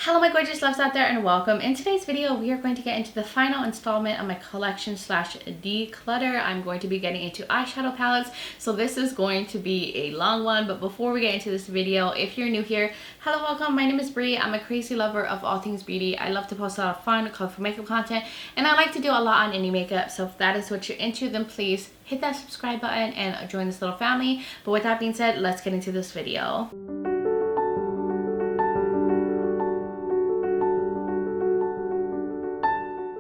Hello my gorgeous loves out there and welcome. In today's video we are going to get into the final installment of my collection slash declutter. I'm going to be getting into eyeshadow palettes, so this is going to be a long one. But before we get into this video, if you're new here, hello, welcome. My name is Bree. I'm a crazy lover of all things beauty. I love to post a lot of fun, colorful makeup content, and I like to do a lot on indie makeup. So if that is what you're into, then please hit that subscribe button and join this little family. But with that being said, let's get into this video.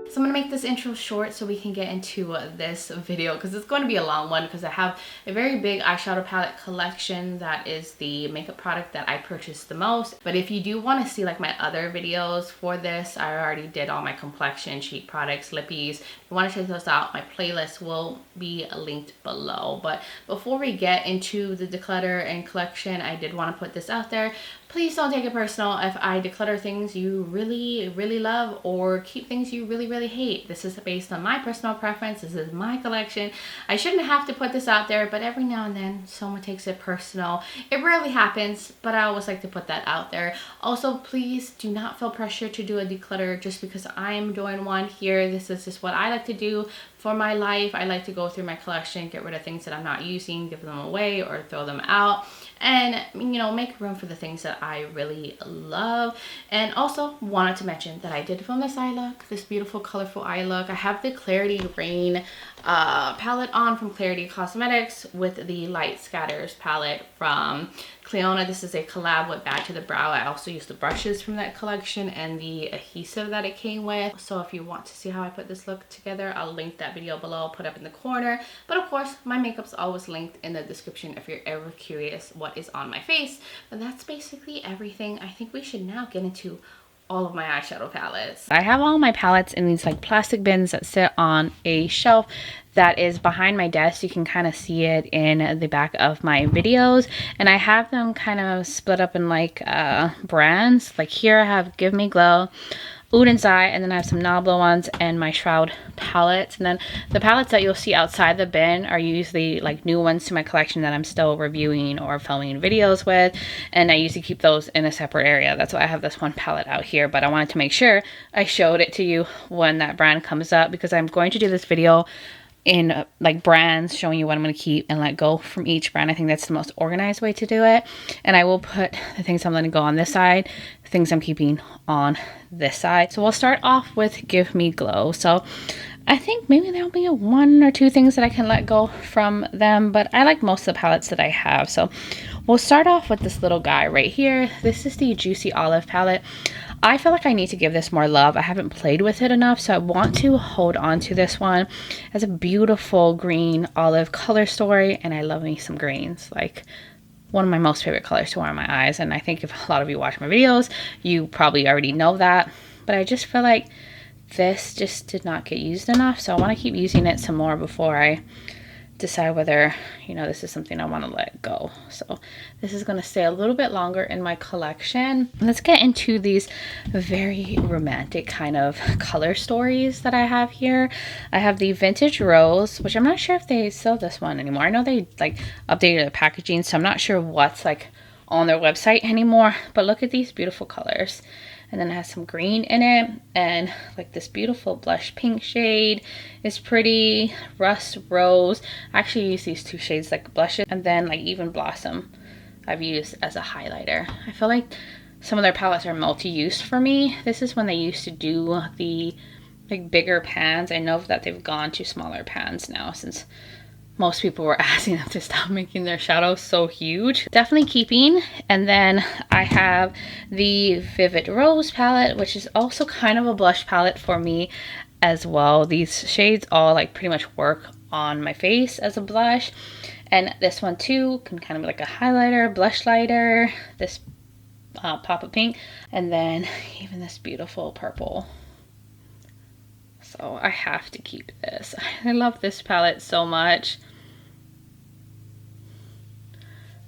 So I'm going to make this intro short so we can get into this video, because it's going to be a long one because I have a very big eyeshadow palette collection. That is the makeup product that I purchased the most. But if you do want to see like my other videos for this, I already did all my complexion, cheek products, lippies. If you want to check those out, my playlist will be linked below. But before we get into the declutter and collection, I did want to put this out there. Please don't take it personal if I declutter things you really love or keep things you really hate. This is based on my personal preference. This is my collection. I shouldn't have to put this out there, but every now and then someone takes it personal. It rarely happens, but I always like to put that out there. Also, please do not feel pressure to do a declutter just because I'm doing one here. This is just what I like to do for my life. I like to go through my collection, get rid of things that I'm not using, give them away or throw them out, and you know, make room for the things that I really love. And also wanted to mention that I did film this eye look, this beautiful colorful eye look. I have the Klarity Reign palette on from Klarity Cosmetics with the Light Scatters palette from Cleona. This is a collab with Bad to the Brow. I also used the brushes from that collection and the adhesive that it came with. So if you want to see how I put this look together, I'll link that video below. I'll put up in the corner. But of course, my makeup's always linked in the description if you're ever curious what is on my face. But that's basically everything. I think we should now get into all of my eyeshadow palettes. I have all my palettes in these like plastic bins that sit on a shelf that is behind my desk. You can kind of see it in the back of my videos, and I have them kind of split up in like brands. Like here I have Give Me Glow, Oud and Zai, and then I have some Nabla ones and my Shroud palettes. And then the palettes that you'll see outside the bin are usually like new ones to my collection that I'm still reviewing or filming videos with, and I usually keep those in a separate area. That's why I have this one palette out here, but I wanted to make sure I showed it to you when that brand comes up, because I'm going to do this video in like brands, showing you what I'm going to keep and let go from each brand. I think that's the most organized way to do it. And I will put the things I'm letting go on this side, the things I'm keeping on this side. So we'll start off with Give Me Glow. So I think maybe there'll be one or two things that I can let go from them, but I like most of the palettes that I have. So we'll start off with this little guy right here. This is the Juicy Olive palette. I feel like I need to give this more love. I haven't played with it enough, so I want to hold on to this one. It has a beautiful green olive color story, and I love me some greens. Like one of my most favorite colors to wear on my eyes, and I think if a lot of you watch my videos, you probably already know that. But I just feel like this just did not get used enough, so I want to keep using it some more before I decide whether, you know, this is something I want to let go. So this is going to stay a little bit longer in my collection. Let's get into these very romantic kind of color stories that I have here. I have the Vintage Rose, which I'm not sure if they sell this one anymore. I know they like updated the packaging, so I'm not sure what's like on their website anymore, but look at these beautiful colors. And then it has some green in it, and like this beautiful blush pink shade is pretty. Rust Rose, I actually use these two shades like blushes, and then like Even Blossom I've used as a highlighter. I feel like some of their palettes are multi-use for me. This is when they used to do the like bigger pans. I know that they've gone to smaller pans now, since most people were asking them to stop making their shadows so huge. Definitely keeping. And then I have the Vivid Rose palette, which is also kind of a blush palette for me as well. These shades all like pretty much work on my face as a blush. And this one too can kind of be like a highlighter, blush lighter, this pop of pink, and then even this beautiful purple. So I have to keep this. I love this palette so much.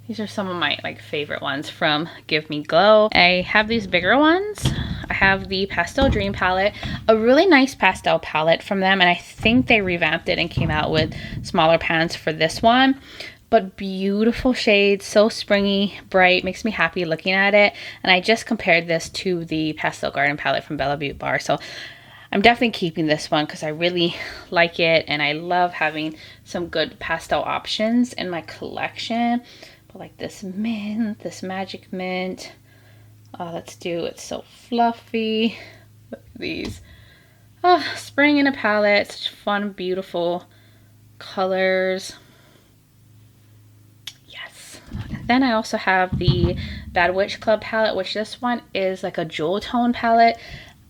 These are some of my like favorite ones from Give Me Glow. I have these bigger ones. I have the Pastel Dream palette, a really nice pastel palette from them, and I think they revamped it and came out with smaller pans for this one. but beautiful shades, so springy, bright, makes me happy looking at it. And I just compared this to the Pastel Garden palette from Beaute Bar, so I'm definitely keeping this one because I really like it, and I love having some good pastel options in my collection. But like this mint, this magic mint, let's do, it's so fluffy. Look at these. Spring in a palette, such fun, beautiful colors. Yes. And then I also have the Bad Witch Club palette, which this one is like a jewel tone palette.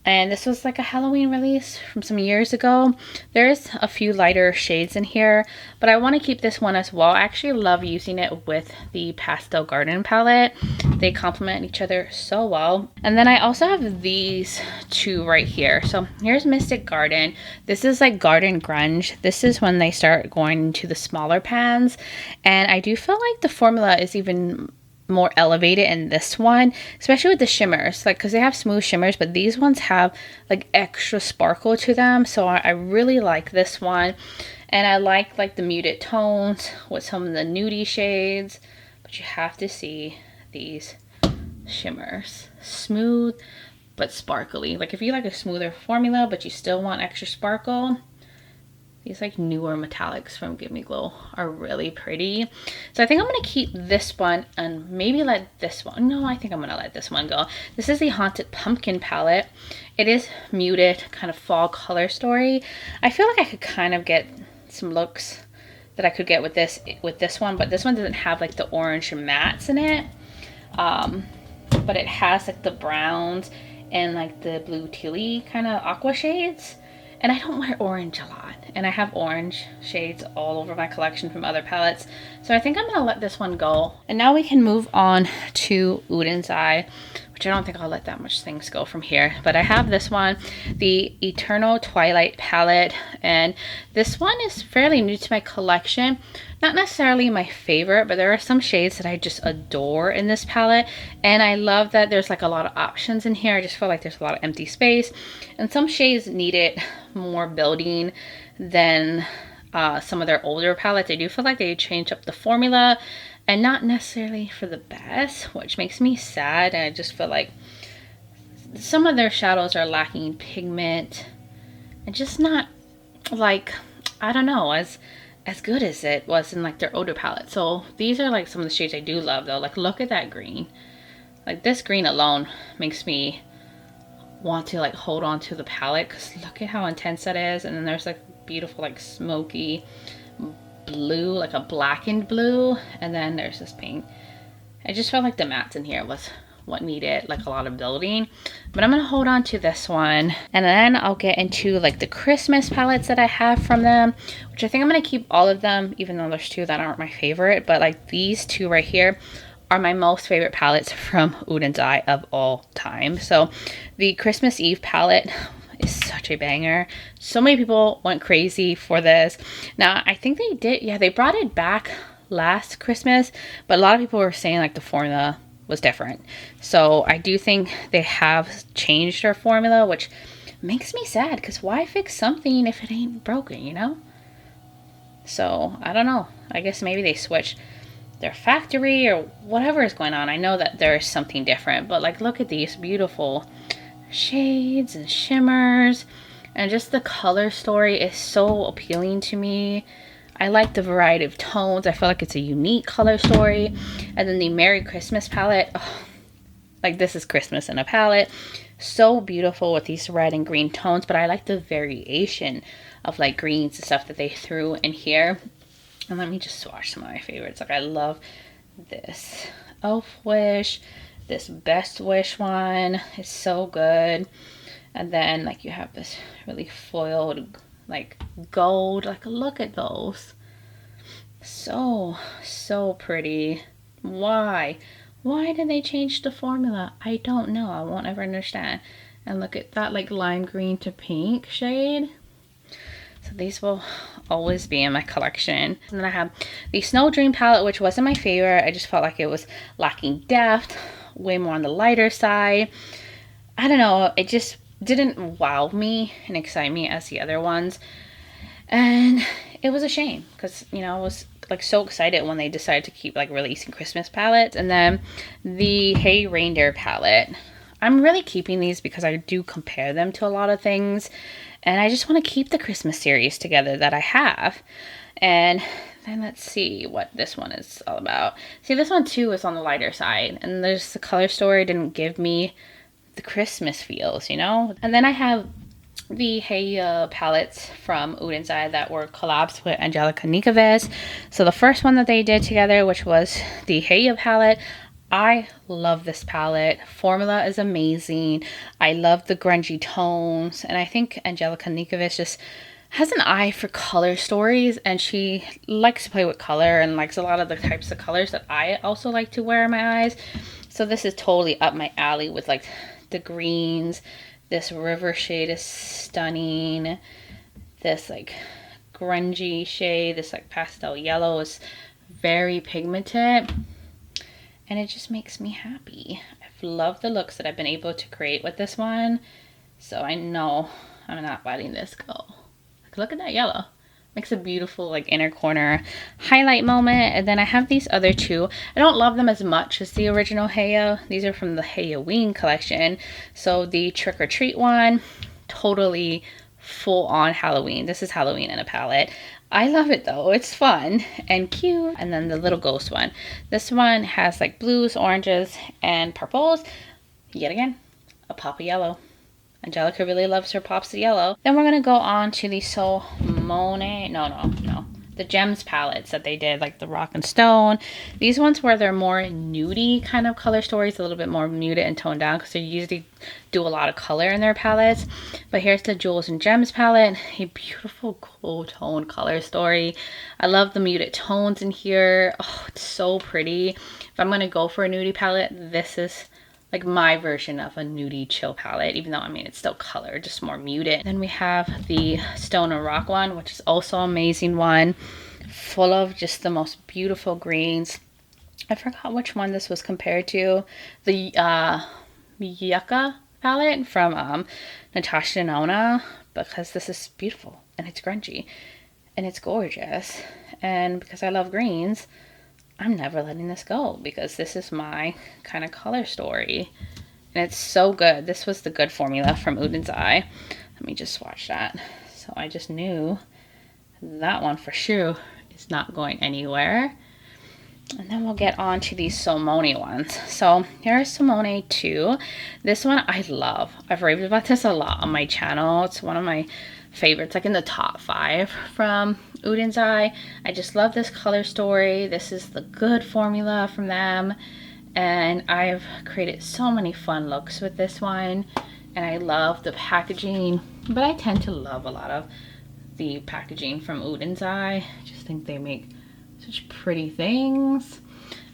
And this was like a Halloween release from some years ago. There's a few lighter shades in here, but I want to keep this one as well. I actually love using it with the Pastel Garden palette. They complement each other so well. And then I also have these two right here. So here's Mystic Garden. This is like Garden Grunge. This is when they start going into the smaller pans. And I do feel like the formula is even more elevated in this one, especially with the shimmers, like because they have smooth shimmers, but these ones have like extra sparkle to them. So I really like this one, and I like the muted tones with some of the nudie shades, but you have to see these shimmers, smooth but sparkly. Like if you like a smoother formula but you still want extra sparkle, these like newer metallics from Give Me Glow are really pretty. So I think I'm going to keep this one and maybe let this one. No, I think I'm going to let this one go. This is the Haunted Pumpkin palette. It is muted, kind of fall color story. I feel like I could kind of get some looks that I could get with this one, but this one doesn't have like the orange mattes in it. But it has like the browns and like the blue tealy kind of aqua shades. And I don't wear orange a lot, and I have orange shades all over my collection from other palettes. So I think I'm gonna let this one go. And now we can move on to Uden's Eye, which I don't think I'll let that much things go from here. But I have this one, the Eternal Twilight palette, and this one is fairly new to my collection. Not necessarily my favorite, but there are some shades that I just adore in this palette. And I love that there's like a lot of options in here. I just feel like there's a lot of empty space. And some shades needed more building than some of their older palettes. I do feel like they changed up the formula, and not necessarily for the best, which makes me sad. And I just feel like some of their shadows are lacking pigment and just not like, I don't know, as good as it was in like their older palette. So these are like some of the shades I do love though. Like look at that green. Like this green alone makes me want to like hold on to the palette, because look at how intense that is. And then there's like beautiful like smoky blue, like a blackened blue, and then there's this pink. I just felt like the mattes in here was what needed like a lot of building, but I'm gonna hold on to this one, and then I'll get into like the Christmas palettes that I have from them, which I think I'm gonna keep all of them, even though there's two that aren't my favorite. But like these two right here are my most favorite palettes from Uden's Eye of all time. So the Christmas Eve palette is such a banger. So many people went crazy for this. Now I think they did, yeah, they brought it back last Christmas, but a lot of people were saying like the formula was different. So I do think they have changed their formula, which makes me sad, because why fix something if it ain't broken, you know? So I don't know, I guess maybe they switched their factory or whatever is going on. I know that there is something different, but like look at these beautiful shades and shimmers, and just the color story is so appealing to me. I like the variety of tones. I feel like it's a unique color story. And then the Merry Christmas palette, oh, like this is Christmas in a palette. So beautiful with these red and green tones, but I like the variation of like greens and stuff that they threw in here. And let me just swatch some of my favorites. Like I love this Elf Wish, this Best Wish one is so good. And then like you have this really foiled like gold, like look at those. So pretty. Why did they change the formula? I don't know. I won't ever understand. And look at that like lime green to pink shade. So these will always be in my collection. And then I have the Snow Dream palette, which wasn't my favorite. I just felt like it was lacking depth, way more on the lighter side. I don't know, it just didn't wow me and excite me as the other ones. And it was a shame, because you know, like so excited when they decided to keep like releasing Christmas palettes. And then the Hey Reindeer palette. I'm really keeping these because I do compare them to a lot of things. And I just want to keep the Christmas series together that I have. And then let's see what this one is all about. See, this one too is on the lighter side. And there's the color story didn't give me the Christmas feels, you know? And then I have the Hey palettes from Udensai that were collabs with Angelica Nikoves. So the first one that they did together, which was the Hey palette, I love this palette. Formula is amazing. I love the grungy tones, and I think Angelica Nikoves just has an eye for color stories, and she likes to play with color and likes a lot of the types of colors that I also like to wear in my eyes. So this is totally up my alley with like the greens. This river shade is stunning. This like grungy shade, this like pastel yellow is very pigmented. And it just makes me happy. I've loved the looks that I've been able to create with this one. So I know I'm not letting this go. Like, look at that yellow. Makes a beautiful like inner corner highlight moment. And then I have these other two. I don't love them as much as the original Heya. These are from the Halloween collection. So the Trick or Treat one, totally full on Halloween. This is Halloween in a palette. I love it though. It's fun and cute. And then the little ghost one. This one has like blues, oranges, and purples. Yet again, a pop of yellow. Angelica really loves her pops of yellow. Then we're going to go on to the the Gems palettes that they did, like the Rock and Stone. These ones where they're more nudie kind of color stories, a little bit more muted and toned down because they usually do a lot of color in their palettes. But here's the Jewels and Gems palette, a beautiful cool tone color story. I love the muted tones in here. Oh, it's so pretty. If I'm going to go for a nudie palette, this is like my version of a nudie chill palette, even though I mean it's still color, just more muted. Then we have the Stone and Rock one, which is also an amazing one, full of just the most beautiful greens. I forgot which one this was compared to. The Yucca palette from Natasha Denona, because this is beautiful and it's grungy and it's gorgeous. And because I love greens, I'm never letting this go because this is my kind of color story. And it's so good. This was the good formula from Udensai. Let me just swatch that. So I just knew that one for sure is not going anywhere. And then we'll get on to these Simone ones. So here's Simone 2. This one I love. I've raved about this a lot on my channel. It's one of my favorites, like in the top 5 from Udensai. I just love this color story. This is the good formula from them. And I've created so many fun looks with this one. And I love the packaging. But I tend to love a lot of the packaging from Udensai. I just think they make such pretty things.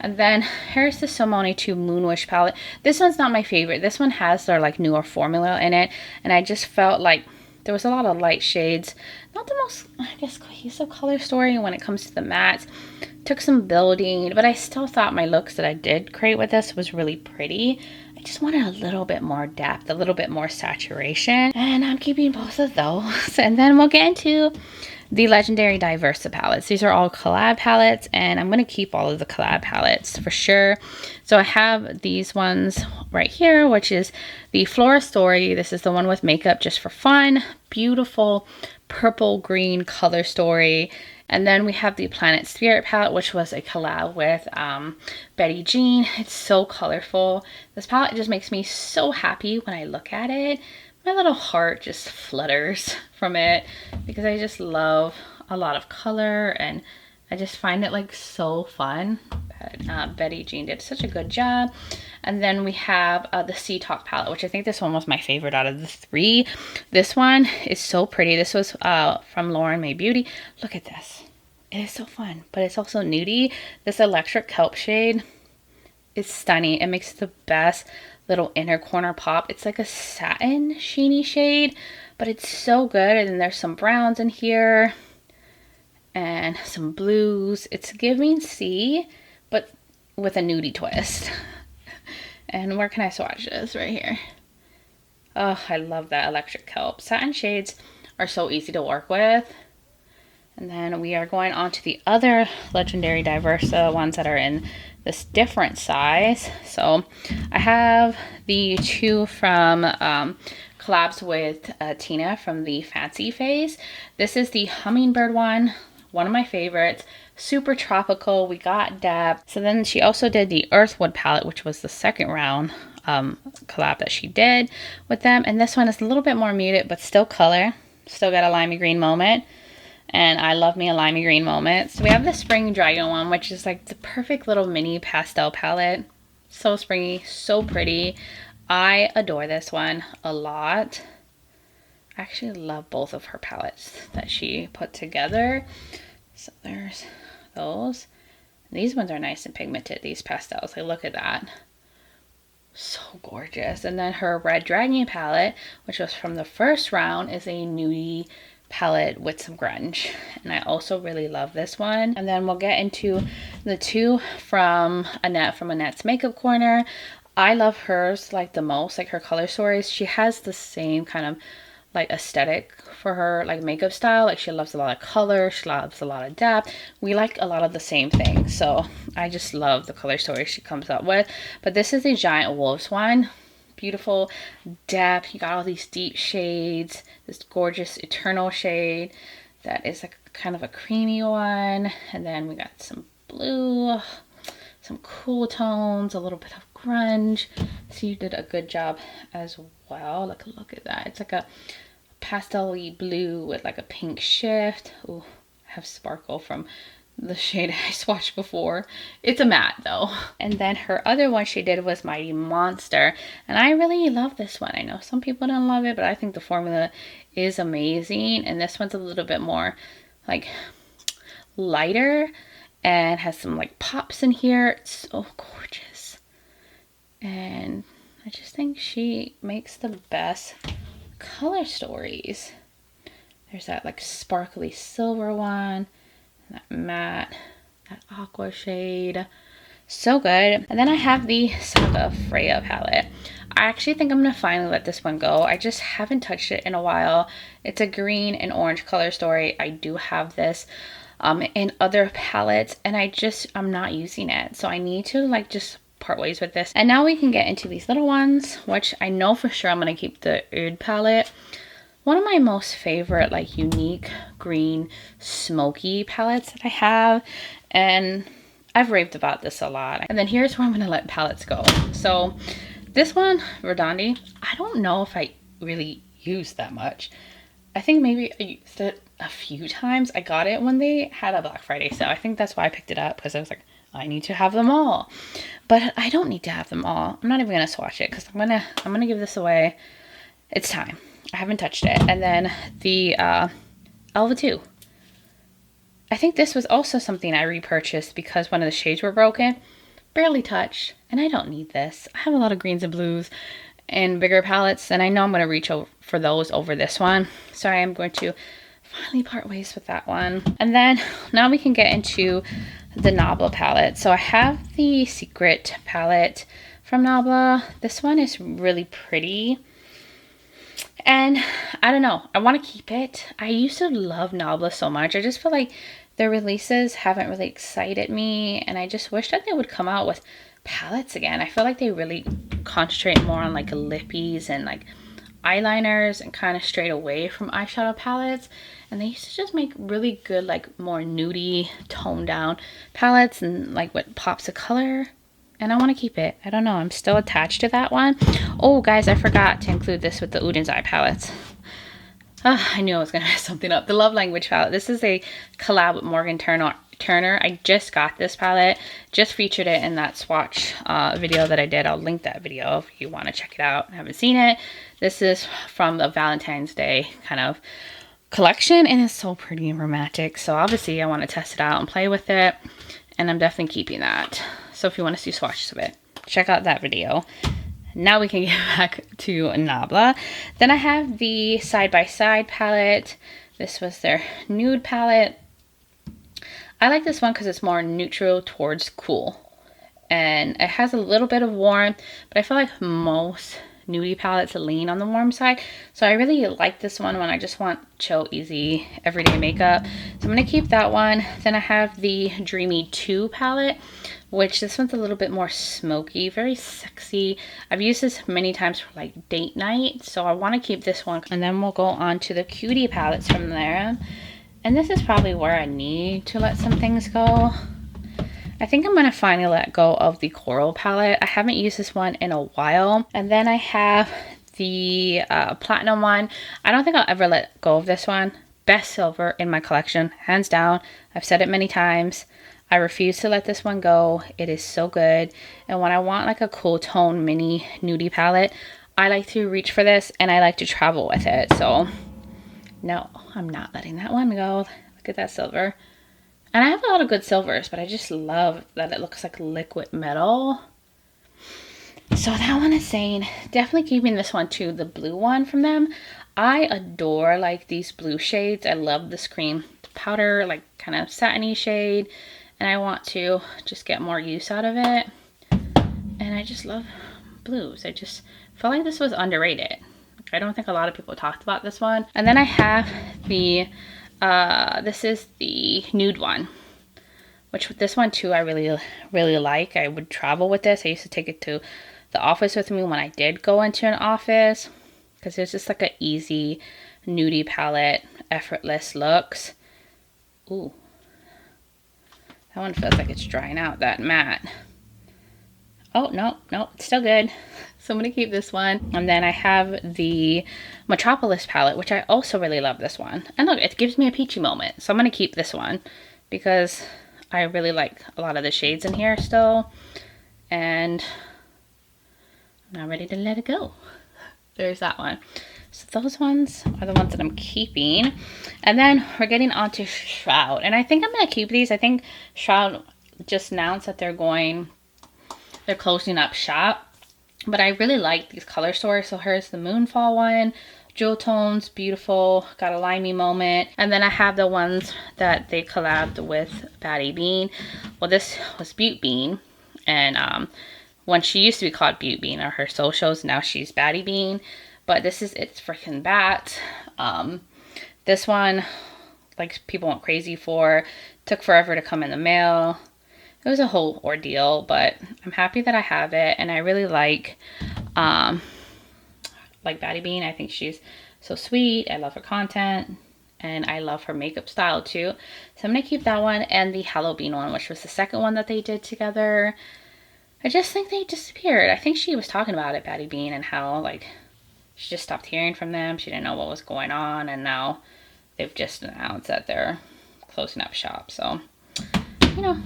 And then here's the Simone 2 Moonwish palette. This one's not my favorite. This one has their like newer formula in it. And I just felt like there was a lot of light shades. Not the most, I guess, cohesive color story when it comes to the mattes. Took some building, but I still thought my looks that I did create with this was really pretty. I just wanted a little bit more depth, a little bit more saturation. And I'm keeping both of those. And then we'll get into the legendary Diversa palettes. These are all collab palettes, and I'm going to keep all of the collab palettes for sure. So I have these ones right here, which is the Flora Story. This is the one with makeup just for fun. Beautiful purple green color story. And then we have the Planet Spirit palette, which was a collab with Betty Jean. It's so colorful. This palette just makes me so happy when I look at it. My little heart just flutters from it because I just love a lot of color and I just find it like so fun. But, Betty Jean did such a good job. And then we have the Sea Talk palette, which I think this one was my favorite out of the 3. This one is so pretty. This was from Lauren May Beauty. Look at this. It is so fun, but it's also nudie. This electric kelp shade is stunning. It makes the best little inner corner pop. It's like a satin sheeny shade, but it's so good. And then there's some browns in here and some blues. It's giving sea, but with a nudie twist. And where can I swatch this? Right here. Oh, I love that electric kelp. Satin shades are so easy to work with. And then we are going on to the other Legendary Diversa ones that are in this different size. So I have the two from collabs with Tina from the Fancy Phase. This is the Hummingbird one of my favorites. Super tropical. We got depth. So then she also did the Earthwood palette, which was the second round collab that she did with them. And this one is a little bit more muted, but still color. Still got a limey green moment. And I love me a limey green moment. So we have the Spring Dragon one, which is like the perfect little mini pastel palette. So springy, so pretty. I adore this one a lot. I actually love both of her palettes that she put together. So there's those. These ones are nice and pigmented, these pastels. Like, look at that. So gorgeous. And then her Red Dragon palette, which was from the first round, is a nudie palette with some grunge, and I also really love this one. And then we'll get into the two from Annette from Annette's Makeup Corner. I love hers like the most, like her color stories. She has the same kind of like aesthetic for her like makeup style. Like she loves a lot of color, she loves a lot of depth. We like a lot of the same things, so I just love the color stories she comes up with. But this is the Giant Wolves one. Beautiful depth. You got all these deep shades, this gorgeous Eternal shade that is like kind of a creamy one, and then we got some blue, some cool tones, a little bit of grunge. So you did a good job as well. Look at that. It's like a pastel-y blue with like a pink shift. Oh, I have sparkle from the shade I swatched before. It's a matte though. And then her other one she did was Mighty Monster, and I really love this one. I know some people don't love it, but I think the formula is amazing. And this one's a little bit more like lighter and has some like pops in here. It's so gorgeous, and I just think she makes the best color stories. There's that like sparkly silver one, that matte, that aqua shade. So good. And then I have the Saga Freya palette. I actually think I'm going to finally let this one go. I just haven't touched it in a while. It's a green and orange color story. I do have this in other palettes, and I'm not using it. So I need to like just part ways with this. And now we can get into these little ones, which I know for sure I'm going to keep the Oud palette. One of my most favorite like unique green smoky palettes that I have, and I've raved about this a lot. And then here's where I'm going to let palettes go. So this one, Verdandi, I don't know if I really used that much. I think maybe I used it a few times. I got it when they had a Black Friday sale. I think that's why I picked it up, because I was like, I need to have them all. But I don't need to have them all. I'm not even going to swatch it because I'm gonna give this away. It's time. I haven't touched it. And then the Elva 2. I think this was also something I repurchased because one of the shades were broken. Barely touched, and I don't need this. I have a lot of greens and blues and bigger palettes, and I know I'm going to reach for those over this one. So I am going to finally part ways with that one. And then now we can get into the Nabla palette. So I have the Secret palette from Nabla. This one is really pretty. And I don't know, I want to keep it. I used to love Nabla so much. I just feel like their releases haven't really excited me, and I just wish that they would come out with palettes again. I feel like they really concentrate more on like lippies and like eyeliners and kind of strayed away from eyeshadow palettes. And they used to just make really good like more nudie toned down palettes and like what pops of color. And I want to keep it. I don't know, I'm still attached to that one. Oh guys, I forgot to include this with the Uden's Eye palettes. I knew I was going to mess something up. The Love Language palette. This is a collab with Morgan Turner. I just got this palette. Just featured it in that swatch video that I did. I'll link that video if you want to check it out. I haven't seen it. This is from the Valentine's Day kind of collection, and it's so pretty and romantic. So obviously I want to test it out and play with it, and I'm definitely keeping that. So if you want to see swatches of it, check out that video. Now we can get back to Nabla. Then I have the Side by Side palette. This was their nude palette. I like this one because it's more neutral towards cool. And it has a little bit of warmth, but I feel like most nudie palettes lean on the warm side. So I really like this one when I just want chill, easy, everyday makeup. So I'm going to keep that one. Then I have the Dreamy 2 palette, which this one's a little bit more smoky, very sexy. I've used this many times for like date night, so I want to keep this one. And then we'll go on to the Cutie palettes from there. And this is probably where I need to let some things go. I think I'm going to finally let go of the Coral palette. I haven't used this one in a while. And then I have the Platinum one. I don't think I'll ever let go of this one. Best silver in my collection, hands down. I've said it many times. I refuse to let this one go. It is so good. And when I want like a cool tone mini nudie palette, I like to reach for this and I like to travel with it. So no, I'm not letting that one go. Look at that silver. And I have a lot of good silvers, but I just love that it looks like liquid metal. So that one is saying, definitely keeping this one too, the blue one from them. I adore like these blue shades. I love this cream powder, like kind of satiny shade. And I want to just get more use out of it. And I just love blues. I just felt like this was underrated. I don't think a lot of people talked about this one. And then I have the, this is the nude one. Which this one too I really like. I would travel with this. I used to take it to the office with me when I did go into an office. Because it's just like an easy nudie palette, effortless looks. Ooh. That one feels like it's drying out, that matte. Oh, no, it's still good. So I'm going to keep this one. And then I have the Metropolis palette, which I also really love this one. And look, it gives me a peachy moment. So I'm going to keep this one because I really like a lot of the shades in here still. And I'm not ready to let it go. There's that one. So those ones are the ones that I'm keeping. And then we're getting on to Shroud. And I think I'm going to keep these. I think Shroud just announced that they're closing up shop. But I really like these color stores. So here's the Moonfall one. Jewel tones, beautiful. Got a limey moment. And then I have the ones that they collabed with Batty Bean. Well, this was Beaute Bean. And when she used to be called Beaute Bean on her socials, now she's Batty Bean. But this is It's Freaking Bat. This one, like, people went crazy for. Took forever to come in the mail. It was a whole ordeal, but I'm happy that I have it. And I really like Batty Bean. I think she's so sweet. I love her content. And I love her makeup style too. So I'm going to keep that one. And the Hello Bean one, which was the second one that they did together. I just think they disappeared. I think she was talking about it, Batty Bean, and how, like, she just stopped hearing from them. She didn't know what was going on. And now they've just announced that they're closing up shop. So, you know,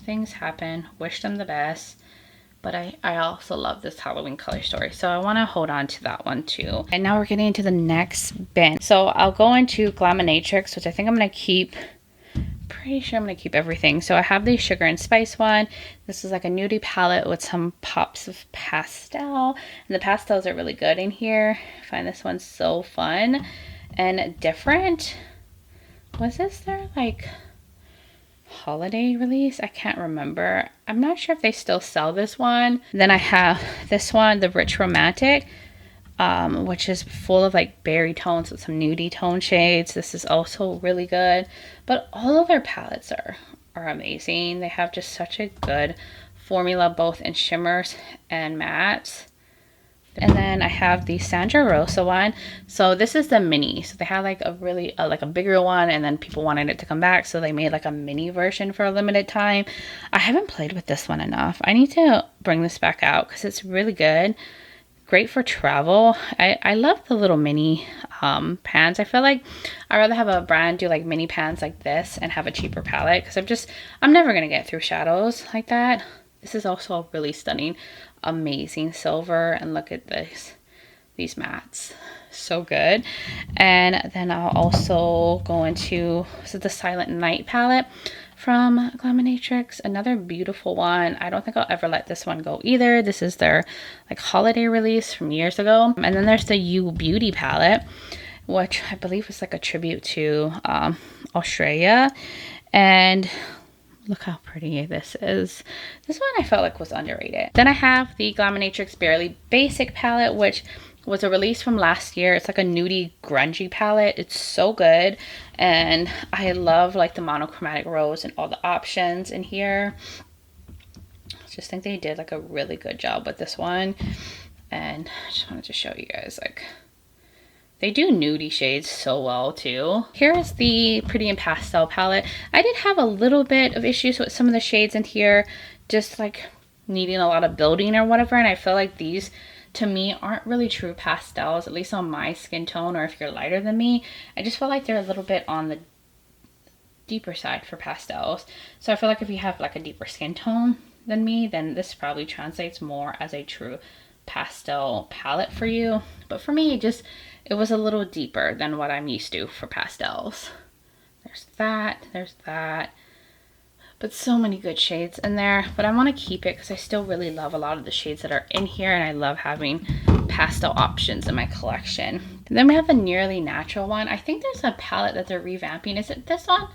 things happen. Wish them the best. But I also love this Halloween color story. So I want to hold on to that one too. And now we're getting into the next bin. So I'll go into Glaminatrix, which I think I'm going to keep. Pretty sure I'm going to keep everything. So I have the Sugar and Spice one. This is like a nudie palette with some pops of pastel. And the pastels are really good in here. I find this one so fun and different. Was this their like holiday release? I can't remember. I'm not sure if they still sell this one. Then I have this one, the Rich Romantic, which is full of like berry tones with some nudie tone shades. This is also really good. But all of their palettes are amazing. They have just such a good formula, both in shimmers and mattes. And then I have the Sandra Rosa one. So this is the mini. So they had like a really like a bigger one, and then people wanted it to come back, so they made like a mini version for a limited time. I haven't played with this one enough. I need to bring this back out because it's really good. Great for travel. I love the little mini pans. I feel like I'd rather have a brand do like mini pans like this and have a cheaper palette, because I'm never gonna get through shadows like that. This is also a really stunning, amazing silver, and look at these mattes, so good. And then I'll also go into the Silent Night palette from Glaminatrix, another beautiful one. I don't think I'll ever let this one go either. This is their like holiday release from years ago. And then there's the You Beauty palette, which I believe was like a tribute to Australia. And Look how pretty this is. This one I felt like was underrated. Then I have the Glaminatrix Barely Basic palette, which was a release from last year. It's like a nudie grungy palette. It's so good. And I love like the monochromatic rose and all the options in here. I just think they did like a really good job with this one. And I just wanted to show you guys, like, they do nudie shades so well too. Here is the Pretty in Pastel palette. I did have a little bit of issues with some of the shades in here, just like needing a lot of building or whatever. And I feel like these, to me, aren't really true pastels, at least on my skin tone, or if you're lighter than me. I just feel like they're a little bit on the deeper side for pastels. So I feel like if you have like a deeper skin tone than me, then this probably translates more as a true pastel palette for you. But for me, it was a little deeper than what I'm used to for pastels. There's that. But so many good shades in there. But I want to keep it because I still really love a lot of the shades that are in here, and I love having pastel options in my collection. And then we have the Nearly Natural one. I think there's a palette that they're revamping. Is it this one?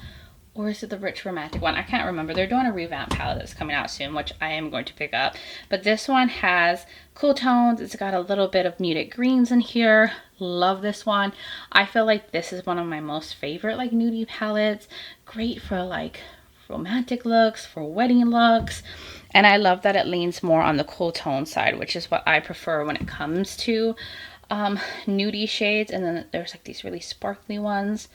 Or is it the Rich Romantic one? I can't remember. They're doing a revamp palette that's coming out soon, which I am going to pick up. But this one has cool tones. It's got a little bit of muted greens in here. Love this one. I feel like this is one of my most favorite like nudie palettes. Great for like romantic looks, for wedding looks. And I love that it leans more on the cool tone side, which is what I prefer when it comes to nudie shades. And then there's like these really sparkly ones.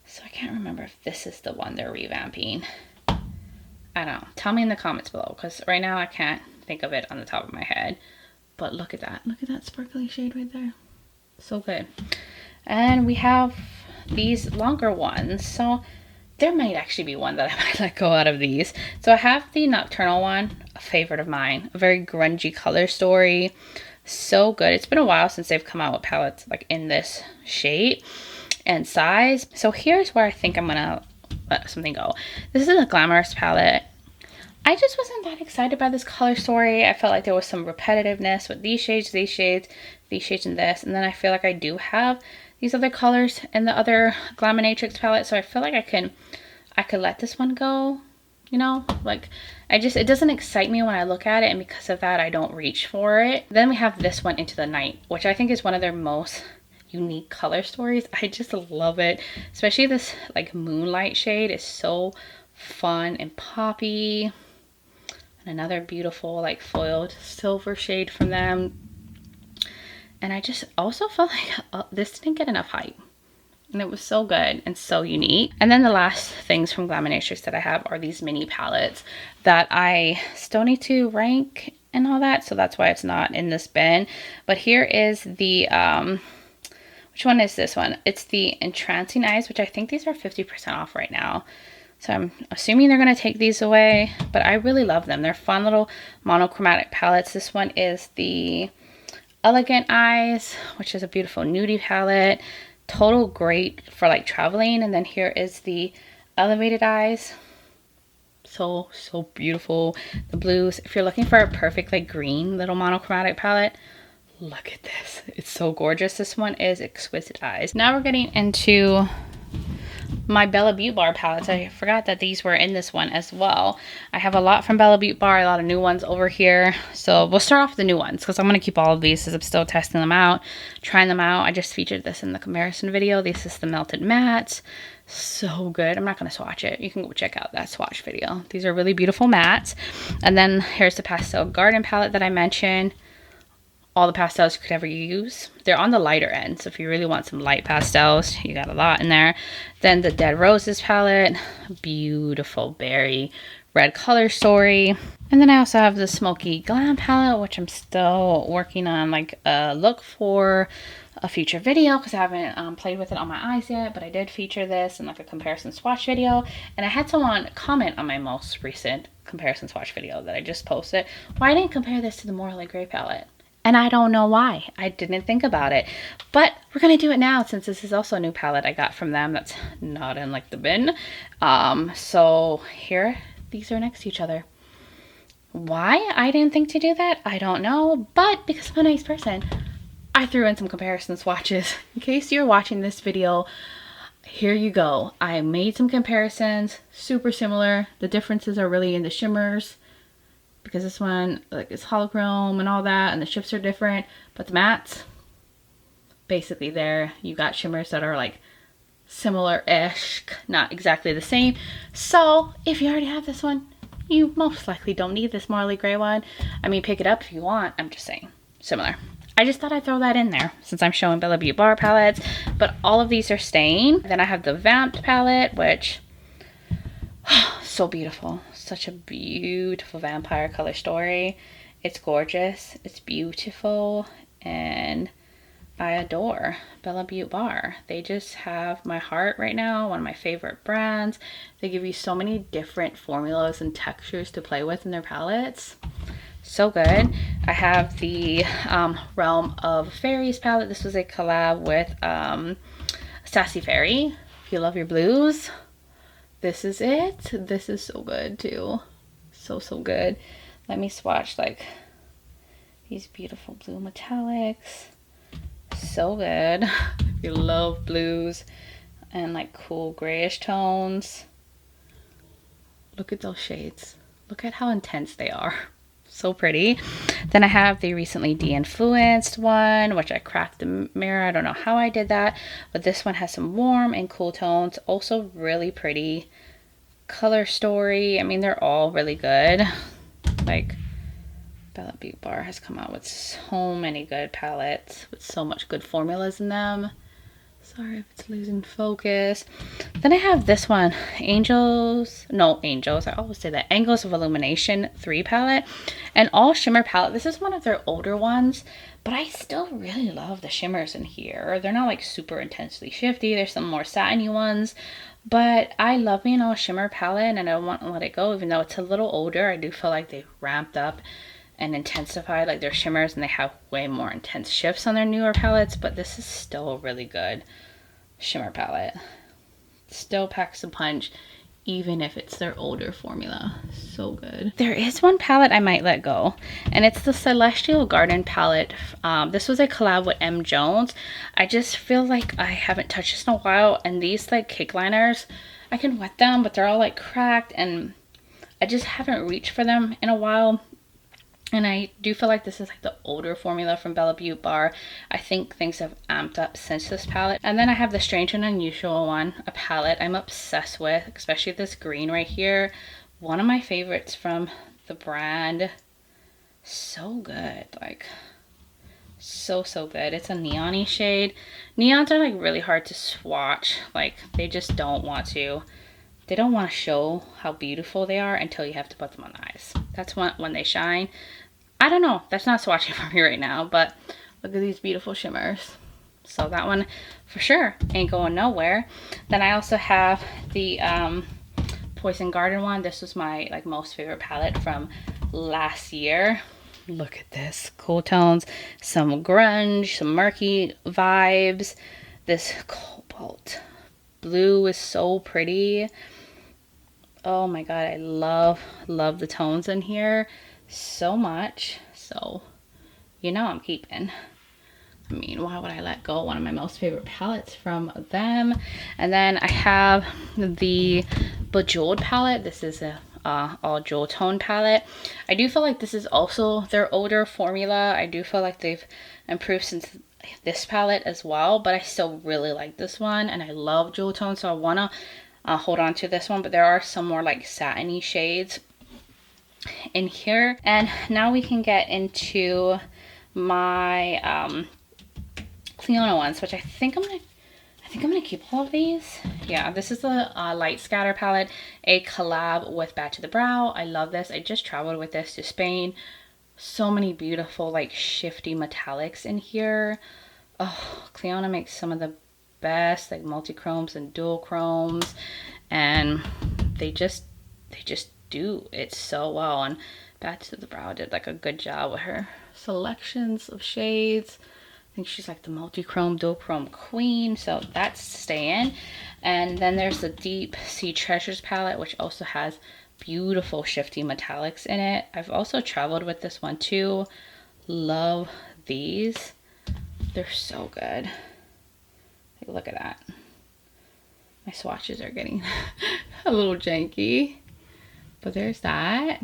So I can't remember if this is the one they're revamping. I don't know. Tell me in the comments below, because right now I can't think of it on the top of my head. But look at that. Look at that sparkly shade right there. So good. And we have these longer ones. So there might actually be one that I might let go out of these. So I have the Nocturnal one, a favorite of mine. A very grungy color story. So good. It's been a while since they've come out with palettes like in this shade and size. So here's where I think I'm gonna let something go. This is a Glamorous palette. I just wasn't that excited by this color story. I felt like there was some repetitiveness with these shades, these shades, these shades, and this. And then I feel like I do have these other colors in the other Glaminatrix palette. So I feel like I could let this one go, you know? Like, it doesn't excite me when I look at it, and because of that, I don't reach for it. Then we have this one, Into the Night, which I think is one of their most unique color stories. I just love it, especially this like moonlight shade is so fun and poppy. And another beautiful like foiled silver shade from them. And I just also felt like this didn't get enough hype, and it was so good and so unique. And then the last things from Glaminatrix that I have are these mini palettes that I still need to rank and all that, so that's why it's not in this bin. But here is the which one is this one? It's the Entrancing Eyes, which I think these are 50% off right now. So I'm assuming they're going to take these away, but I really love them. They're fun little monochromatic palettes. This one is the Elegant Eyes, which is a beautiful nudie palette. Total great for like traveling. And then here is the Elevated Eyes. So beautiful. The blues. If you're looking for a perfect like green little monochromatic palette, look at this. It's so gorgeous. This one is Exquisite Eyes. Now we're getting into my Bella Beaute Bar palettes. I forgot that these were in this one as well. I have a lot from Bella Beaute Bar, a lot of new ones over here. So we'll start off with the new ones because I'm going to keep all of these as I'm still testing them out, trying them out. I just featured this in the comparison video. This is the Melted Mattes. So good. I'm not going to swatch it. You can go check out that swatch video. These are really beautiful mattes. And then here's the Pastel Garden palette that I mentioned. All the pastels you could ever use. They're on the lighter end, so if you really want some light pastels, you got a lot in there. Then the Dead Roses palette, beautiful berry red color story. And then I also have the Smoky Glam palette, which I'm still working on like a look for a future video because I haven't played with it on my eyes yet, but I did feature this in like a comparison swatch video. And I had someone comment on my most recent comparison swatch video that I just posted, why I didn't compare this to the Morley Gray palette. And I don't know why. I didn't think about it. But we're going to do it now since this is also a new palette I got from them that's not in like the bin. So here, these are next to each other. Why I didn't think to do that, I don't know. But because I'm a nice person, I threw in some comparison swatches. In case you're watching this video here you go. I made some comparisons, super similar. The differences are really in the shimmers, because this one like is holochrome and all that, and the shifts are different, but the mattes, basically there you got shimmers that are like similar-ish, not exactly the same. So if you already have this one, you most likely don't need this Marley Gray one. I mean, pick it up if you want. I'm just saying, similar. I just thought I'd throw that in there since I'm showing Beaute Bar palettes, but all of these are staying. Then I have the Vamped palette, which so beautiful. Such a beautiful vampire color story. It's gorgeous. It's beautiful. And I adore Beaute Bar. They just have my heart right now. One of my favorite brands. They give you so many different formulas and textures to play with in their palettes. So good. I have the Realm of Fairies palette. This was a collab with Sassy Fairy. If you love your blues, this is it. This is so good too. So good. Let me swatch like these beautiful blue metallics. So good. If you love blues and like cool grayish tones, look at those shades. Look at how intense they are. So pretty. Then I have the recently de-influenced one, which I cracked the mirror. I don't know how I did that, but this one has some warm and cool tones. Also really pretty color story. I mean, they're all really good. Like, Beaute Bar has come out with so many good palettes with so much good formulas in them. Sorry if it's losing focus. Then I have this one, Angels, I always say that, Angles of Illumination 3 palette, and all shimmer palette. This is one of their older ones, but I still really love the shimmers in here. They're not like super intensely shifty. There's some more satiny ones, but I love me an all shimmer palette, and I don't want to let it go. Even though it's a little older, I do feel like they've ramped up and intensified like their shimmers, and they have way more intense shifts on their newer palettes, but this is still a really good shimmer palette. Still packs a punch even if it's their older formula. So good. There is one palette I might let go, and it's the Celestial Garden palette. This was a collab with M. Jones. I just feel like I haven't touched this in a while, and these like cake liners, I can wet them, but they're all like cracked, and I just haven't reached for them in a while. And I do feel like this is like the older formula from Beaute Bar. I think things have amped up since this palette. And then I have the Strange and Unusual one, a palette I'm obsessed with, especially this green right here. One of my favorites from the brand. So good, like so good. It's a neon-y shade. Neons are like really hard to swatch. Like they just don't want to. They don't want to show how beautiful they are until you have to put them on the eyes. That's when they shine. I don't know. That's not swatching for me right now, but look at these beautiful shimmers. So that one for sure ain't going nowhere. Then I also have the Poison Garden one. This was my like most favorite palette from last year. Look at this. Cool tones, some grunge, some murky vibes. This cobalt blue is so pretty. Oh my god, I love the tones in here so much. So you know I'm keeping. I mean, why would I let go? One of my most favorite palettes from them. And then I have the Bejeweled palette. This is a all jewel tone palette. I do feel like this is also their older formula. I do feel like they've improved since this palette as well, but I still really like this one, and I love jewel tone, so I want to hold on to this one. But there are some more like satiny shades in here. And now we can get into my Clionadh ones, which I think I'm gonna keep all of these. Yeah, this is the Light Scatter palette, a collab with Batch of the Brow. I love this. I just traveled with this to Spain. So many beautiful like shifty metallics in here. Oh, Clionadh makes some of the best like multi-chromes and dual chromes, and they just do it so well. And Batch of the Brow did like a good job with her selections of shades. I think she's like the multi-chrome, dual chrome queen, so that's staying. And then there's the Deep Sea Treasures palette, which also has beautiful shifty metallics in it. I've also traveled with this one too. Love these. They're so good. Like, look at that. My swatches are getting a little janky, but there's that.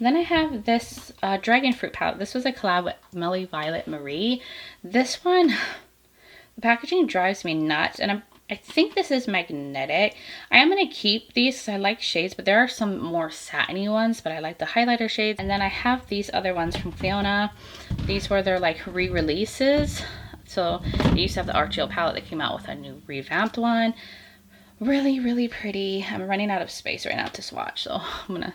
Then I have this Dragon Fruit palette. This was a collab with Melly Violet Marie. This one, the packaging drives me nuts, and I think this is magnetic. I am going to keep these because I like shades, but there are some more satiny ones, but I like the highlighter shades. And then I have these other ones from Fiona. These were their like re-releases. So they used to have the Archeo palette that came out with a new revamped one. Really, really pretty. I'm running out of space right now to swatch, so I'm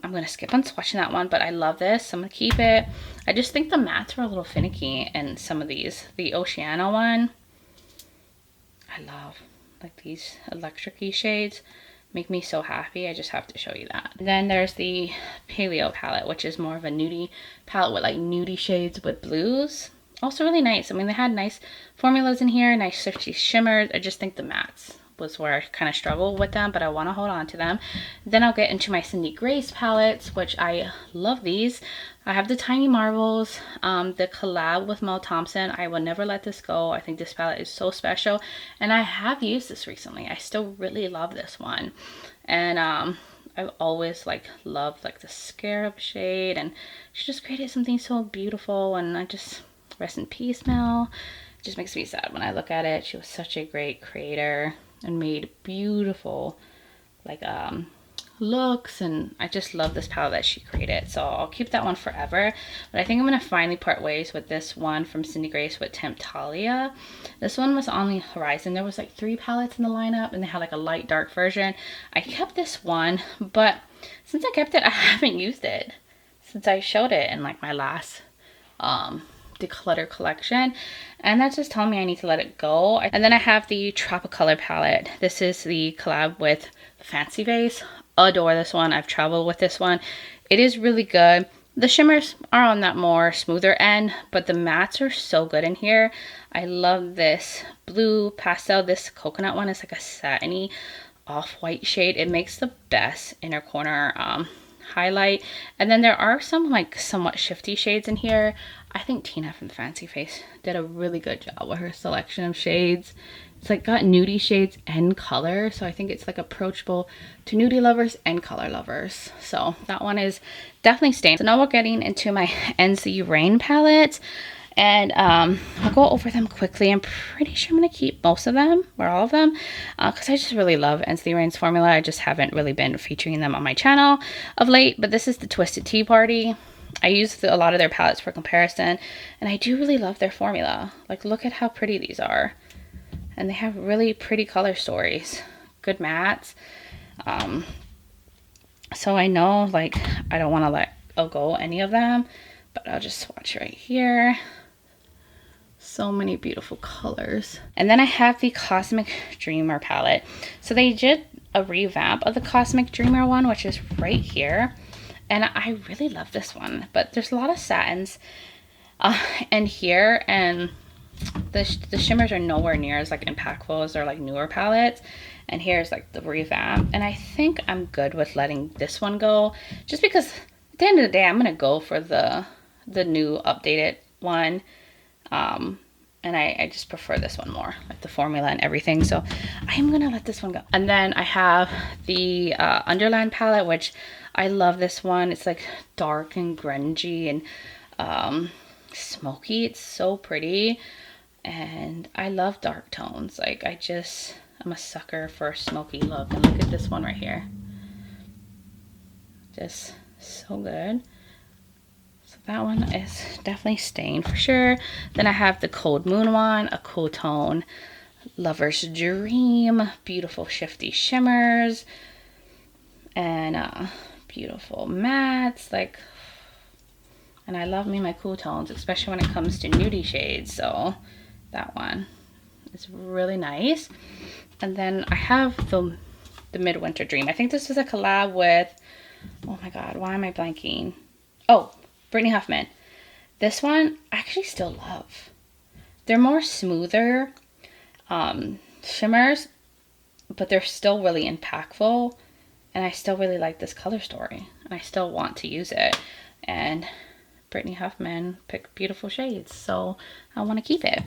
gonna skip on swatching that one, but I love this. I'm gonna keep it. I just think the mattes are a little finicky in some of these. The Oceana one, I love. Like these electric-y shades make me so happy. I just have to show you that. And then there's the Paleo palette, which is more of a nudie palette with like nudie shades with blues. Also really nice. I mean, they had nice formulas in here, nice shifty shimmers. I just think the mattes was where I kind of struggle with them, but I want to hold on to them. Then I'll get into my Cindy Grace palettes, which I love these. I have the Tiny Marbles, the collab with Mel Thompson. I will never let this go. I think this palette is so special, and I have used this recently. I still really love this one, and I've always like loved like the Scarab shade, and she just created something so beautiful, and I just rest in peace, Mel. It just makes me sad when I look at it. She was such a great creator and made beautiful like looks, and I just love this palette that she created, so I'll keep that one forever. But I think I'm gonna finally part ways with this one from Cindy Grace with Temptalia. This one was on the horizon. There was like 3 palettes in the lineup, and they had like a light dark version. I kept this one, but since I kept it, I haven't used it since I showed it in like my last declutter collection, and that's just telling me I need to let it go. And then I have the Tropicolor palette. This is the collab with Fancy Vase. Adore this one. I've traveled with this one. It is really good. The shimmers are on that more smoother end, but the mattes are so good in here. I love this blue pastel. This coconut one is like a satiny off-white shade. It makes the best inner corner highlight. And then there are some like somewhat shifty shades in here. I think Tina from Fancy Face did a really good job with her selection of shades. It's like got nudie shades and color, so I think it's like approachable to nudie lovers and color lovers. So that one is definitely staying. So now we're getting into my NC Rain palette, and I'll go over them quickly. I'm pretty sure I'm gonna keep most of them or all of them because I just really love NC Rain's formula. I just haven't really been featuring them on my channel of late, but this is the Twisted Tea Party. I use a lot of their palettes for comparison, and I do really love their formula. Like, look at how pretty these are. And they have really pretty color stories. Good mattes. So I know, like, I don't want to let go any of them, but I'll just swatch right here. So many beautiful colors. And then I have the Cosmic Dreamer palette. So they did a revamp of the Cosmic Dreamer one, which is right here. And I really love this one, but there's a lot of satins in here, and the shimmers are nowhere near as like impactful as their like newer palettes. And here's like the revamp, and I think I'm good with letting this one go, just because at the end of the day I'm gonna go for the new updated one, and I just prefer this one more, like the formula and everything, so I'm gonna let this one go. And then I have the Underland palette, which I love this one. It's like dark and grungy and smoky. It's so pretty, and I love dark tones. Like, I'm a sucker for a smoky look, and look at this one right here. Just so good. So that one is definitely staying for sure. Then I have the Cold Moon one, a cool tone, Lover's Dream, beautiful shifty shimmers, and beautiful mattes. Like, and I love me my cool tones, especially when it comes to nudie shades. So that one is really nice. And then I have the Midwinter Dream. I think this is a collab with, oh my god, why am I blanking? Oh, Brittany Huffman. This one I actually still love. They're more smoother shimmers, but they're still really impactful, and I still really like this color story, and I still want to use it. And Brittany Huffman picked beautiful shades, so I want to keep it.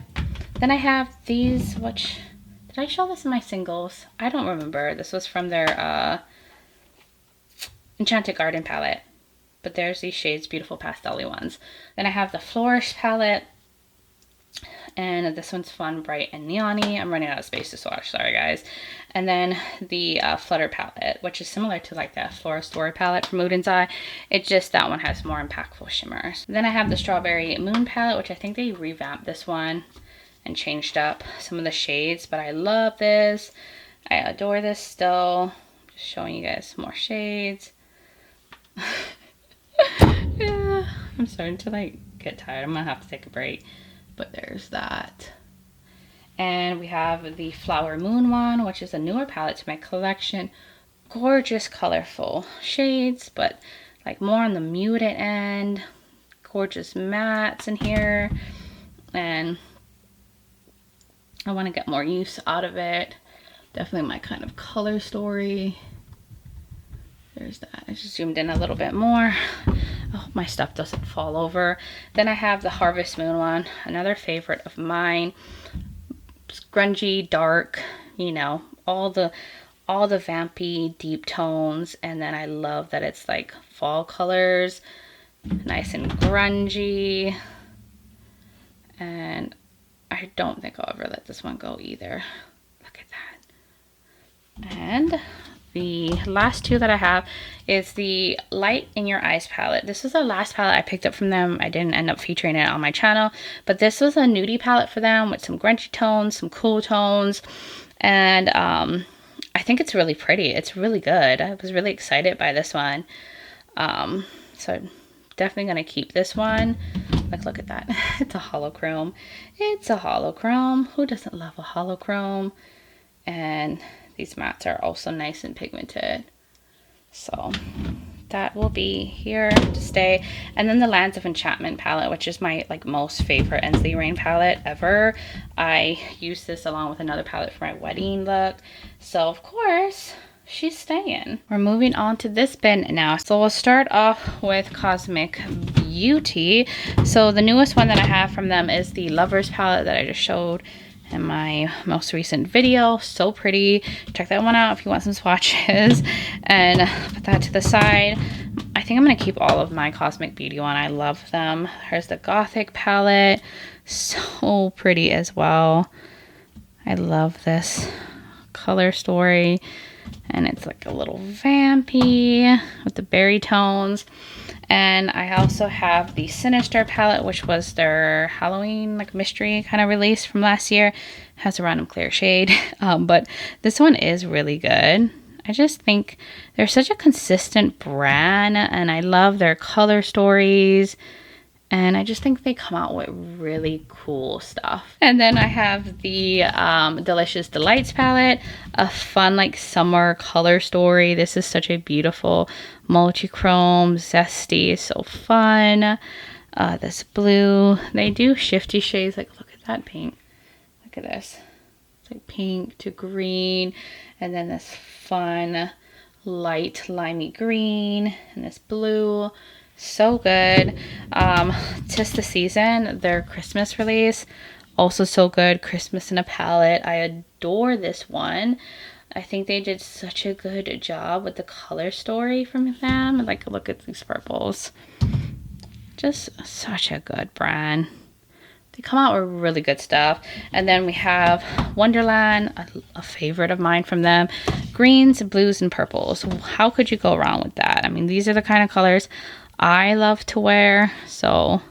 Then I have these, which, did Did I show this in my singles? I don't remember. This was from their Enchanted Garden palette. But there's these shades, beautiful pastel-y ones. Then I have the Flourish palette. And this one's fun, bright, and neon-y. I'm running out of space to swatch, sorry guys. And then the Flutter palette, which is similar to like that Flora Story palette from Mood & Eye. It's just that one has more impactful shimmers. Then I have the Strawberry Moon palette, which I think they revamped this one and changed up some of the shades. But I love this. I adore this still. Just showing you guys some more shades. Yeah, I'm starting to like get tired. I'm gonna have to take a break. But there's that. And we have the Flower Moon one, which is a newer palette to my collection. Gorgeous, colorful shades, but like more on the muted end. Gorgeous mattes in here. And I want to get more use out of it. Definitely my kind of color story. There's that. I just zoomed in a little bit more. Oh, my stuff doesn't fall over. Then I have the Harvest Moon one, another favorite of mine. It's grungy, dark, you know, all the vampy deep tones. And then I love that it's like fall colors, nice and grungy. And I don't think I'll ever let this one go either. Look at that. And the last two that I have is the Light in Your Eyes palette. This is the last palette I picked up from them. I didn't end up featuring it on my channel, but this was a nudie palette for them with some grungy tones, some cool tones, and I think it's really pretty. It's really good. I was really excited by this one. So I'm definitely going to keep this one. Like, look at that. It's a holochrome. It's a holochrome. Who doesn't love a holochrome? And these mattes are also nice and pigmented. So that will be here to stay. And then the Lands of Enchantment palette, which is my like most favorite Ensley Rain palette ever. I use this along with another palette for my wedding look. So of course, she's staying. We're moving on to this bin now. So we'll start off with Cosmic Beauty. So the newest one that I have from them is the Lovers palette that I just showed in my most recent video. So pretty. Check that one out if you want some swatches. And put that to the side. I think I'm going to keep all of my Cosmic Beauty one. I love them. Here's the Gothic palette. So pretty as well. I love this color story. And it's like a little vampy with the berry tones. And I also have the Sinister palette, which was their Halloween like mystery kind of release from last year. It has a random clear shade, but this one is really good. I just think they're such a consistent brand, and I love their color stories. And I just think they come out with really cool stuff. And then I have the Delicious Delights palette, a fun like summer color story. This is such a beautiful multi-chrome, zesty, so fun. This blue, they do shifty shades. Like look at that pink. Look at this. It's like pink to green, and then this fun light limey green, and this blue. So good. 'Tis the Season, their Christmas release, also so good. Christmas in a palette. I adore this one. I think they did such a good job with the color story from them. Like, look at these purples. Just such a good brand. They come out with really good stuff. And then we have Wonderland, a favorite of mine from them. Greens, blues, and purples. How could you go wrong with that? I mean, these are the kind of colors I love to wear, so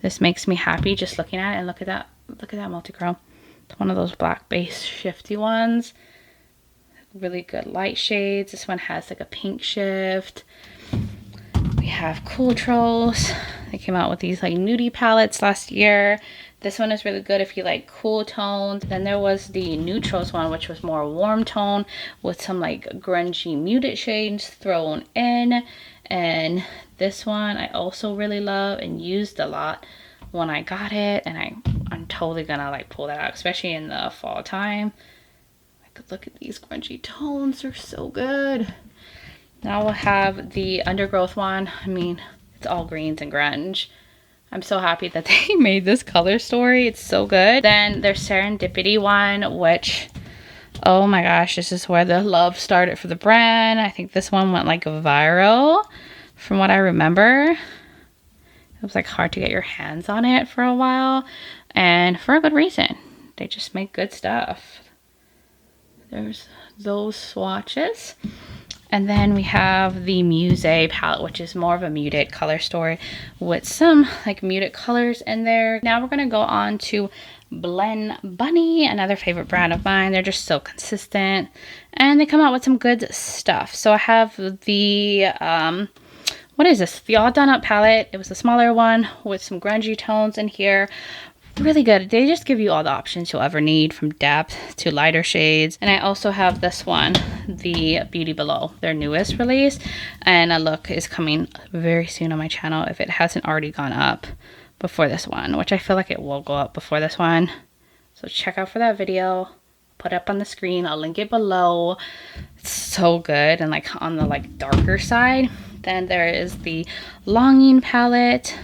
this makes me happy just looking at it. And look at that multi-chrome. It's one of those black base shifty ones. Really good light shades. This one has like a pink shift. We have Cool Trolls. They came out with these like nudie palettes last year. This one is really good if you like cool tones. Then there was the Neutrals one, which was more warm tone with some like grungy muted shades thrown in. And this one I also really love and used a lot when I got it. And I'm totally gonna like pull that out, especially in the fall time. Like, look at these grungy tones, they're so good. Now we'll have the Undergrowth one. I mean, it's all greens and grunge. I'm so happy that they made this color story. It's so good. Then there's Serendipity one, which Oh my gosh, this is where the love started for the brand. I think this one went like viral from what I remember. It was like hard to get your hands on it for a while, and for a good reason. They just make good stuff. There's those swatches. And then we have the Muse palette, which is more of a muted color story with some like muted colors in there. Now we're going to go on to Blend Bunny, another favorite brand of mine. They're just so consistent and they come out with some good stuff. So I have the, what is this? The All Done Up palette. It was a smaller one with some grungy tones in here. Really good. They just give you all the options you'll ever need, from depth to lighter shades. And I also have this one, the Beauty Below, their newest release, and a look is coming very soon on my channel if it hasn't already gone up before this one, which I feel like it will go up before this one. So check out for that video. Put it up on the screen. I'll link it below. It's so good and like on the like darker side. Then there is the Longing palette.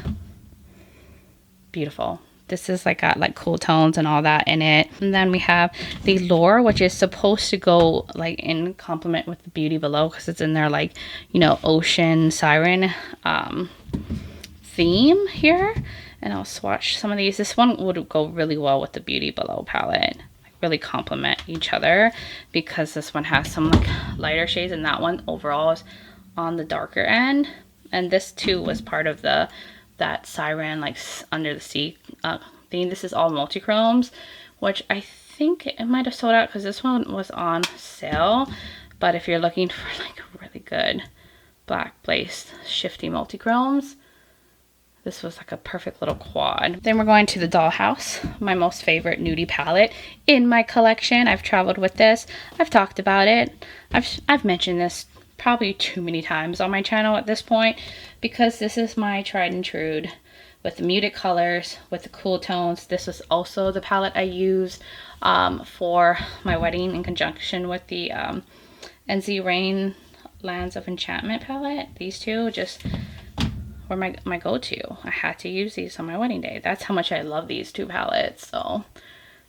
Beautiful. This is like got like cool tones and all that in it. And then we have the Lure, which is supposed to go like in complement with the Beauty Below because it's in their like, you know, ocean siren theme here. And I'll swatch some of these. This one would go really well with the Beauty Below palette. Like really complement each other because this one has some like lighter shades and that one overall is on the darker end. And this too was part of the that siren like under the sea theme. This is all multi-chromes, which I think it might have sold out because this one was on sale. But if you're looking for like really good black placed shifty multi-chromes, this was like a perfect little quad. Then we're going to the Dollhouse, my most favorite nudie palette in my collection. I've traveled with this. I've talked about it. I've mentioned this probably too many times on my channel at this point because this is my tried and true with the muted colors, with the cool tones. This was also the palette I used for my wedding in conjunction with the NZ Rain Lands of Enchantment palette. These two just were my go-to. I had to use these on my wedding day. That's how much I love these two palettes. So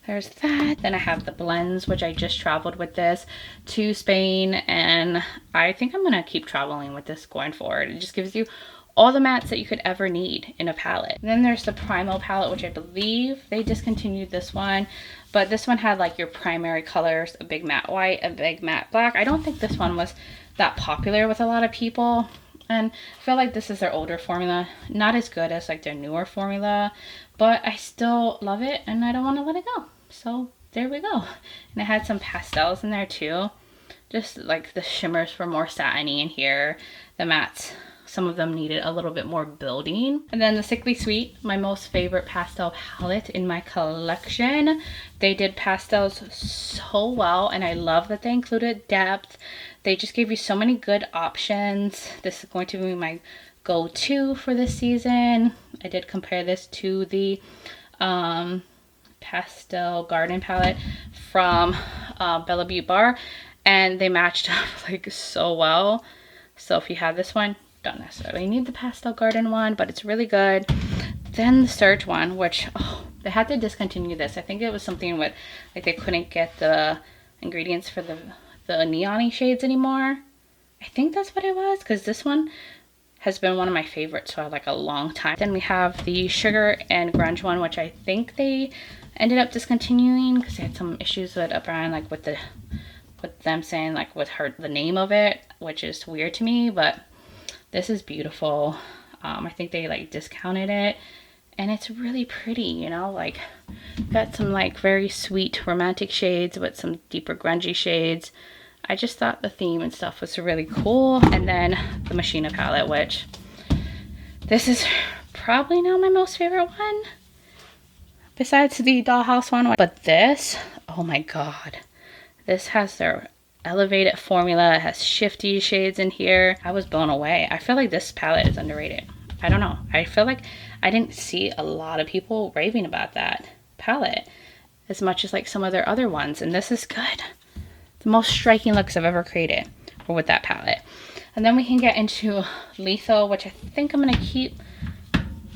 there's that. Then I have the blends, which I just traveled with this to Spain, and I think I'm gonna keep traveling with this going forward. It just gives you all the mattes that you could ever need in a palette. And then there's the Primo palette, which I believe they discontinued this one, but this one had like your primary colors, a big matte white, a big matte black. I don't think this one was that popular with a lot of people, and I feel like this is their older formula, not as good as like their newer formula, but I still love it and I don't want to let it go. So there we go. And it had some pastels in there too. Just like the shimmers were more satiny in here. The mattes, some of them needed a little bit more building. And then the Sickly Sweet, my most favorite pastel palette in my collection. They did pastels so well and I love that they included depth. They just gave you so many good options. This is going to be my go-to for this season. I did compare this to the Pastel Garden palette from Beaute Bar, and they matched up like so well. So if you have this one, don't necessarily need the Pastel Garden one, but it's really good. Then the Surge one, which they had to discontinue this. I think it was something with like they couldn't get the ingredients for the neon-y shades anymore. I think that's what it was, because this one has been one of my favorites for like a long time. Then we have the Sugar and Grunge one, which I think they ended up discontinuing because they had some issues with a brand, like with them saying like with the name of it, which is weird to me, but this is beautiful. I think they like discounted it and it's really pretty, you know, like got some like very sweet romantic shades with some deeper grungy shades. I just thought the theme and stuff was really cool. And then the Machina palette, which this is probably now my most favorite one besides the Dollhouse one. But this, oh my god, this has their elevated formula. It has shifty shades in here. I was blown away. I feel like this palette is underrated. I don't know. I feel like I didn't see a lot of people raving about that palette as much as like some of their other ones, and this is good. The most striking looks I've ever created were with that palette. And then we can get into Lethal, which I think I'm gonna keep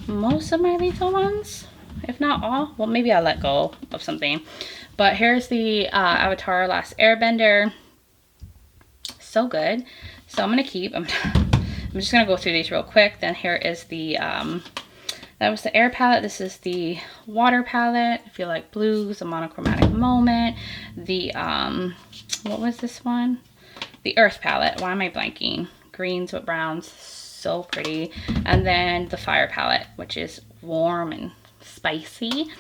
most of my Lethal ones. if not all. Well, maybe I'll let go of something. But here's the Avatar Last Airbender. So good. So I'm gonna keep. I'm just gonna go through these real quick. Then here is the that was the air palette. This is the water palette. If you like blues, a monochromatic moment. The what was this one? The earth palette. Why am I blanking? Greens with browns. So pretty. And then the fire palette, which is warm and spicy.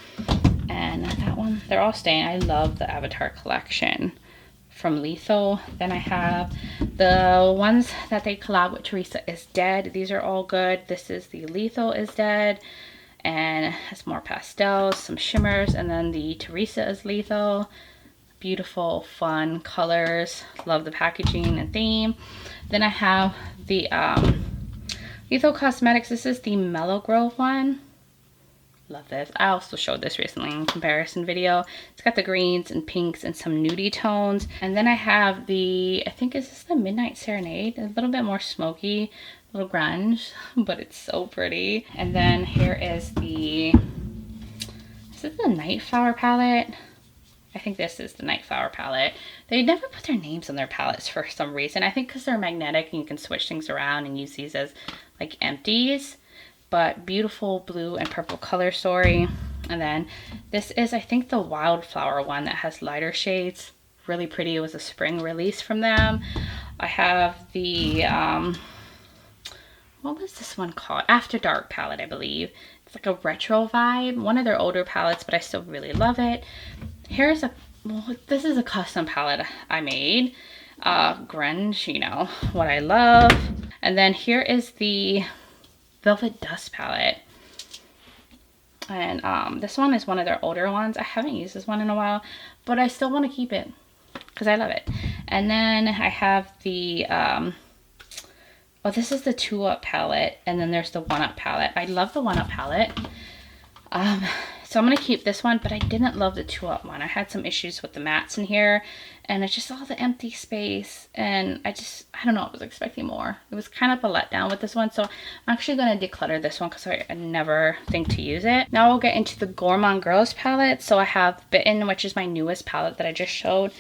And that one, they're all staying. I love the Avatar collection from Lethal. Then I have the ones that they collab with Teresa Is Dead. These are all good. This is the Lethal Is Dead, and has more pastels, some shimmers, and then the Teresa Is Lethal. Beautiful, fun colors. Love the packaging and theme. Then I have the Lethal Cosmetics. This is the Mellow Grove one. Love this. I also showed this recently in comparison video. It's got the greens and pinks and some nudie tones. And then I have the, I think is this the Midnight Serenade? A little bit more smoky, a little grunge, but it's so pretty. And then here is the, is it the Night Flower palette? I think this is the Night Flower palette. They never put their names on their palettes for some reason. I think because they're magnetic and you can switch things around and use these as like empties. But beautiful blue and purple color story. And then this is, I think, the Wildflower one that has lighter shades. Really pretty. It was a spring release from them. I have the, what was this one called? After Dark palette, I believe. It's like a retro vibe. One of their older palettes, but I still really love it. Here's a, well, this is a custom palette I made. Grunge, you know, what I love. And then here is the Velvet Dust palette, and this one is one of their older ones. I haven't used this one in a while, but I still want to keep it because I love it. And then I have the oh, this is the 2-Up palette, and then there's the 1-Up palette. I love the 1-Up palette, so I'm gonna keep this one, but I didn't love the 2-Up one. I had some issues with the mattes in here, and it's just all the empty space, and I don't know, I was expecting more. It was kind of a letdown with this one, so I'm actually gonna declutter this one because I never think to use it. Now we'll get into the Gourmande Girls palette. So I have Bitten, which is my newest palette that I just showed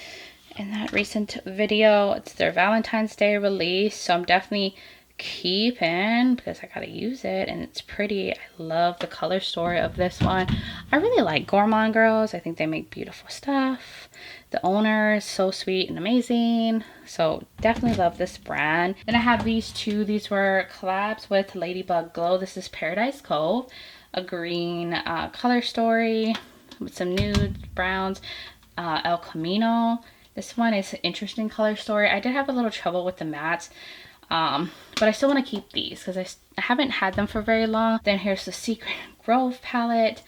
in that recent video. It's their Valentine's Day release, so I'm definitely keeping because I gotta use it, and it's pretty. I love the color story of this one. I really like Gourmande Girls. I think they make beautiful stuff. The owner is so sweet and amazing, so definitely love this brand. Then I have these two. These were collabs with Ladybug Glow. This is Paradise Cove, a green color story with some nudes, browns. El Camino. This one is an interesting color story. I did have a little trouble with the mattes, but I still want to keep these because I haven't had them for very long. Then here's the Secret Grove palette.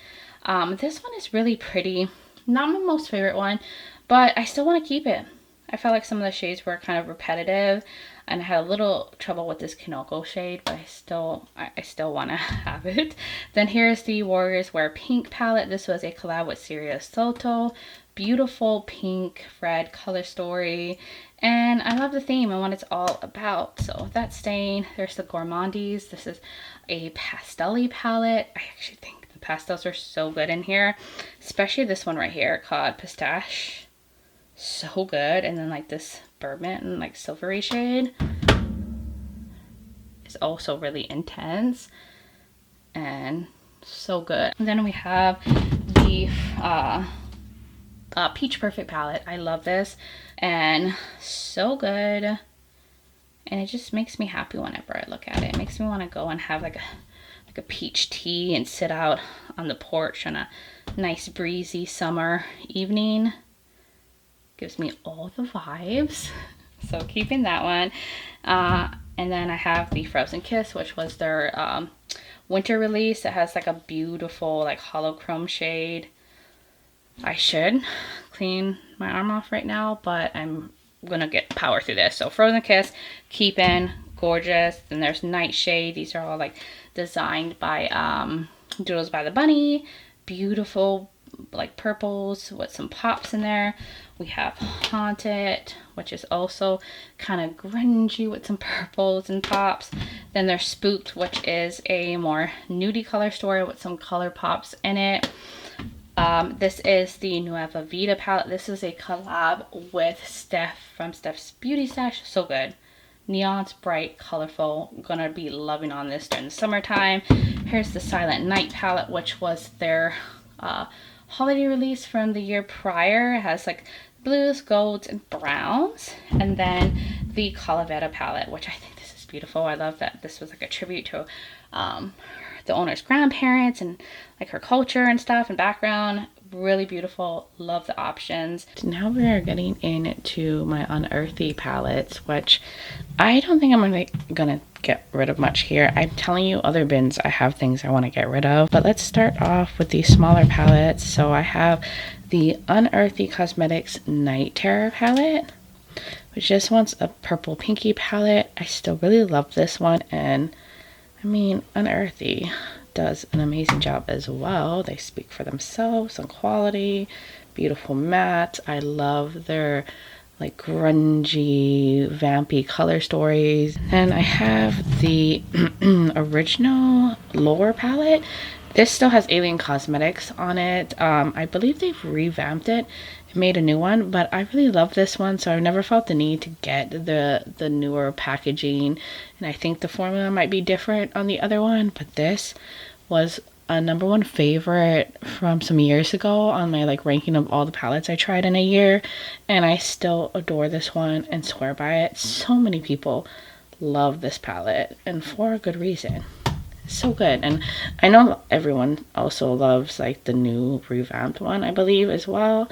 This one is really pretty. Not my most favorite one, but I still want to keep it. I felt like some of the shades were kind of repetitive, and I had a little trouble with this Kinoko shade, but I still want to have it. Then here's the Warriors Wear Pink palette. This was a collab with Sirius Soto. Beautiful pink red color story, and I love the theme and what it's all about, so that's staying. There's the Gourmandes. This is a pastel-y palette. I actually think the pastels are so good in here, especially this one right here called Pistache. So good. And then like this Bourbon and like silvery shade is also really intense and so good. And then we have the Peach Perfect palette. I love this, and so good, and it just makes me happy whenever I look at it. It makes me want to go and have like a peach tea and sit out on the porch on a nice breezy summer evening. Gives me all the vibes, so keeping that one. And then I have the Frozen Kiss, which was their winter release. It has like a beautiful like hollow chrome shade. I should clean my arm off right now, but I'm gonna get power through this. So Frozen Kiss, keeping, gorgeous. Then there's Nightshade. These are all like designed by Doodles by the Bunny. Beautiful like purples with some pops in there. We have Haunted, which is also kind of grungy with some purples and pops. Then there's Spooked, which is a more nudie color story with some color pops in it. This is the Nueva Vida palette. This is a collab with Steph from Steph's Beauty Stash. So good. Neon's bright, colorful. I'm gonna be loving on this during the summertime. Here's the Silent Night palette, which was their holiday release from the year prior. It has like blues, golds, and browns. And then the Calavera palette, which I think this is beautiful. I love that this was like a tribute to the owner's grandparents and like her culture and stuff and background. Really beautiful. Love the options. Now we are getting into my Unearthly palettes, which I don't think I'm gonna get rid of much here. I'm telling you, other bins I have things I want to get rid of, but let's start off with these smaller palettes. So I have the Unearthly Cosmetics Night Terror palette, which just wants a purple pinky palette. I still really love this one, and I mean, Unearthly does an amazing job as well. They speak for themselves on quality, beautiful matte. I love their like grungy, vampy color stories. And I have the original Lore palette. This still has Alien Cosmetics on it. I believe they've revamped it, made a new one, but I really love this one, so I've never felt the need to get the newer packaging, and I think the formula might be different on the other one, but this was a #1 favorite from some years ago on my like ranking of all the palettes I tried in a year, and I still adore this one and swear by it. So many people love this palette, and for a good reason. So good. And I know everyone also loves like the new revamped one, I believe, as well.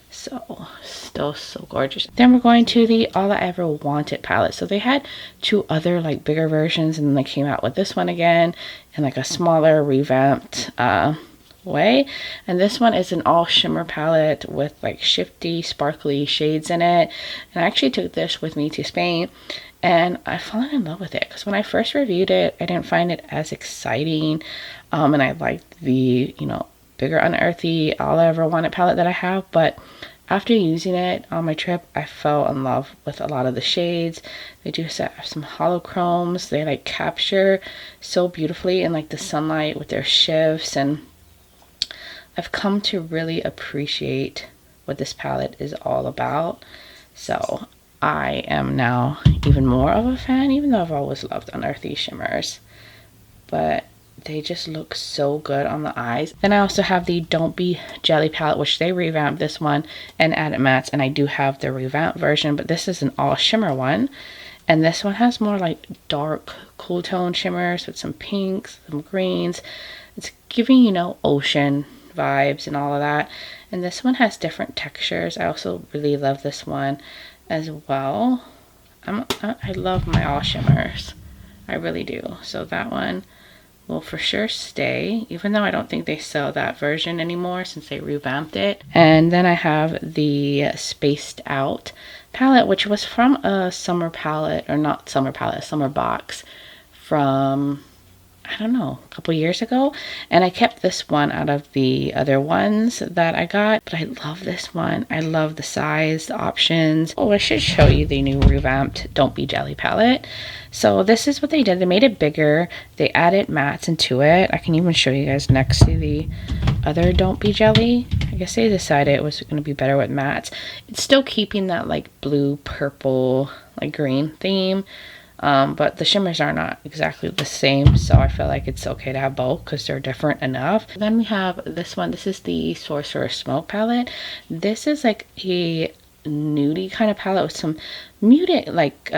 So still so gorgeous. Then we're going to the All I Ever Wanted palette. So they had 2 other like bigger versions, and then they came out with this one again in like a smaller revamped way. And this one is an all shimmer palette with like shifty sparkly shades in it, and I actually took this with me to Spain, and I've fallen in love with it because when I first reviewed it, I didn't find it as exciting, and I liked the, you know, bigger Unearthly All I Ever Wanted palette that I have, but after using it on my trip, I fell in love with a lot of the shades. They do have some holochromes. They like capture so beautifully in like the sunlight with their shifts, and I've come to really appreciate what this palette is all about. So I am now even more of a fan, even though I've always loved Unearthly shimmers, but they just look so good on the eyes. Then I also have the Don't Be Jelly palette, which they revamped this one and added mattes, and I do have the revamped version, but this is an all shimmer one, and this one has more like dark cool tone shimmers with some pinks, some greens. It's giving, you know, ocean vibes and all of that, and this one has different textures. I also really love this one as well. I love my all shimmers, I really do. So that one will for sure stay, even though I don't think they sell that version anymore since they revamped it. And then I have the Spaced Out palette, which was from a summer palette, or not summer palette, a summer box from, I don't know, a couple years ago, and I kept this one out of the other ones that I got, but I love this one. I love the size, the options. Oh, I should show you the new revamped Don't Be Jelly palette. So this is what they did. They made it bigger. They added mattes into it. I can even show you guys next to the other Don't Be Jelly. I guess they decided it was going to be better with mattes. It's still keeping that like blue, purple, like green theme. But the shimmers are not exactly the same, so I feel like it's okay to have both because they're different enough. Then we have this one. This is the Sorcerer's Smoke palette. This is like a nudie kind of palette with some muted like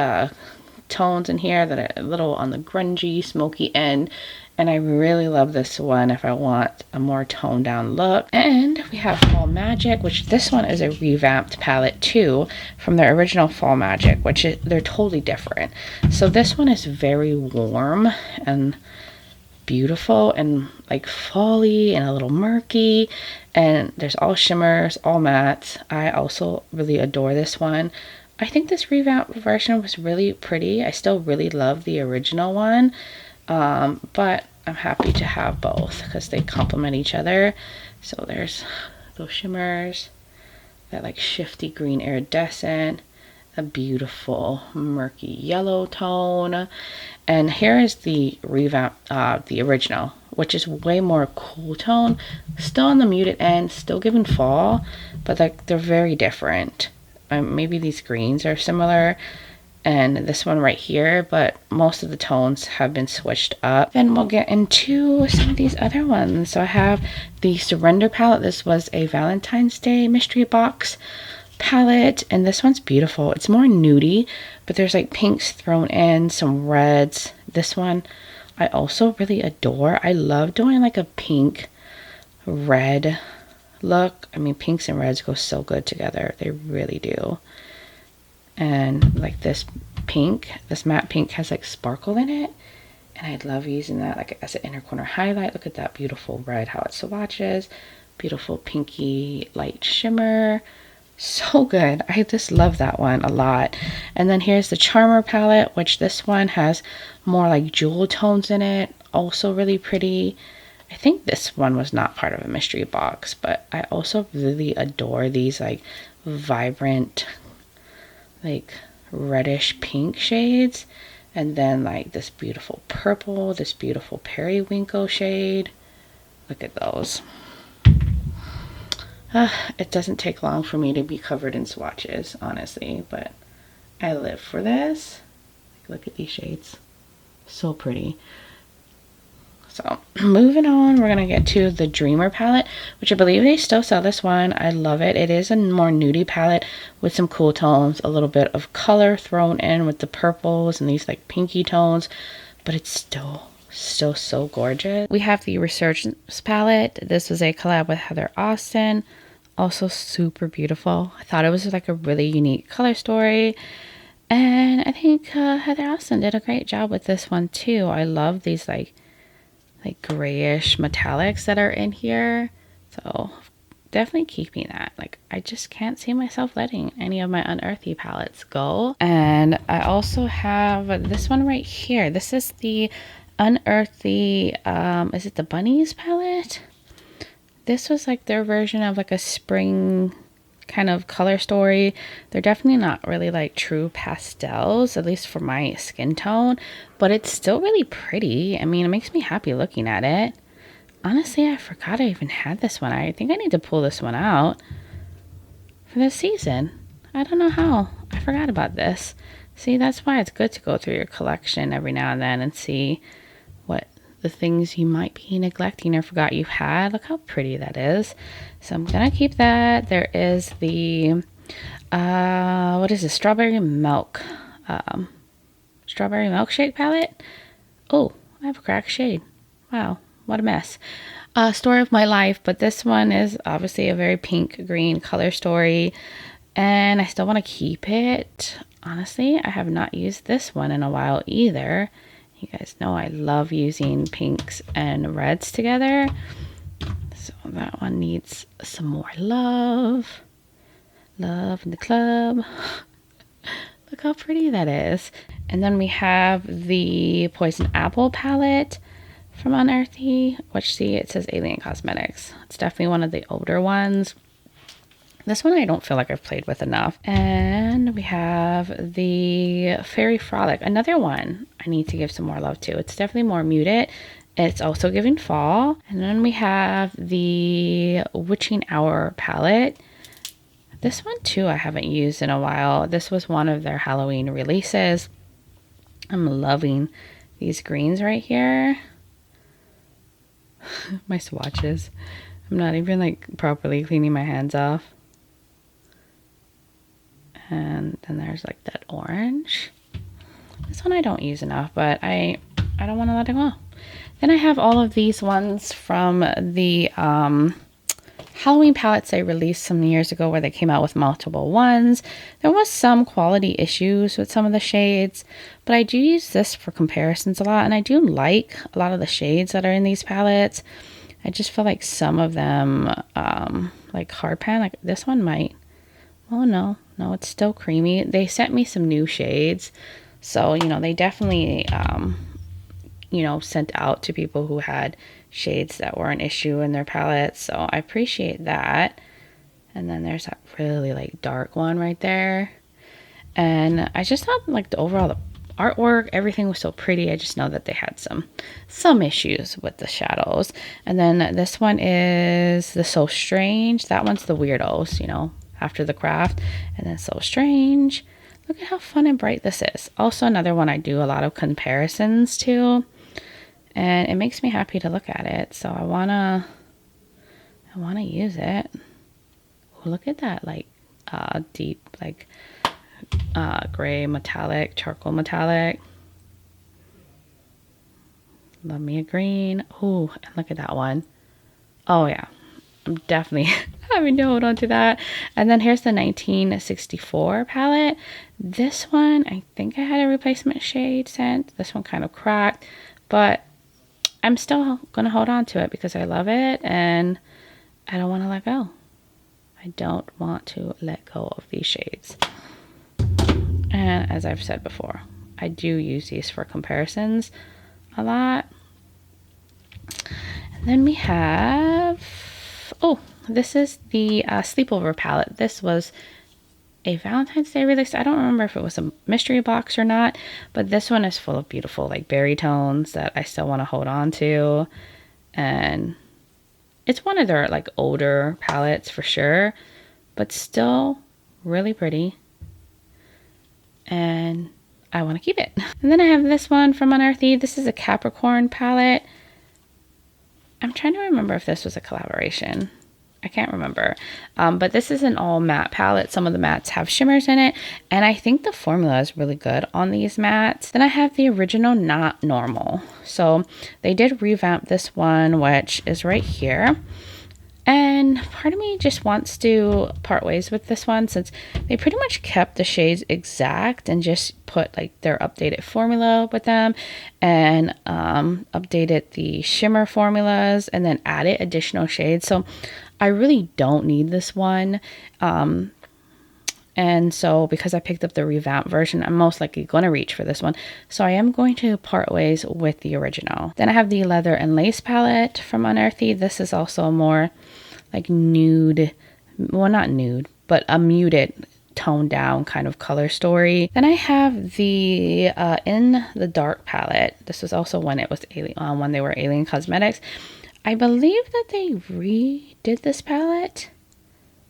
tones in here that are a little on the grungy, smoky end. And I really love this one if I want a more toned down look. And we have Fall Magic, which this one is a revamped palette too from their original Fall Magic, which they're totally different. So this one is very warm and beautiful and like fall-y and a little murky. And there's all shimmers, all mattes. I also really adore this one. I think this revamped version was really pretty. I still really love the original one. But I'm happy to have both because they complement each other. So there's those shimmers, that like shifty green iridescent, a beautiful murky yellow tone, and here is the revamp, the original, which is way more cool tone, still on the muted end, still giving fall, but like they're very different. Maybe these greens are similar, and this one right here, but most of the tones have been switched up. Then we'll get into some of these other ones. So I have the Surrender palette. This was a Valentine's Day mystery box palette, and this one's beautiful. It's more nudie, but there's like pinks thrown in, some reds. This one I also really adore. I love doing like a pink red look. I mean, pinks and reds go so good together. They really do. And like this pink, this matte pink has like sparkle in it, and I love using that like as an inner corner highlight. Look at that beautiful red, how it swatches. Beautiful pinky light shimmer. So good. I just love that one a lot. And then here's the Charmer palette, which this one has more like jewel tones in it. Also really pretty. I think this one was not part of a mystery box, but I also really adore these like vibrant, like reddish pink shades, and then like this beautiful purple, this beautiful periwinkle shade. Look at those. It doesn't take long for me to be covered in swatches, honestly, but I live for this. Look at these shades, so pretty. So moving on, we're gonna get to the Dreamer palette, which I believe they still sell this one. I love it. It is a more nudie palette with some cool tones, a little bit of color thrown in with the purples and these like pinky tones, but it's still so gorgeous. We have the Resurgence palette. This was a collab with Heather Austin, also super beautiful. I thought it was like a really unique color story, and I think Heather Austin did a great job with this one too. I love these like grayish metallics that are in here, so definitely keeping that. Like, I just can't see myself letting any of my unearthly palettes go. And I also have this one right here. This is the unearthly, is it the Bunnies palette? This was like their version of like a spring kind of color story. They're definitely not really like true pastels, at least for my skin tone, but it's still really pretty. I mean, it makes me happy looking at it. Honestly, I forgot I even had this one. I think I need to pull this one out for this season. I don't know how. I forgot about this. See, that's why it's good to go through your collection every now and then and see what the things you might be neglecting or forgot you had. Look how pretty that is. So I'm gonna keep that. There is the what is this, strawberry milkshake palette. Oh, I have a cracked shade. Wow, what a mess. Story of my life, but this one is obviously a very pink green color story, and I still want to keep it. Honestly, I have not used this one in a while either. You guys know I love using pinks and reds together. So that one needs some more love. Love in the club. Look how pretty that is. And then we have the Poison Apple palette from Unearthly, which, see, it says Alien Cosmetics. It's definitely one of the older ones. This one I don't feel like I've played with enough. And we have the Fairy Frolic, another one I need to give some more love to. It's definitely more muted. It's also giving fall. And then we have the Witching Hour palette. This one too I haven't used in a while. This was one of their Halloween releases. I'm loving these greens right here. My swatches. I'm not even like properly cleaning my hands off. And then there's like that orange. This one I don't use enough, but I don't want to let it go. Then I have all of these ones from the Halloween palettes they released some years ago, where they came out with multiple ones. There was some quality issues with some of the shades, but I do use this for comparisons a lot, and I do like a lot of the shades that are in these palettes. I just feel like some of them, like hard pan, like this one might, oh no, it's still creamy. They sent me some new shades, so you know, they definitely you know, sent out to people who had shades that were an issue in their palettes. So I appreciate that. And then there's that really like dark one right there. And I just thought like the overall artwork, everything was so pretty. I just know that they had some issues with the shadows. And then this one is the So Strange. That one's the weirdos, you know, after the craft. And then So Strange. Look at how fun and bright this is. Also another one I do a lot of comparisons to. And it makes me happy to look at it. So I wanna use it. Oh, look at that like deep like gray metallic, charcoal metallic. Love me a green. Oh, and look at that one. Oh yeah, I'm definitely having to hold on to that. And then here's the 1964 palette. This one, I think I had a replacement shade sent. This one kind of cracked, but I'm still gonna hold on to it because I love it and I don't want to let go. I don't want to let go of these shades. And as I've said before, I do use these for comparisons a lot. And then we have, oh, this is the Sleepover palette. This was a Valentine's Day release. I don't remember if it was a mystery box or not, but this one is full of beautiful like berry tones that I still want to hold on to. And it's one of their like older palettes for sure, but still really pretty. And I want to keep it. And then I have this one from Unearthly. This is a Capricorn palette. I'm trying to remember if this was a collaboration. I can't remember. But this is an all matte palette. Some of the mattes have shimmers in it. And I think the formula is really good on these mattes. Then I have the original Not Normal. So they did revamp this one, which is right here. And part of me just wants to part ways with this one since they pretty much kept the shades exact and just put like their updated formula with them and updated the shimmer formulas and then added additional shades. So I really don't need this one. And so because I picked up the revamped version, I'm most likely going to reach for this one. So I am going to part ways with the original. Then I have the Leather and Lace palette from Unearthly. This is also more like nude, well not nude, but a muted toned down kind of color story. Then I have the In the Dark palette. This was also when it was when they were Alien Cosmetics. I believe that they redid this palette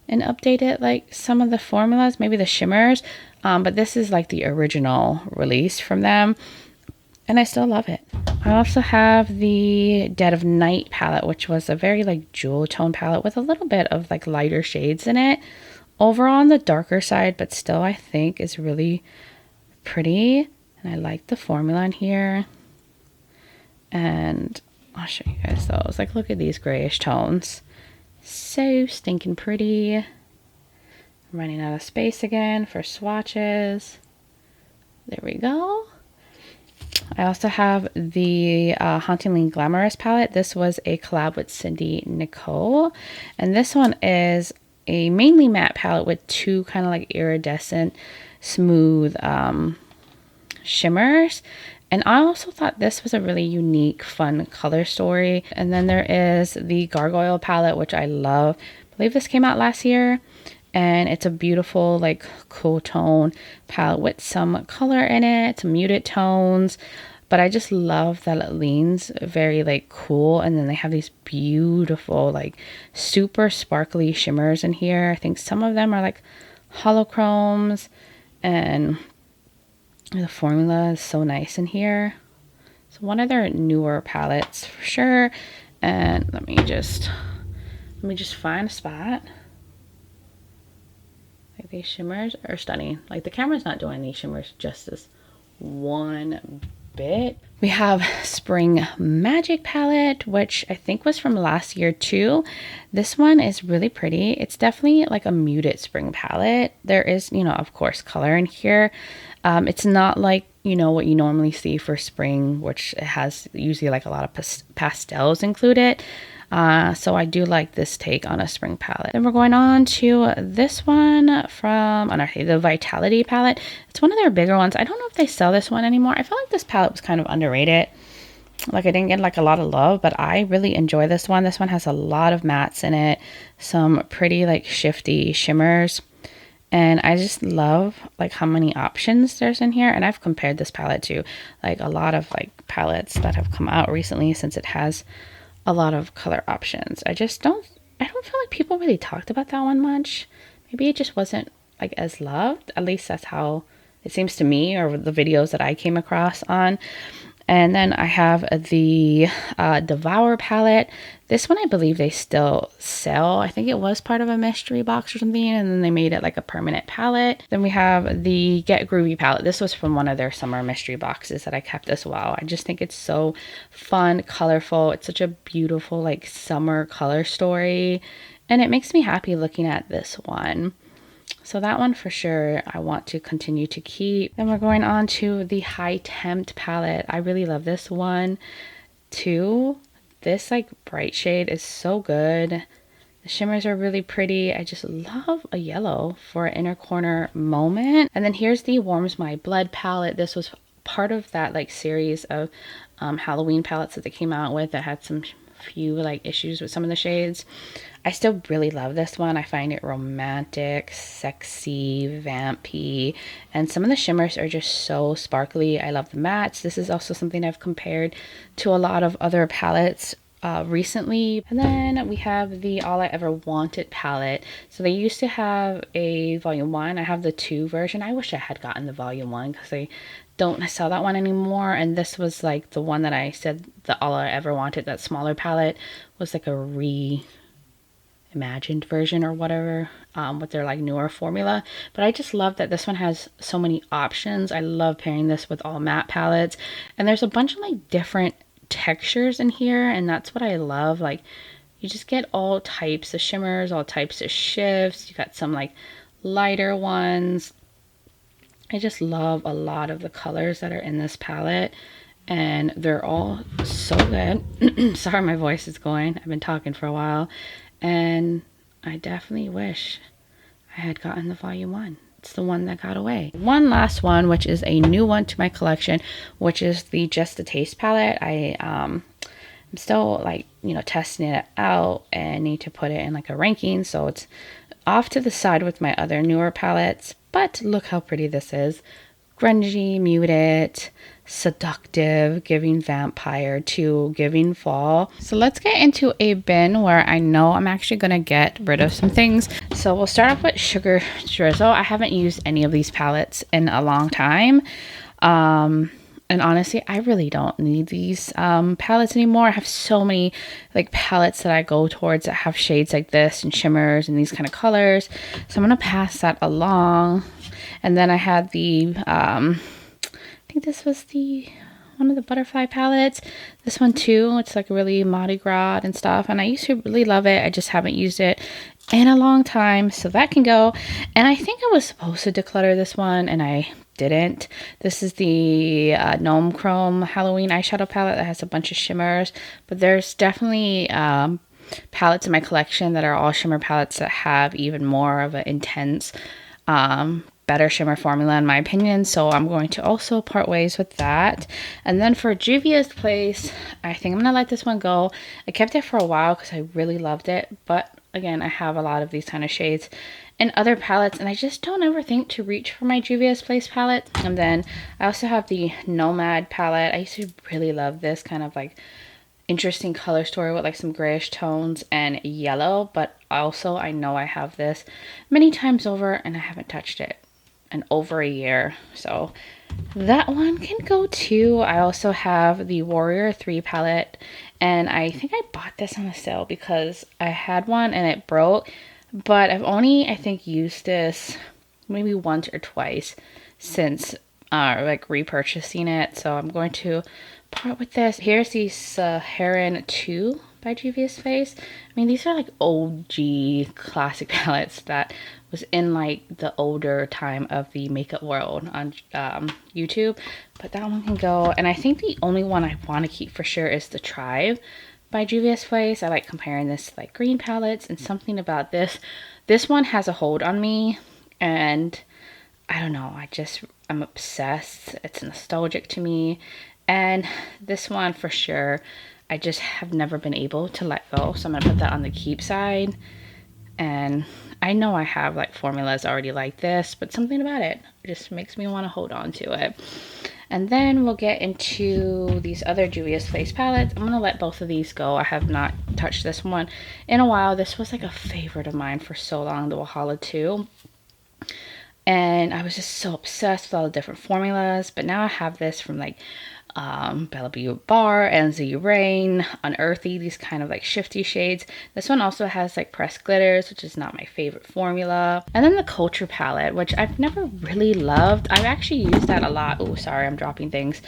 and updated like some of the formulas, maybe the shimmers, but this is like the original release from them and I still love it. I also have the Dead of Night palette, which was a very like jewel tone palette with a little bit of like lighter shades in it. Overall on the darker side, but still I think is really pretty. And I like the formula in here. And I'll show you guys those. Like look at these grayish tones. So stinking pretty. I'm running out of space again for swatches. There we go. I also have the Hauntingly Glamorous palette. This was a collab with Cindy Nicole. And this one is a mainly matte palette with two kind of like iridescent, smooth shimmers. And I also thought this was a really unique, fun color story. And then there is the Gargoyle palette, which I love. I believe this came out last year. And it's a beautiful, like, cool tone palette with some color in it, some muted tones. But I just love that it leans very, like, cool. And then they have these beautiful, like, super sparkly shimmers in here. I think some of them are, like, holochromes. And the formula is so nice in here. So one of their newer palettes for sure. And let me just find a spot. Like these shimmers are stunning. Like the camera's not doing these shimmers justice one bit. We have Spring Magic palette, which I think was from last year too. This one is really pretty. It's definitely like a muted spring palette. There is, you know, of course, color in here. It's not like, you know, what you normally see for spring, which has usually like a lot of pastels included. So I do like this take on a spring palette. Then we're going on to this one from Unearthly, the Vitality palette. It's one of their bigger ones. I don't know if they sell this one anymore. I felt like this palette was kind of underrated. like I didn't get like a lot of love, but I really enjoy this one. This one has a lot of mattes in it, some pretty like shifty shimmers, and I just love like how many options there's in here. And I've compared this palette to like a lot of like palettes that have come out recently, since it has a lot of color options. I don't feel like people really talked about that one much. Maybe it just wasn't like as loved. At least that's how it seems to me, or the videos that I came across on. And then I have the Devour palette. This one I believe they still sell. I think it was part of a mystery box or something, and then they made it like a permanent palette. Then we have the Get Groovy palette. This was from one of their summer mystery boxes that I kept as well. I just think it's so fun, colorful. It's such a beautiful like summer color story, and it makes me happy looking at this one. So that one for sure I want to continue to keep. Then we're going on to the High Tempt palette. I really love this one too. This like bright shade is so good. The shimmers are really pretty. I just love a yellow for an inner corner moment. And then here's the Warms My Blood palette. This was part of that like series of Halloween palettes that they came out with that had some few like issues with some of the shades. I still really love this one. I find it romantic, sexy, vampy, and some of the shimmers are just so sparkly. I love the mattes. This is also something I've compared to a lot of other palettes recently. And then we have the All I Ever Wanted palette. So they used to have a volume 1. I have the 2 version. I wish I had gotten the volume 1 because they don't sell that one anymore. And this was like the one that I said, the All I Ever Wanted, that smaller palette, was like a reimagined version or whatever, with their like newer formula. But I just love that this one has so many options. I love pairing this with all matte palettes, and there's a bunch of like different textures in here, and that's what I love. Like you just get all types of shimmers, all types of shifts. You got some like lighter ones. I just love a lot of the colors that are in this palette, and they're all so good. Sorry, my voice is going. I've been talking for a while, and I definitely wish I had gotten the volume 1. It's the one that got away. One last one, which is a new one to my collection, which is the Just a Taste palette. I'm still like, you know, testing it out and need to put it in like a ranking, so it's off to the side with my other newer palettes. But look how pretty this is. Grungy, muted, seductive, giving vampire to giving fall. So let's get into a bin where I know I'm actually gonna get rid of some things. So we'll start off with Sugar Drizzle. I haven't used any of these palettes in a long time. And honestly, I really don't need these palettes anymore. I have so many like palettes that I go towards that have shades like this and shimmers and these kind of colors. So I'm going to pass that along. And then I had the, I think this was one of the butterfly palettes. This one too, it's like really Mardi Gras and stuff. And I used to really love it. I just haven't used it in a long time. So that can go. And I think I was supposed to declutter this one, and I didn't. This is the Gnome Chrome Halloween eyeshadow palette that has a bunch of shimmers, but there's definitely palettes in my collection that are all shimmer palettes that have even more of an intense better shimmer formula in my opinion, so I'm going to also part ways with that. And then for Juvia's Place, I think I'm gonna let this one go. I kept it for a while because I really loved it, but again, I have a lot of these kind of shades and other palettes, and I just don't ever think to reach for my Juvia's Place palette. And then I also have the Nomad palette. I used to really love this kind of like interesting color story with like some grayish tones and yellow, but also I know I have this many times over and I haven't touched it in over a year, so that one can go too. I also have the Warrior 3 palette, and I think I bought this on a sale because I had one and it broke. But I've only, I think, used this maybe once or twice since like repurchasing it. So I'm going to part with this. Here's the Saharan 2 by Juvia's Place. I mean, these are like OG classic palettes that was in like the older time of the makeup world on YouTube. But that one can go. And I think the only one I want to keep for sure is the Tribe by Juvia's Place. I like comparing this to like green palettes, and something about this one has a hold on me, and I don't know, I'm obsessed. It's nostalgic to me, And this one for sure, I just have never been able to let go. So I'm going to put that on the keep side. And I know I have like formulas already like this, but something about it just makes me want to hold on to it. And then we'll get into these other Juvia's Place palettes. I'm going to let both of these go. I have not touched this one in a while. This was like a favorite of mine for so long, the Wahala 2. And I was just so obsessed with all the different formulas. But now I have this from like Beaute Bar and Klarity Reign, Unearthly, these kind of like shifty shades. This one also has like pressed glitters, which is not my favorite formula. And then the Culture palette, which I've never really loved. I've actually used that a lot. Oh, sorry, I'm dropping things,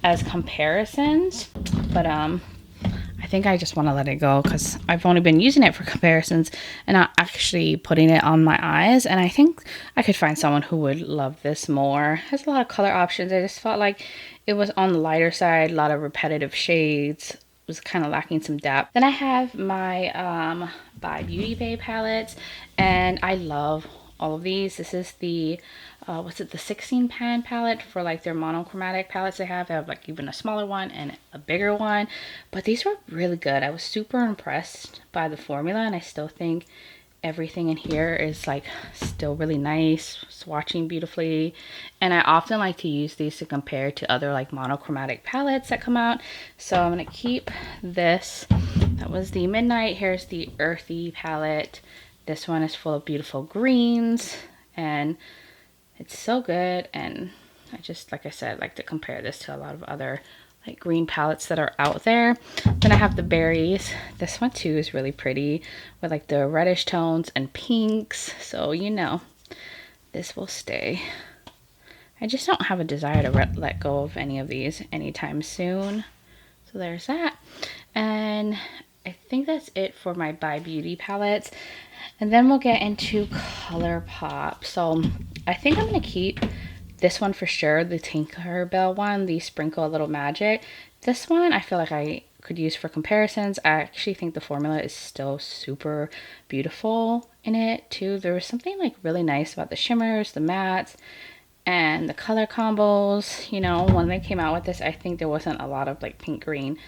as comparisons. But I think I just want to let it go because I've only been using it for comparisons and not actually putting it on my eyes. And I think I could find someone who would love this more. It has a lot of color options. I just felt like it was on the lighter side, a lot of repetitive shades. It was kind of lacking some depth. Then I have my by Beauty Bay palettes, and I love all of these. This is the what's it, the 16 pan palette for like their monochromatic palettes they have. They have like even a smaller one and a bigger one, but these were really good. I was super impressed by the formula, and I still think everything in here is like still really nice, swatching beautifully. And I often like to use these to compare to other like monochromatic palettes that come out. So I'm gonna keep this. That was the Midnight. Here's the Earthy palette. This one is full of beautiful greens, and it's so good. And I just, like I said, like to compare this to a lot of other like green palettes that are out there. Then I have the Berries. This one too is really pretty with like the reddish tones and pinks. So, you know, this will stay. I just don't have a desire to let go of any of these anytime soon. So there's that. And I think that's it for my By Beauty palettes. And then we'll get into ColourPop. So I think I'm going to keep this one for sure, the Tinkerbell one, the Sprinkle a Little Magic. This one I feel like I could use for comparisons. I actually think the formula is still super beautiful in it too. There was something like really nice about the shimmers, the mattes, and the color combos. You know, when they came out with this, I think there wasn't a lot of like pink green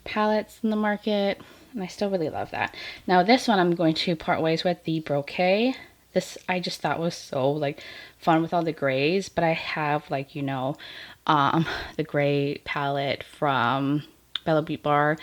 palettes in the market, and I still really love that. Now this one I'm going to part ways with, the Bouquet. This I just thought was so like fun with all the grays, but I have like, you know, the gray palette from Beaute Bar,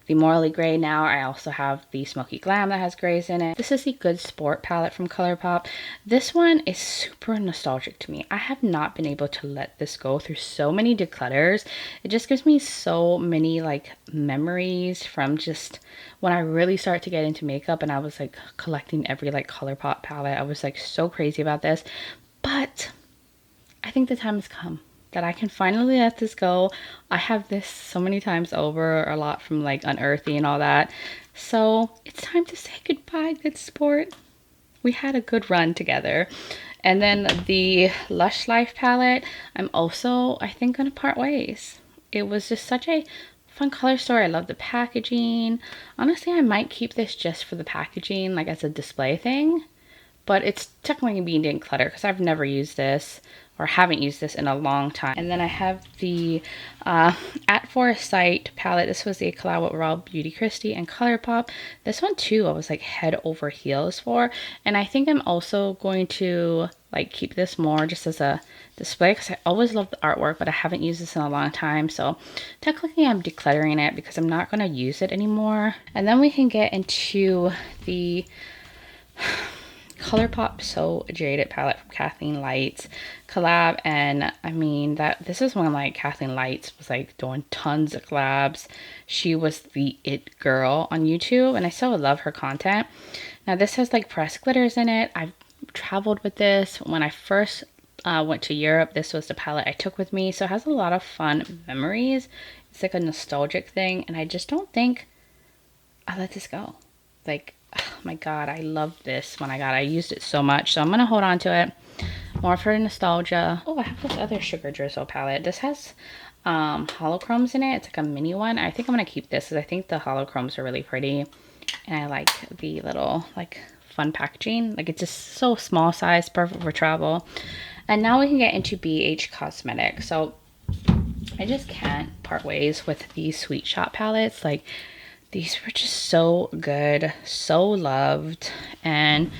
the Morally Gray. Now I also have the Smoky Glam that has grays in it. This is the Good Sport palette from ColourPop. This one is super nostalgic to me. I have not been able to let this go through so many declutters. It just gives me so many like memories from just when I really started to get into makeup, and I was like collecting every like ColourPop palette. I was like so crazy about this, but I think the time has come that I can finally let this go. I have this so many times over, a lot from like Unearthly and all that. So it's time to say goodbye, Good Sport. We had a good run together. And then the Lush Life palette, I'm also, I think, gonna part ways. It was just such a fun color story. I love the packaging. Honestly, I might keep this just for the packaging, like as a display thing. But it's technically being decluttered because I've never used this, or haven't used this in a long time. And then I have the At Forest Sight palette. This was the collab with Raw Beauty Christie and ColourPop. This one too, I was like head over heels for. And I think I'm also going to like keep this more just as a display because I always love the artwork, but I haven't used this in a long time. So technically I'm decluttering it because I'm not going to use it anymore. And then we can get into the ColourPop So Jaded palette from Kathleen Lights collab. And I mean, that this is when like Kathleen Lights was like doing tons of collabs. She was the it girl on YouTube, and I still love her content. Now this has like pressed glitters in it. I've traveled with this. When I first went to Europe, this was the palette I took with me, so it has a lot of fun memories. It's like a nostalgic thing, and I just don't think I let this go. Like, oh my god, I love this when I used it so much, so I'm gonna hold on to it more for nostalgia. Oh, I have this other Sugar Drizzle palette. This has holochromes in it. It's like a mini one. I think I'm gonna keep this because I think the holochromes are really pretty, and I like the little like fun packaging. Like, it's just so small size, perfect for travel. And now we can get into BH Cosmetics. So I just can't part ways with these Sweet Shop palettes. Like, these were just so good, so loved. And,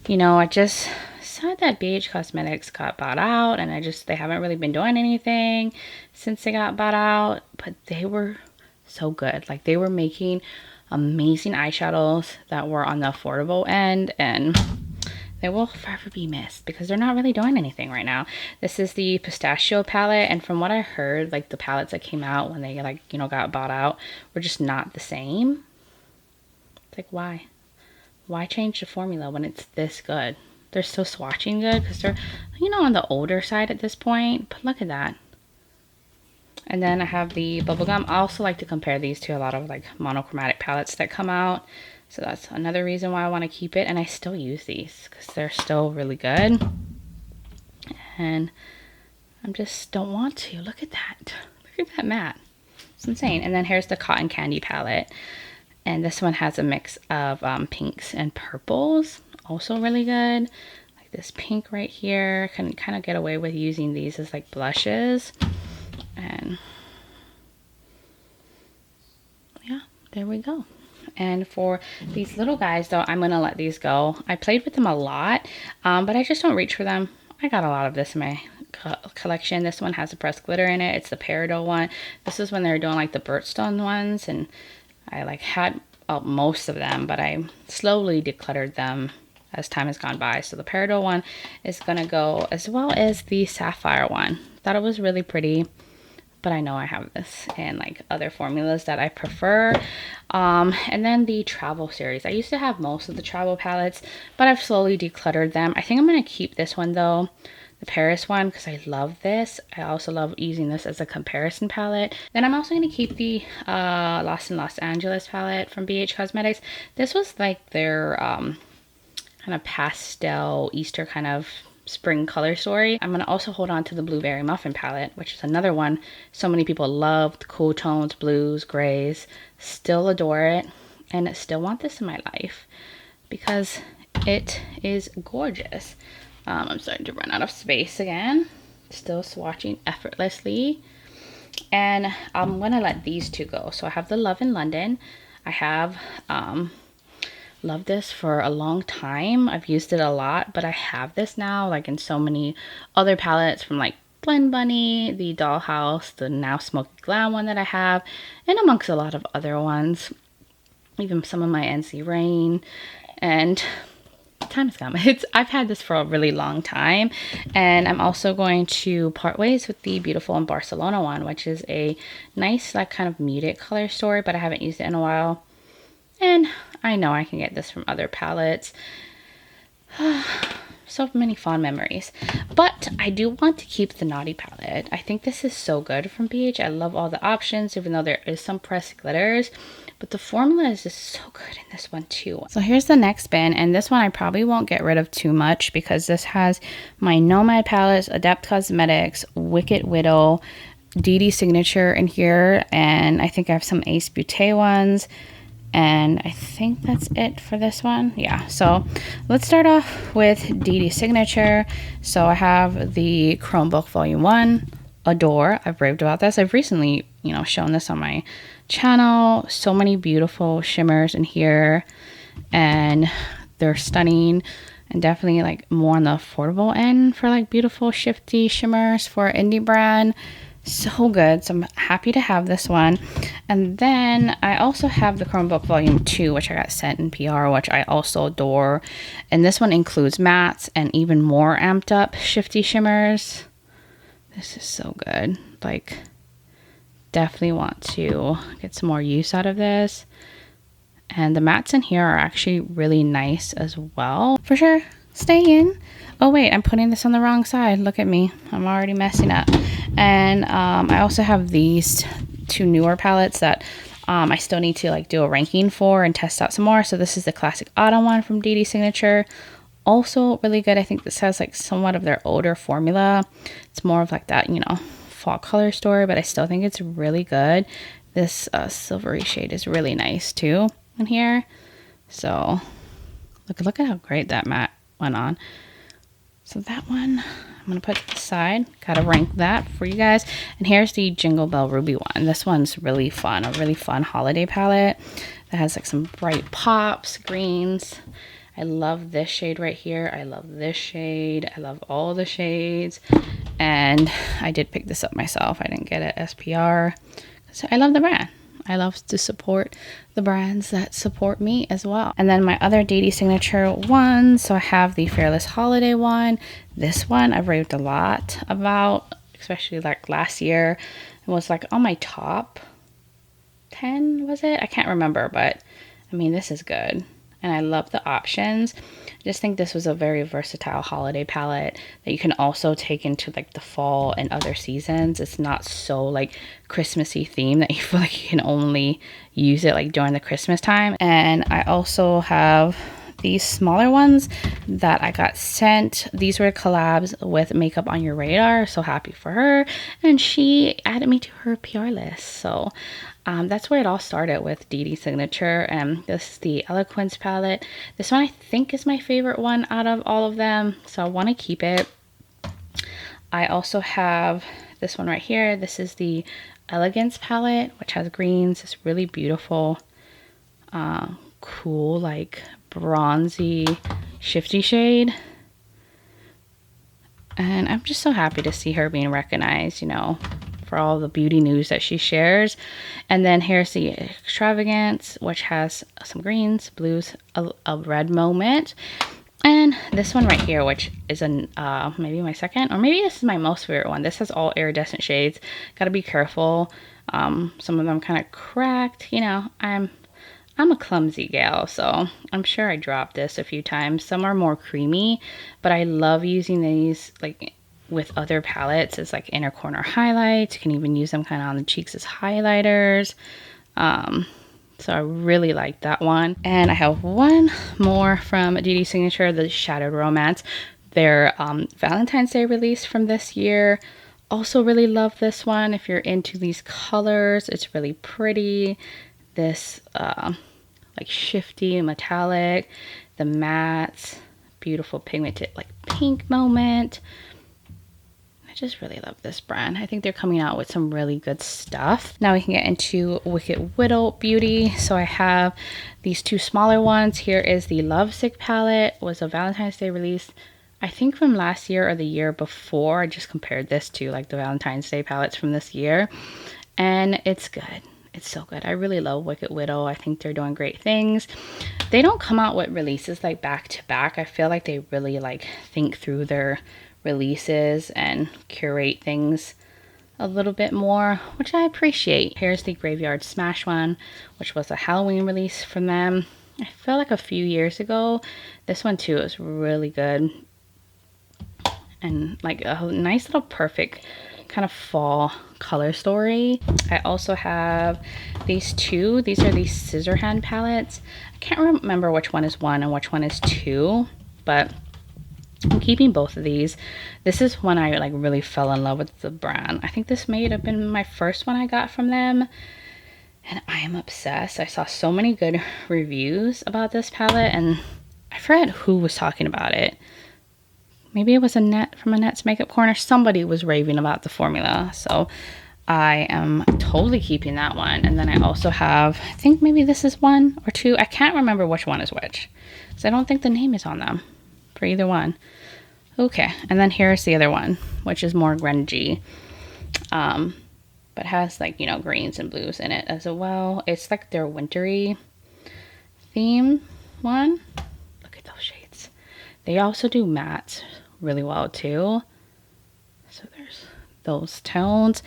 you know, I just saw that Beaute Cosmetics got bought out, and they haven't really been doing anything since they got bought out, but they were so good. Like, they were making amazing eyeshadows that were on the affordable end, and they will forever be missed because they're not really doing anything right now. This is the pistachio palette, and from what I heard, like, the palettes that came out when they, like, you know, got bought out were just not the same. It's like, why change the formula when it's this good? They're still swatching good because they're, you know, on the older side at this point, but look at that. And then I have the bubblegum. I also like to compare these to a lot of like monochromatic palettes that come out. So that's another reason why I want to keep it. And I still use these because they're still really good. And I just don't want to. Look at that. Look at that matte. It's insane. And then here's the Cotton Candy palette. And this one has a mix of pinks and purples. Also really good. Like this pink right here. Can kind of get away with using these as like blushes. And yeah, there we go. And for these little guys though, I'm going to let these go. I played with them a lot, but I just don't reach for them. I got a lot of this in my collection. This one has a pressed glitter in it. It's the peridot one. This is when they were doing like the birthstone ones, and I like had most of them, but I slowly decluttered them as time has gone by. So the peridot one is going to go, as well as the sapphire one. Thought it was really pretty, but I know I have this in like other formulas that I prefer. And then the travel series. I used to have most of the travel palettes, but I've slowly decluttered them. I think I'm going to keep this one though, the Paris one, because I love this. I also love using this as a comparison palette. Then I'm also going to keep the Lost in Los Angeles palette from Beaute Cosmetics. This was like their kind of pastel Easter kind of spring color story. I'm going to also hold on to the Blueberry Muffin palette, which is another one so many people loved. Cool tones, blues, grays. Still adore it, and still want this in my life because it is gorgeous. I'm starting to run out of space again. Still swatching effortlessly. And I'm going to let these two go. So I have the Love in London. I have loved this for a long time. I've used it a lot, but I have this now like in so many other palettes, from like Blend Bunny, the Dollhouse, the now Smoky Glam one that I have, and amongst a lot of other ones. Even some of my NC Rain, and time has come. I've had this for a really long time, and I'm also going to part ways with the Beautiful in Barcelona one, which is a nice like kind of muted color story, but I haven't used it in a while, and I know I can get this from other palettes. So many fond memories, but I do want to keep the Naughty palette. I think this is so good from BH. I love all the options, even though there is some pressed glitters. But the formula is just so good in this one too. So here's the next bin, and this one I probably won't get rid of too much because this has my Nomad palettes, Adept Cosmetics, Wicked Widow, DedeSignature in here, and I think I have some Ace Beauté ones. And I think that's it for this one. Yeah, so let's start off with DedeSignature. So I have the Chromebook Volume 1. Adore. I've raved about this. I've recently, you know, shown this on my channel. So many beautiful shimmers in here, and they're stunning, and definitely like more on the affordable end for like beautiful shifty shimmers for an indie brand. So good. So I'm happy to have this one. And then I also have the Chromebook Volume 2, which I got sent in PR, which I also adore. And this one includes mattes and even more amped up shifty shimmers. This is so good. Like, definitely want to get some more use out of this. And the mattes in here are actually really nice as well. For sure, stay in. Oh wait, I'm putting this on the wrong side. Look at me. I'm already messing up. And I also have these two newer palettes that I still need to like do a ranking for and test out some more. So this is the Classic Autumn one from DedeSignature. Also really good. I think this has like somewhat of their older formula. It's more of like that, you know, fall color story, but I still think it's really good. This silvery shade is really nice too in here. So look at how great that matte went on. So that one I'm gonna put it to the side. Gotta rank that for you guys. And here's the Jingle Bell Ruby one. This one's really fun, a really fun holiday palette that has like some bright pops, greens. I love this shade right here. I love this shade. I love all the shades. And I did pick this up myself. I didn't get it at SPR. So I love the brand. I love to support the brands that support me as well. And then my other DedeSignature ones. So I have the Fearless Holiday one. This one I've raved a lot about, especially like last year. It was like on my top 10, was it? I can't remember, but I mean, this is good. And I love the options. I just think this was a very versatile holiday palette that you can also take into like the fall and other seasons. It's not so like Christmassy theme that you feel like you can only use it like during the Christmas time. And I also have these smaller ones that I got sent. These were collabs with Makeup on Your Radar. So happy for her. And she added me to her PR list. So that's where it all started with DedeSignature. And this is the Eloquence palette. This one I think is my favorite one out of all of them. So I want to keep it. I also have this one right here. This is the Elegance palette, which has greens. It's really beautiful, cool, like bronzy, shifty shade. And I'm just so happy to see her being recognized, you know, for all the beauty news that she shares. And then here's the Extravagance, which has some greens, blues, a red moment. And this one right here, which is maybe my second, or maybe this is my most favorite one. This has all iridescent shades. Gotta be careful. Some of them kind of cracked. You know, I'm a clumsy gal, so I'm sure I dropped this a few times. Some are more creamy, but I love using these like with other palettes as like inner corner highlights. You can even use them kind of on the cheeks as highlighters. So I really like that one. And I have one more from DedeSignature, the Shadowed Romance. Their Valentine's Day release from this year. Also really love this one. If you're into these colors, it's really pretty. This like shifty metallic, the mattes, beautiful pigmented like pink moment. I just really love this brand. I think they're coming out with some really good stuff. Now we can get into Wicked Widow Beauty. So I have these two smaller ones. Here is the Lovesick palette. It was a Valentine's Day release, I think from last year or the year before. I just compared this to like the Valentine's Day palettes from this year. And it's good. It's so good. I really love Wicked Widow. I think they're doing great things. They don't come out with releases like back to back. I feel like they really like think through their releases and curate things a little bit more, which I appreciate. Here's the Graveyard Smash one, which was a Halloween release from them. I feel like a few years ago. This one too is really good. And like a nice little perfect kind of fall color story. I also have these two. These are the Scissorhand palettes. I can't remember which one is one and which one is two, but I'm keeping both of these. This is when I like really fell in love with the brand. I think this may have been my first one I got from them, and I am obsessed. I saw so many good reviews about this palette, and I forget who was talking about it. Maybe it was Annette from Annette's Makeup Corner. Somebody was raving about the formula, so I am totally keeping that one. And then I also have, I think maybe this is one or two. I can't remember which one is which, so I don't think the name is on them for either one. Okay, and then here's the other one, which is more grungy, but has like, you know, greens and blues in it as well. It's like their wintry theme one. Look at those shades. They also do mattes really well too. So there's those tones.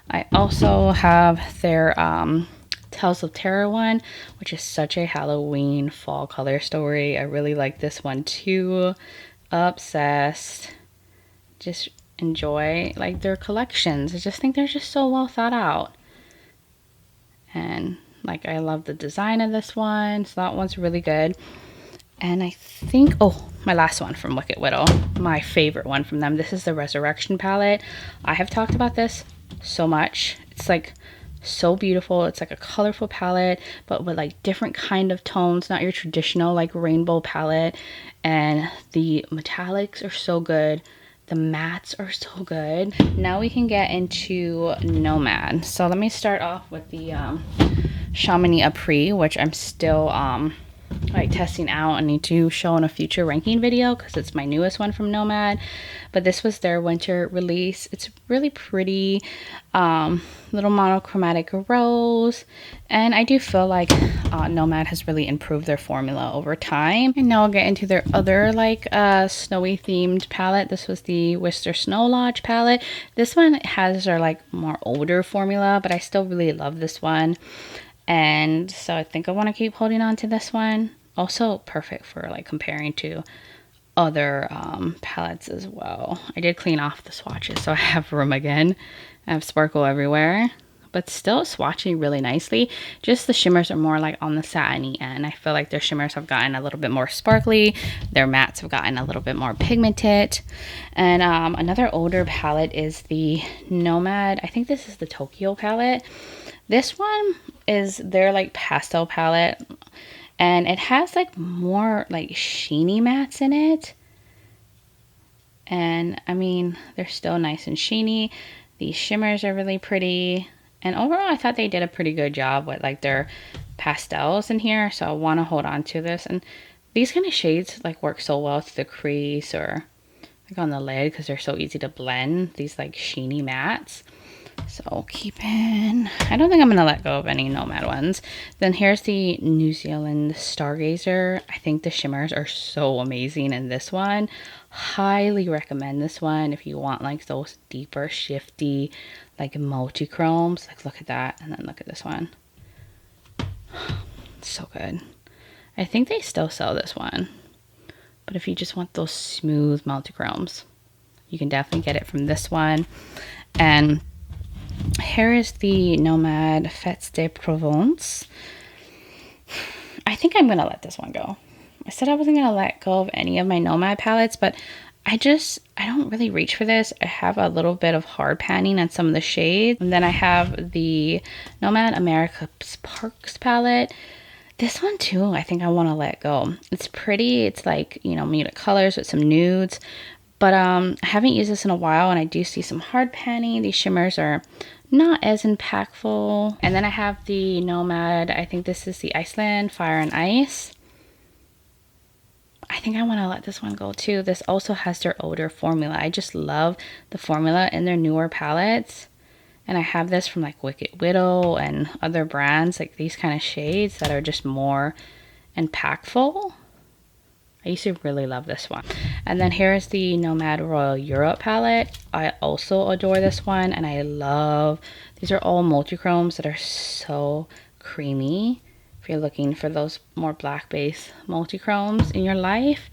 I also have their Tales of Terror one, which is such a Halloween fall color story. I really like this one too. Obsessed. Just enjoy like their collections. I just think they're just so well thought out. And like I love the design of this one. So that one's really good. And I think, oh, my last one from Wicked Widow, my favorite one from them. This is the Resurrection palette. I have talked about this so much. It's like so beautiful. It's like a colorful palette, but with like different kind of tones, not your traditional like rainbow palette. And the metallics are so good. The mattes are so good. Now we can get into Nomad. So let me start off with the Chamonix Après, which I'm still like testing out. I need to show in a future ranking video because it's my newest one from Nomad. But this was their winter release. It's really pretty, little monochromatic rose, and I do feel like Nomad has really improved their formula over time. And now I'll get into their other like snowy themed palette. This was the Whistler Snow Lodge palette. This one has their like more older formula, but I still really love this one. And so I think I want to keep holding on to this one. Also perfect for like comparing to other palettes as well. I did clean off the swatches, so I have room again. I have sparkle everywhere, but still swatching really nicely. Just the shimmers are more like on the satiny end. I feel like their shimmers have gotten a little bit more sparkly. Their mattes have gotten a little bit more pigmented. And another older palette is the Nomad. I think this is the Tokyo palette. This one is their like pastel palette, and it has like more like sheeny mattes in it. And I mean, they're still nice and sheeny. These shimmers are really pretty. And overall, I thought they did a pretty good job with like their pastels in here. So I want to hold on to this. And these kind of shades like work so well to the crease or like on the lid because they're so easy to blend. These like sheeny mattes. So keeping, I don't think I'm going to let go of any Nomad ones. Then here's the New Zealand Stargazer. I think the shimmers are so amazing in this one. Highly recommend this one if you want like those deeper, shifty, like multi-chromes. Like look at that, and then look at this one. So good. I think they still sell this one. But if you just want those smooth multi-chromes, you can definitely get it from this one. And here is the Nomad Fêtes de Provence. I think I'm going to let this one go. I said I wasn't going to let go of any of my Nomad palettes, but I don't really reach for this. I have a little bit of hard panning on some of the shades. And then I have the Nomad America's Parks palette. This one too, I think I want to let go. It's pretty. It's like, you know, muted colors with some nudes. But I haven't used this in a while, and I do see some hard panning. These shimmers are not as impactful. And then I have the Nomad, I think this is the Iceland Fire and Ice. I think I want to let this one go too. This also has their older formula. I just love the formula in their newer palettes. And I have this from like Wicked Widow and other brands, like these kind of shades that are just more impactful. I used to really love this one. And then here's the Nomad Royal Europe palette. I also adore this one, and I love, these are all multi-chromes that are so creamy. If you're looking for those more black base multi-chromes in your life,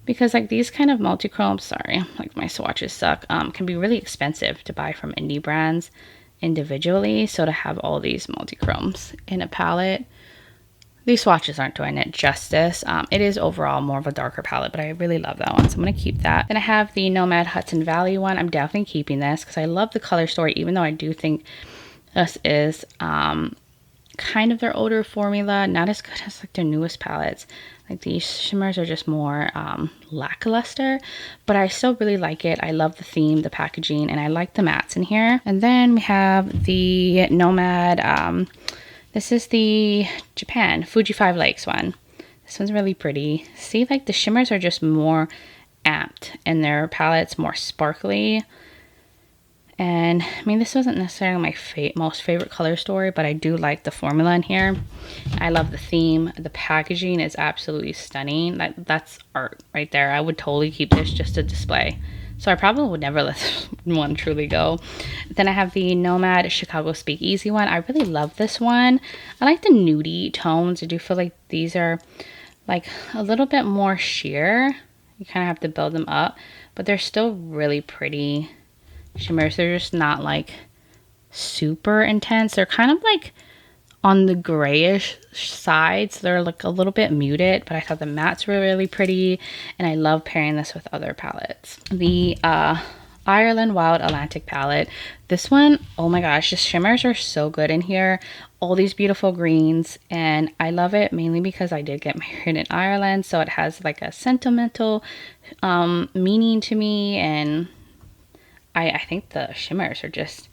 because like these kind of multi-chromes, sorry, like my swatches suck, can be really expensive to buy from indie brands individually. So to have all these multi-chromes in a palette, these swatches aren't doing it justice. It is overall more of a darker palette, but I really love that one, so I'm going to keep that. Then I have the Nomad Hudson Valley one. I'm definitely keeping this because I love the color story, even though I do think this is kind of their older formula, not as good as like their newest palettes. Like these shimmers are just more lackluster, but I still really like it. I love the theme, the packaging, and I like the mattes in here. And then we have the Nomad, this is the Japan Fuji 5 Lakes one. This one's really pretty. See, like the shimmers are just more amped and their palette's more sparkly. And I mean, this wasn't necessarily my most favorite color story, but I do like the formula in here. I love the theme. The packaging is absolutely stunning. That's art right there. I would totally keep this just to display. So I probably would never let this one truly go. Then I have the Nomad Chicago Speakeasy one. I really love this one. I like the nudie tones. I do feel like these are like a little bit more sheer. You kind of have to build them up, but they're still really pretty shimmers. They're just not like super intense. They're kind of like on the grayish sides. They're like a little bit muted, but I thought the mattes were really pretty, and I love pairing this with other palettes. The Ireland Wild Atlantic palette. This one, oh my gosh, the shimmers are so good in here. All these beautiful greens, and I love it mainly because I did get married in Ireland, so it has like a sentimental meaning to me, and I think the shimmers are just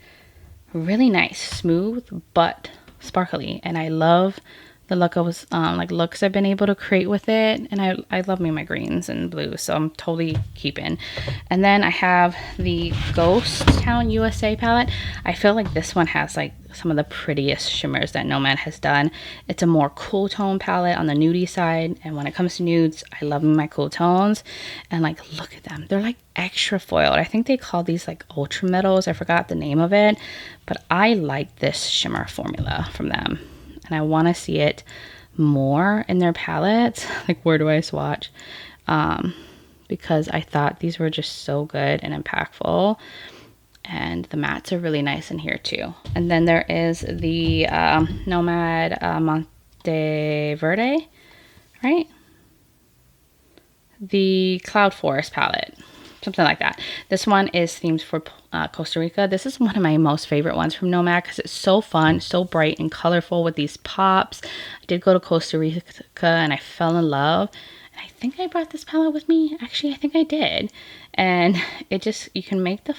really nice, smooth but sparkly, and I love the look I was looks I've been able to create with it, and I love me my greens and blues, so I'm totally keeping. And then I have the Ghost Town USA palette. I feel like this one has like some of the prettiest shimmers that Nomad has done. It's a more cool tone palette on the nudie side, and when it comes to nudes, I love my cool tones. And like, look at them, they're like extra foiled. I think they call these like ultra metals, I forgot the name of it, but I like this shimmer formula from them, and I want to see it more in their palettes. Like, where do I swatch? Because I thought these were just so good and impactful, and the mattes are really nice in here too. And then there is the Nomad Monteverde, right? The Cloud Forest palette, something like that. This one is themed for Costa Rica. This is one of my most favorite ones from Nomad because it's so fun, so bright and colorful with these pops. I did go to Costa Rica and I fell in love. And I think I brought this palette with me. Actually, I think I did. And it just, you can make the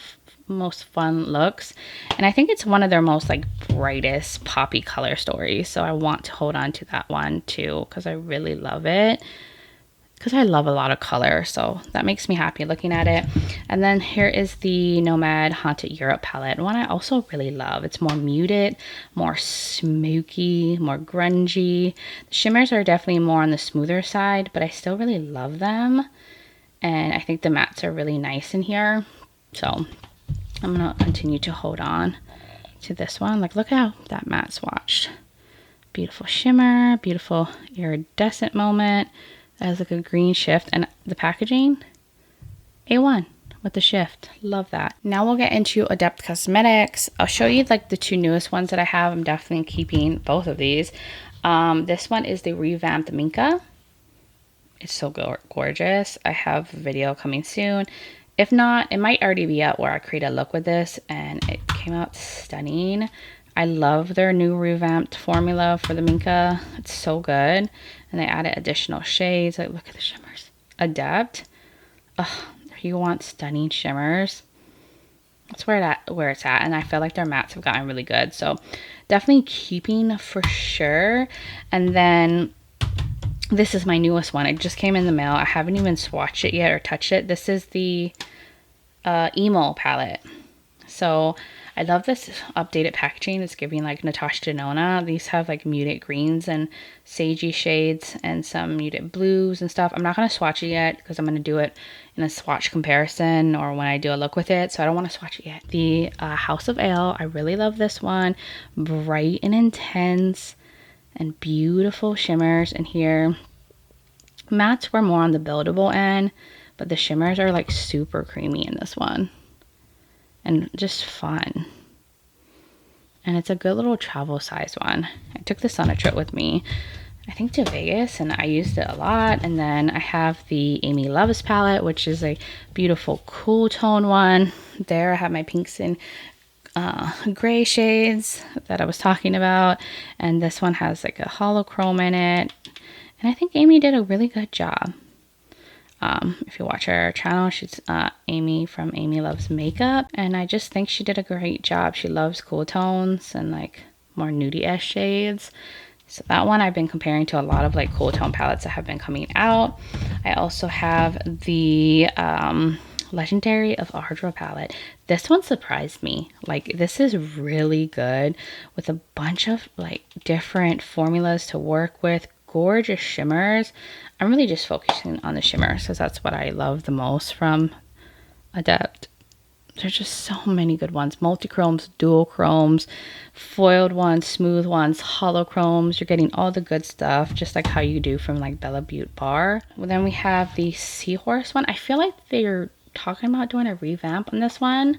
most fun looks. And I think it's one of their most like brightest poppy color stories. So I want to hold on to that one too because I really love it. Because I love a lot of color, so that makes me happy looking at it. And then here is the Nomad Haunted Europe palette, one I also really love. It's more muted, more smoky, more grungy. The shimmers are definitely more on the smoother side, but I still really love them. And I think the mattes are really nice in here. So I'm gonna continue to hold on to this one. Like, look how that matte swatched. Beautiful shimmer, beautiful iridescent moment. As like a green shift, and the packaging, A1 with the shift. Love that. Now we'll get into Adept Cosmetics. I'll show you like the two newest ones that I have. I'm definitely keeping both of these. This one is the revamped Minka. It's so gorgeous. I have a video coming soon. If not, it might already be out where I create a look with this, and it came out stunning. I love their new revamped formula for the Minka. It's so good. And they added additional shades. Like, look at the shimmers. Adept. Oh, you want stunning shimmers. That's where it's at. And I feel like their mattes have gotten really good. So definitely keeping for sure. And then this is my newest one. It just came in the mail. I haven't even swatched it yet or touched it. This is the Emo palette. So I love this updated packaging. It's giving like Natasha Denona. These have like muted greens and sagey shades and some muted blues and stuff. I'm not going to swatch it yet because I'm going to do it in a swatch comparison or when I do a look with it. So I don't want to swatch it yet. The House of Ale. I really love this one. Bright and intense and beautiful shimmers in here. Mattes were more on the buildable end, but the shimmers are like super creamy in this one. And just fun. And it's a good little travel size one. I took this on a trip with me, I think to Vegas, and I used it a lot. And then I have the Amy Loves palette, which is a beautiful cool tone one. There I have my pinks and gray shades that I was talking about. And this one has like a holochrome in it. And I think Amy did a really good job. If you watch her channel, she's Amy from Amy Loves Makeup, and I just think she did a great job. She loves cool tones and like more nudie-esque shades. So that one I've been comparing to a lot of like cool tone palettes that have been coming out. I also have the Legendary of Ardra palette. This one surprised me. Like, this is really good with a bunch of like different formulas to work with. Gorgeous shimmers. I'm really just focusing on the shimmers because that's what I love the most from Adept. There's just so many good ones. Multi-chromes, dual chromes, foiled ones, smooth ones, holochromes. You're getting all the good stuff, just like how you do from like Beaute Bar. Well, then we have the Seahorse one. I feel like they're talking about doing a revamp on this one.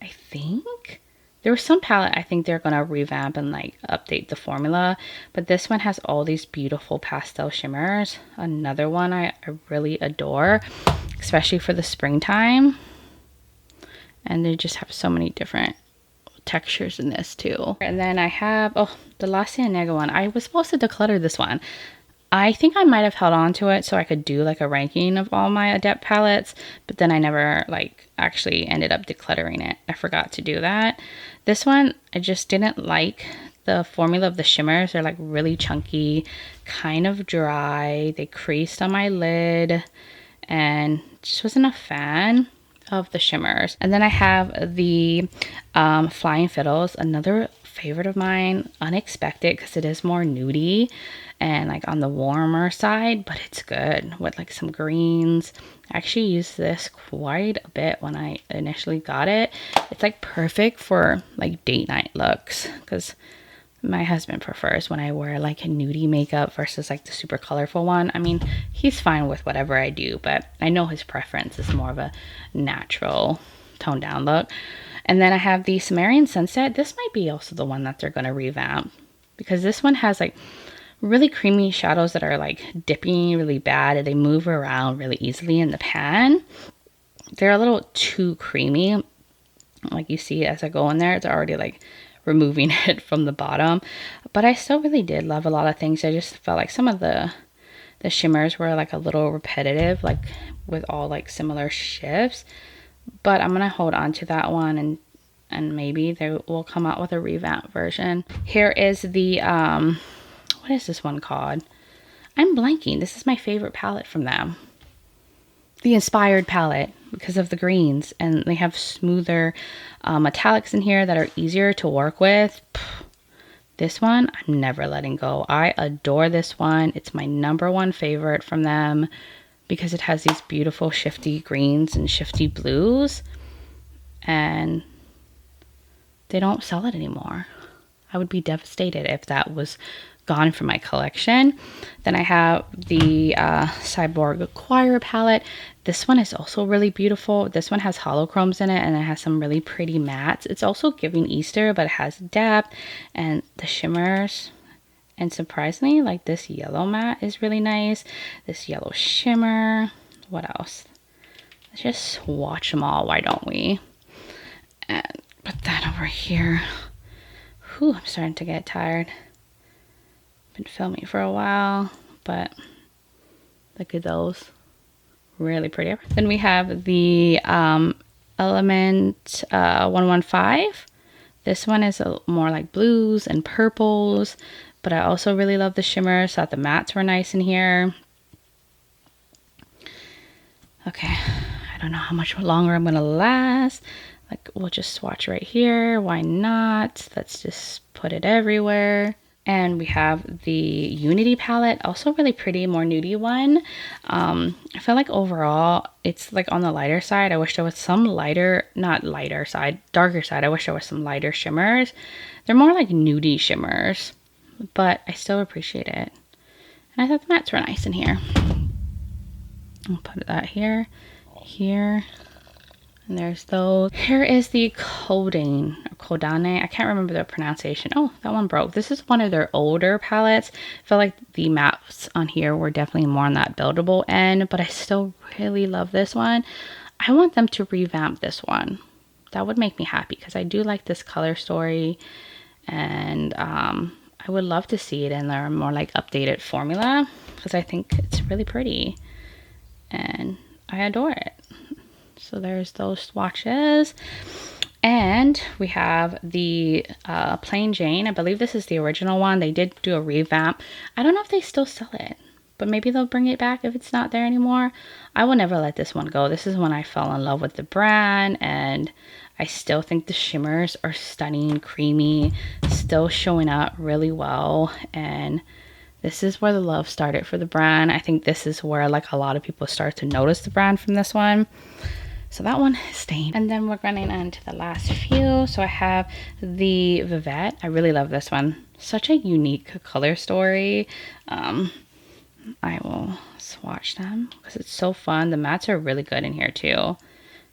I think. There was some palette I think they're going to revamp and like update the formula. But this one has all these beautiful pastel shimmers. Another one I really adore, especially for the springtime. And they just have so many different textures in this too. And then I have, oh, the La Cienega one. I was supposed to declutter this one. I think I might have held on to it so I could do like a ranking of all my Adept palettes, but then I never like actually ended up decluttering it. I forgot to do that. This one, I just didn't like the formula of the shimmers. They're like really chunky, kind of dry. They creased on my lid and just wasn't a fan of the shimmers. And then I have the Flying Fiddles, another favorite of mine, unexpected because it is more nudie and like on the warmer side, but it's good with like some greens. I actually used this quite a bit when I initially got it. It's like perfect for like date night looks because my husband prefers when I wear like a nudie makeup versus like the super colorful one. I mean, he's fine with whatever I do, but I know his preference is more of a natural toned down look. And then I have the Sumerian Sunset. This might be also the one that they're going to revamp because this one has like really creamy shadows that are like dipping really bad and they move around really easily in the pan. They're a little too creamy. Like you see as I go in there, it's already like removing it from the bottom. But I still really did love a lot of things. I just felt like some of the shimmers were like a little repetitive, like with all like similar shifts. But I'm gonna hold on to that one and maybe they will come out with a revamp version. Here is the what is this one called? I'm blanking. This is my favorite palette from them. The Inspired palette because of the greens, and they have smoother metallics in here that are easier to work with. This one I'm never letting go. I adore this one. It's my #1 favorite from them because it has these beautiful shifty greens and shifty blues, and they don't sell it anymore. I would be devastated if that was gone from my collection. Then I have the Cyborg Choir palette. This one is also really beautiful. This one has holochromes in it and it has some really pretty mattes. It's also giving Easter, but it has depth and the shimmers. And surprisingly, like this yellow matte is really nice. This yellow shimmer. What else? Let's just swatch them all, why don't we? And put that over here. Whew, I'm starting to get tired. Been filming for a while, but look at those. Really pretty. Then we have the Element 115. This one is more like blues and purples, but I also really love the shimmers. Thought the mattes were nice in here. Okay, I don't know how much longer I'm gonna last. Like, we'll just swatch right here. Why not? Let's just put it everywhere. And we have the Unity palette, also really pretty, more nudie one. I feel like overall, it's like on the lighter side. I wish there was some lighter, not lighter side, darker side. I wish there was some lighter shimmers. They're more like nudie shimmers, but I still appreciate it. And I thought the mattes were nice in here. I'll put that here, here. And there's those. Here is the Codane, or Codane. I can't remember the pronunciation. Oh, that one broke. This is one of their older palettes. I feel like the mattes on here were definitely more on that buildable end, but I still really love this one. I want them to revamp this one. That would make me happy because I do like this color story, and I would love to see it in their more like updated formula because I think it's really pretty and I adore it. So there's those swatches. And we have the Plain Jane. I believe this is the original one. They did do a revamp. I don't know if they still sell it, but maybe they'll bring it back if it's not there anymore. I will never let this one go. This is when I fell in love with the brand, and I still think the shimmers are stunning, creamy, still showing up really well. And this is where the love started for the brand. I think this is where like a lot of people start to notice the brand from this one. So that one is staying. And then we're running on to the last few. So I have the Vivette. I really love this one. Such a unique color story. I will swatch them because it's so fun. The mattes are really good in here too.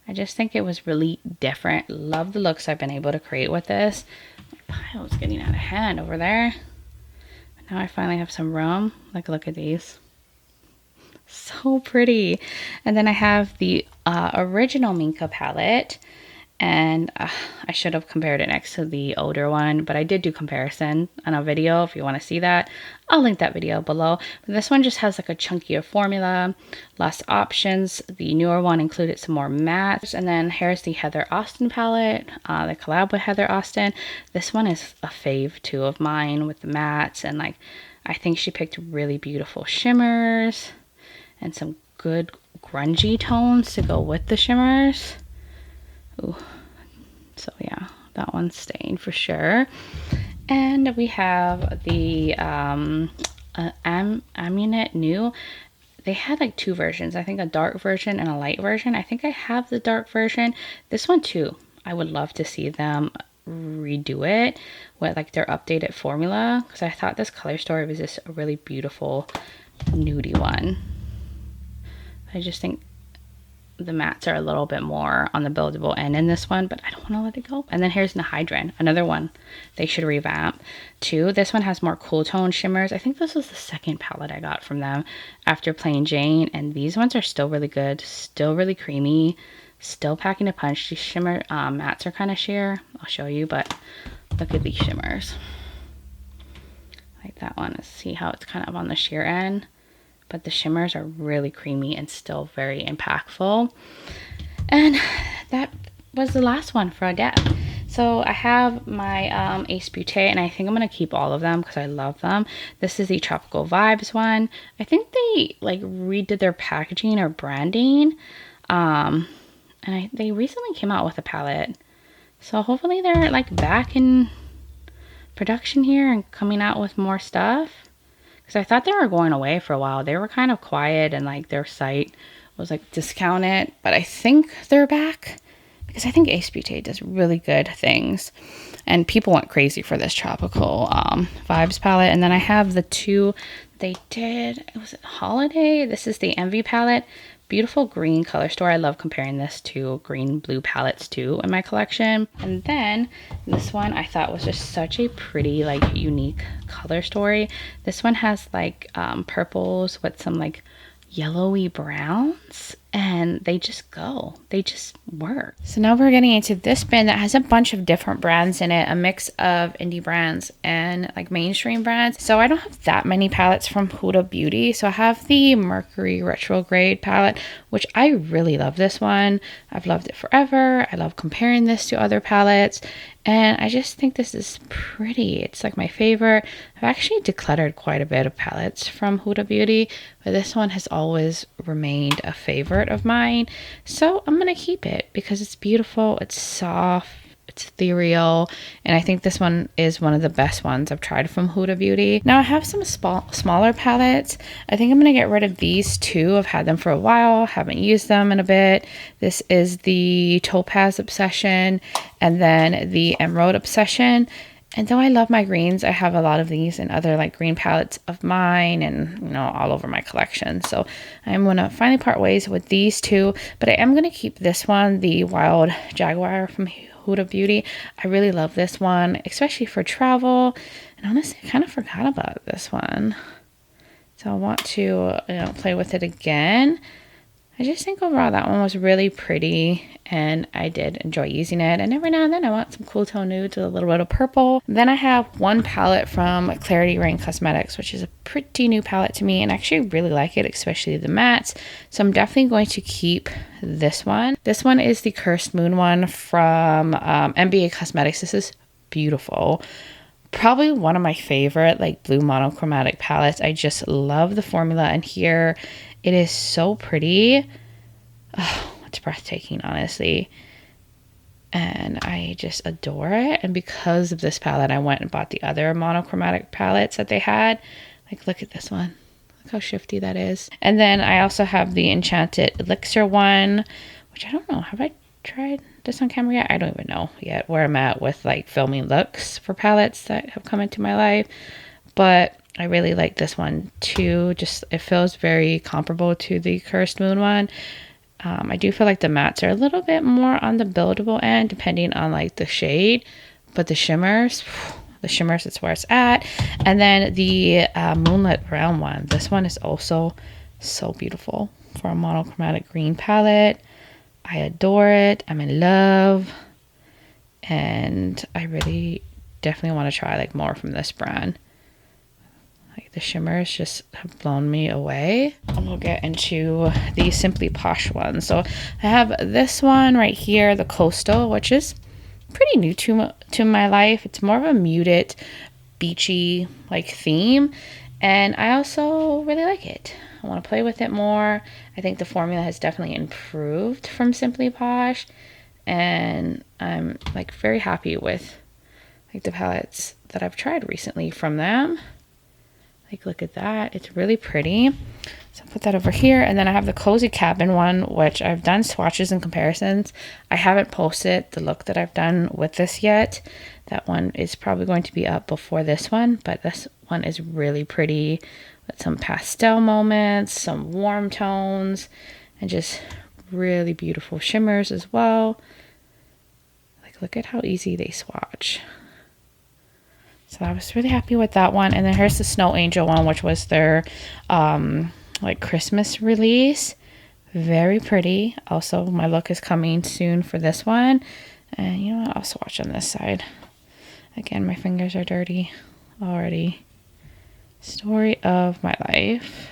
I just think it was really different. Love the looks I've been able to create with this. My pile's getting out of hand over there. But now I finally have some room. Like, look at these. So pretty. And then I have the original Minka palette, And I should have compared it next to the older one, but I did do comparison on a video. If you want to see that, I'll link that video below. But this one just has like a chunkier formula, less options. The newer one included some more mattes. And then here's the Heather Austin palette, the collab with Heather Austin. This one is a fave too of mine with the mattes, and like I think she picked really beautiful shimmers and some good grungy tones to go with the shimmers. Ooh. So yeah, that one's staying for sure. And we have the Amunet New. They had like two versions. I think a dark version and a light version. I think I have the dark version. This one too, I would love to see them redo it with like their updated formula, because I thought this color story was just a really beautiful nudie one. I just think the mattes are a little bit more on the buildable end in this one, but I don't want to let it go. And then here's Nihydran, another one they should revamp too. This one has more cool tone shimmers. I think this was the second palette I got from them after Plain Jane, and these ones are still really good, still really creamy, still packing a punch. These shimmer mattes are kind of sheer. I'll show you, but look at these shimmers. Like that one, see how it's kind of on the sheer end, but the shimmers are really creamy and still very impactful. And that was the last one for Adept. So I have my Ace Beaute, and I think I'm going to keep all of them because I love them. This is the Tropical Vibes one. I think they like redid their packaging or branding. And they recently came out with a palette. So hopefully they're like back in production here and coming out with more stuff. Because I thought they were going away for a while. They were kind of quiet and like their site was like discounted. But I think they're back. Because I think Ace Beaute does really good things. And people went crazy for this Tropical Vibes palette. And then I have the two they did. Was it Holiday? This is the Envy palette. Beautiful green color story. I love comparing this to green blue palettes too in my collection. And then this one I thought was just such a pretty like unique color story. This one has like purples with some like yellowy browns, and they just work. So now we're getting into this bin that has a bunch of different brands in it, a mix of indie brands and like mainstream brands. So I don't have that many palettes from Huda Beauty. So I have the Mercury Retrograde palette, which I really love this one. I've loved it forever. I love comparing this to other palettes, and I just think this is pretty. It's like my favorite. I've actually decluttered quite a bit of palettes from Huda Beauty, but this one has always remained a favorite of mine. So I'm going to keep it because it's beautiful, it's soft, it's ethereal, and I think this one is one of the best ones I've tried from Huda Beauty. Now I have some smaller palettes. I think I'm going to get rid of these two. I've had them for a while, haven't used them in a bit. This is the Topaz Obsession and then the Emerald Obsession. And though I love my greens, I have a lot of these and other like green palettes of mine and, you know, all over my collection. So I'm going to finally part ways with these two, but I am going to keep this one, the Wild Jaguar from Huda Beauty. I really love this one, especially for travel. And honestly, I kind of forgot about this one. So I want to, play with it again. I just think overall that one was really pretty and I did enjoy using it. And every now and then I want some cool tone nudes with a little bit of purple. Then I have one palette from Klarity Reign Cosmetics, which is a pretty new palette to me, and I actually really like it, especially the mattes. So I'm definitely going to keep this one. This one is the Cursed Moon one from MBA Cosmetics. This is beautiful. Probably one of my favorite like blue monochromatic palettes. I just love the formula in here. It is so pretty. Oh, it's breathtaking, honestly. And I just adore it. And because of this palette, I went and bought the other monochromatic palettes that they had. Like, look at this one. Look how shifty that is. And then I also have the Enchanted Elixir one, which I don't know. Have I tried this on camera yet? I don't even know yet where I'm at with like filming looks for palettes that have come into my life. But I really like this one too. Just it feels very comparable to the Cursed Moon one. I do feel like the mattes are a little bit more on the buildable end depending on like the shade, but the shimmers it's where it's at. And then the Moonlit Realm one. This one is also so beautiful for a monochromatic green palette. I adore it. I'm in love. and I really definitely want to try like more from this brand. Like the shimmers just have blown me away. And we'll get into the Simply Posh ones. So I have this one right here, the Coastal, which is pretty new to my life. It's more of a muted, beachy like theme, and I also really like it. I want to play with it more. I think the formula has definitely improved from Simply Posh, and I'm like very happy with like the palettes that I've tried recently from them. Like, look at that. It's really pretty. So I'll put that over here. And then I have the Cozy Cabin one, which I've done swatches and comparisons. I haven't posted the look that I've done with this yet. That one is probably going to be up before this one, but this one is really pretty with some pastel moments, some warm tones, and just really beautiful shimmers as well. Like, look at how easy they swatch. So I was really happy with that one. And then here's the Snow Angel one, which was their like Christmas release. Very pretty. Also, my look is coming soon for this one. And you know what? I'll swatch on this side. Again, my fingers are dirty already. Story of my life.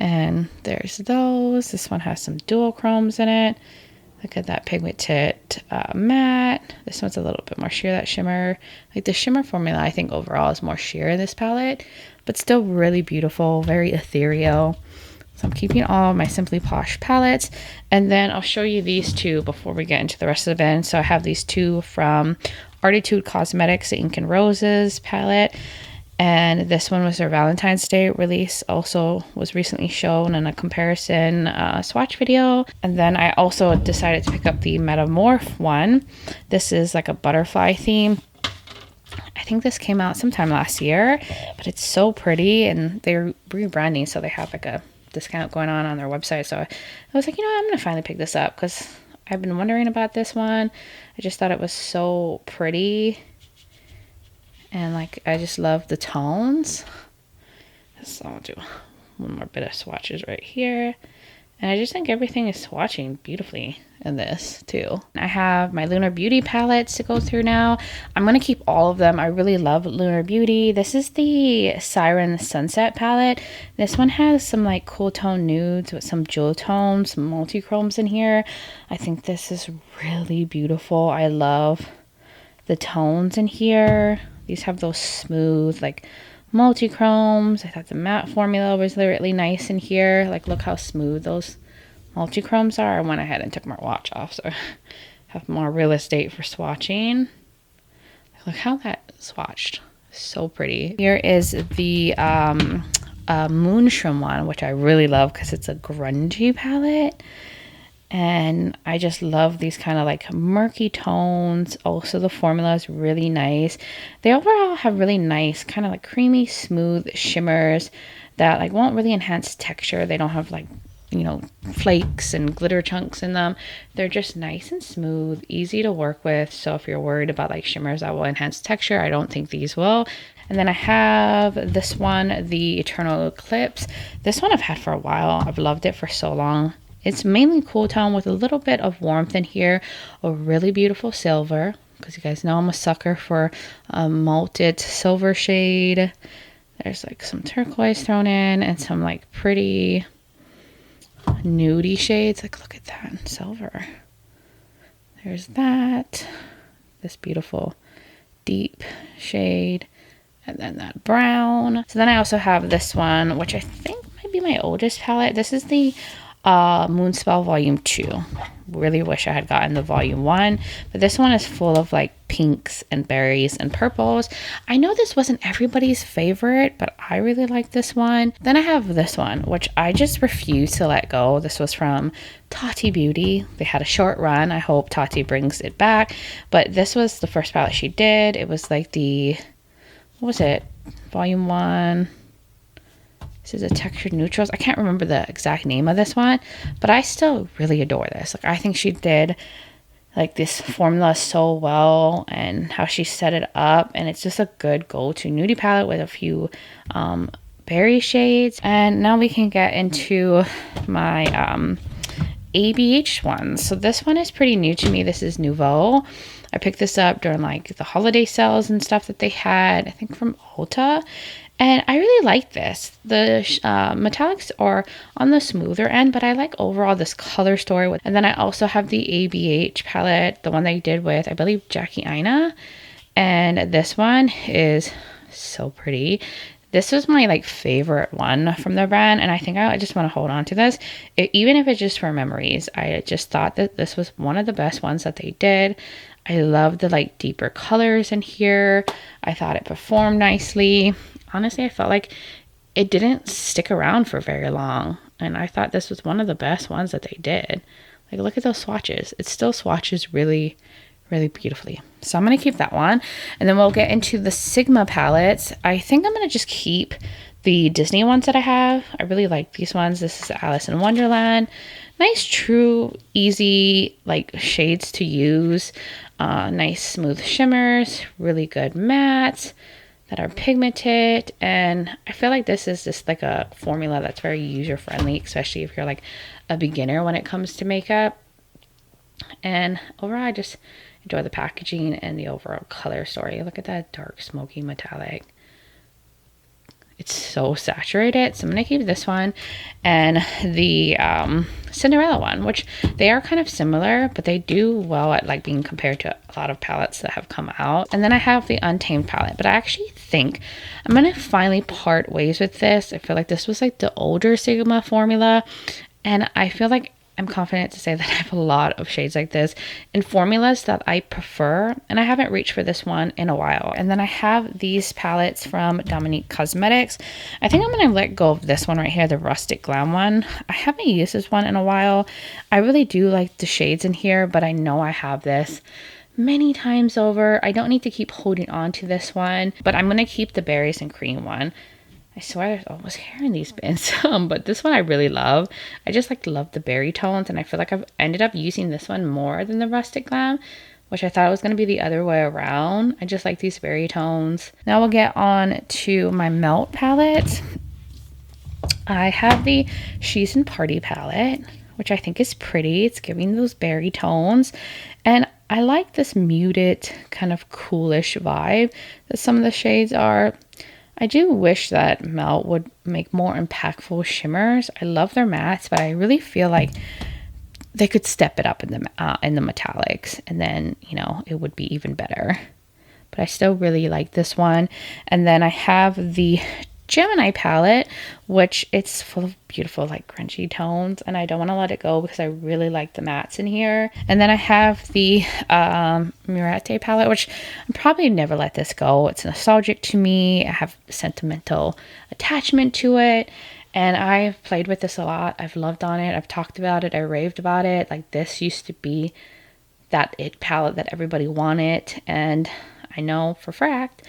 And there's those. This one has some dual chromes in it. Look at that pigmented matte. This one's a little bit more sheer, that shimmer. Like the shimmer formula, I think overall is more sheer in this palette, but still really beautiful, very ethereal. So I'm keeping all of my Simply Posh palettes. And then I'll show you these two before we get into the rest of the bin. So I have these two from Adept Cosmetics, the Ink and Roses palette. And this one was their Valentine's Day release, also was recently shown in a comparison swatch video. And then I also decided to pick up the Metamorph one. This is like a butterfly theme. I think this came out sometime last year, but it's so pretty, and they're rebranding, so they have like a discount going on their website. So I was like, you know what, I'm gonna finally pick this up because I've been wondering about this one. I just thought it was so pretty. And like, I just love the tones. So I'll do one more bit of swatches right here. And I just think everything is swatching beautifully in this too. I have my Lunar Beauty palettes to go through now. I'm going to keep all of them. I really love Lunar Beauty. This is the Siren Sunset palette. This one has some like cool tone nudes with some jewel tones, some multi-chromes in here. I think this is really beautiful. I love the tones in here. These have those smooth, like, multi-chromes. I thought the matte formula was really nice in here. Like, look how smooth those multi-chromes are. I went ahead and took my watch off, so I have more real estate for swatching. Look how that swatched. So pretty. Here is the Moonshroom one, which I really love because it's a grungy palette. And I just love these kind of like murky tones. Also, the formula is really nice. They overall have really nice kind of like creamy, smooth shimmers that like won't really enhance texture. They don't have like, you know, flakes and glitter chunks in them. They're just nice and smooth, easy to work with. So if you're worried about like shimmers that will enhance texture, I don't think these will. And then I have this one, the Eternal Eclipse. This one I've had for a while. I've loved it for so long. It's mainly cool tone with a little bit of warmth in here. A really beautiful silver, because you guys know I'm a sucker for a malted silver shade. There's like some turquoise thrown in and some like pretty nudie shades. Like, look at that silver. There's that. This beautiful deep shade. And then that brown. So then I also have this one, which I think might be my oldest palette. This is the Moonspell Volume 2. Really wish I had gotten the Volume 1, but this one is full of like pinks and berries and purples. I know this wasn't everybody's favorite, but I really like this one. Then I have this one, which I just refuse to let go. This was from Tarte Beauty. They had a short run. I hope Tarte brings it back, but this was the first palette she did. It was like the, what was it? Volume 1. This is a Textured Neutrals. I can't remember the exact name of this one, but I still really adore this. Like, I think she did like this formula so well, and how she set it up, and it's just a good go-to nudie palette with a few berry shades. And now we can get into my ABH ones. So this one is pretty new to me. This is Nouveau. I picked this up during like the holiday sales and stuff that they had, I think from Ulta. And I really like this. The metallics are on the smoother end, but I like overall this color story. And then I also have the ABH palette, the one they did with, I believe, Jackie Aina. And this one is so pretty. This was my like favorite one from the brand, and I think I just want to hold on to this. Even if it's just for memories. I just thought that this was one of the best ones that they did. I love the like deeper colors in here. I thought it performed nicely. Honestly, I felt like it didn't stick around for very long, and I thought this was one of the best ones that they did. Like, look at those swatches. It still swatches really, really beautifully. So I'm going to keep that one, and then we'll get into the Sigma palettes. I think I'm going to just keep the Disney ones that I have. I really like these ones. This is Alice in Wonderland. Nice, true, easy like shades to use. Nice smooth shimmers, really good mattes that are pigmented, and I feel like this is just like a formula that's very user friendly, especially if you're like a beginner when it comes to makeup. And overall, I just enjoy the packaging and the overall color story. Look at that dark smoky metallic. It's so saturated. So I'm going to keep this one and the Cinderella one, which they are kind of similar, but they do well at like being compared to a lot of palettes that have come out. And then I have the Untamed palette, but I actually think I'm going to finally part ways with this. I feel like this was like the older Sigma formula, and I feel like I'm confident to say that I have a lot of shades like this in formulas that I prefer, and I haven't reached for this one in a while. And then I have these palettes from Adept Cosmetics. I think I'm going to let go of this one right here, the Rustic Glam one. I haven't used this one in a while. I really do like the shades in here, but I know I have this many times over. I don't need to keep holding on to this one, but I'm going to keep the Berries and Cream one. I swear there's almost hair in these bins, but this one I really love. I just like love the berry tones, and I feel like I've ended up using this one more than the Rustic Glam, which I thought was going to be the other way around. I just like these berry tones. Now we'll get on to my Melt palette. I have the She's in Party palette, which I think is pretty. It's giving those berry tones, and I like this muted kind of coolish vibe that some of the shades are. I do wish that Melt would make more impactful shimmers. I love their mattes, but I really feel like they could step it up in the metallics, and then, you know, it would be even better. But I still really like this one. And then I have the Gemini palette, which it's full of beautiful like grungy tones, and I don't want to let it go because I really like the mattes in here. And then I have the Murate palette, which I'm probably never let this go. It's nostalgic to me. I have sentimental attachment to it, and I've played with this a lot. I've loved on it. I've talked about it. I raved about it. Like, this used to be that it palette that everybody wanted, and I know for a fact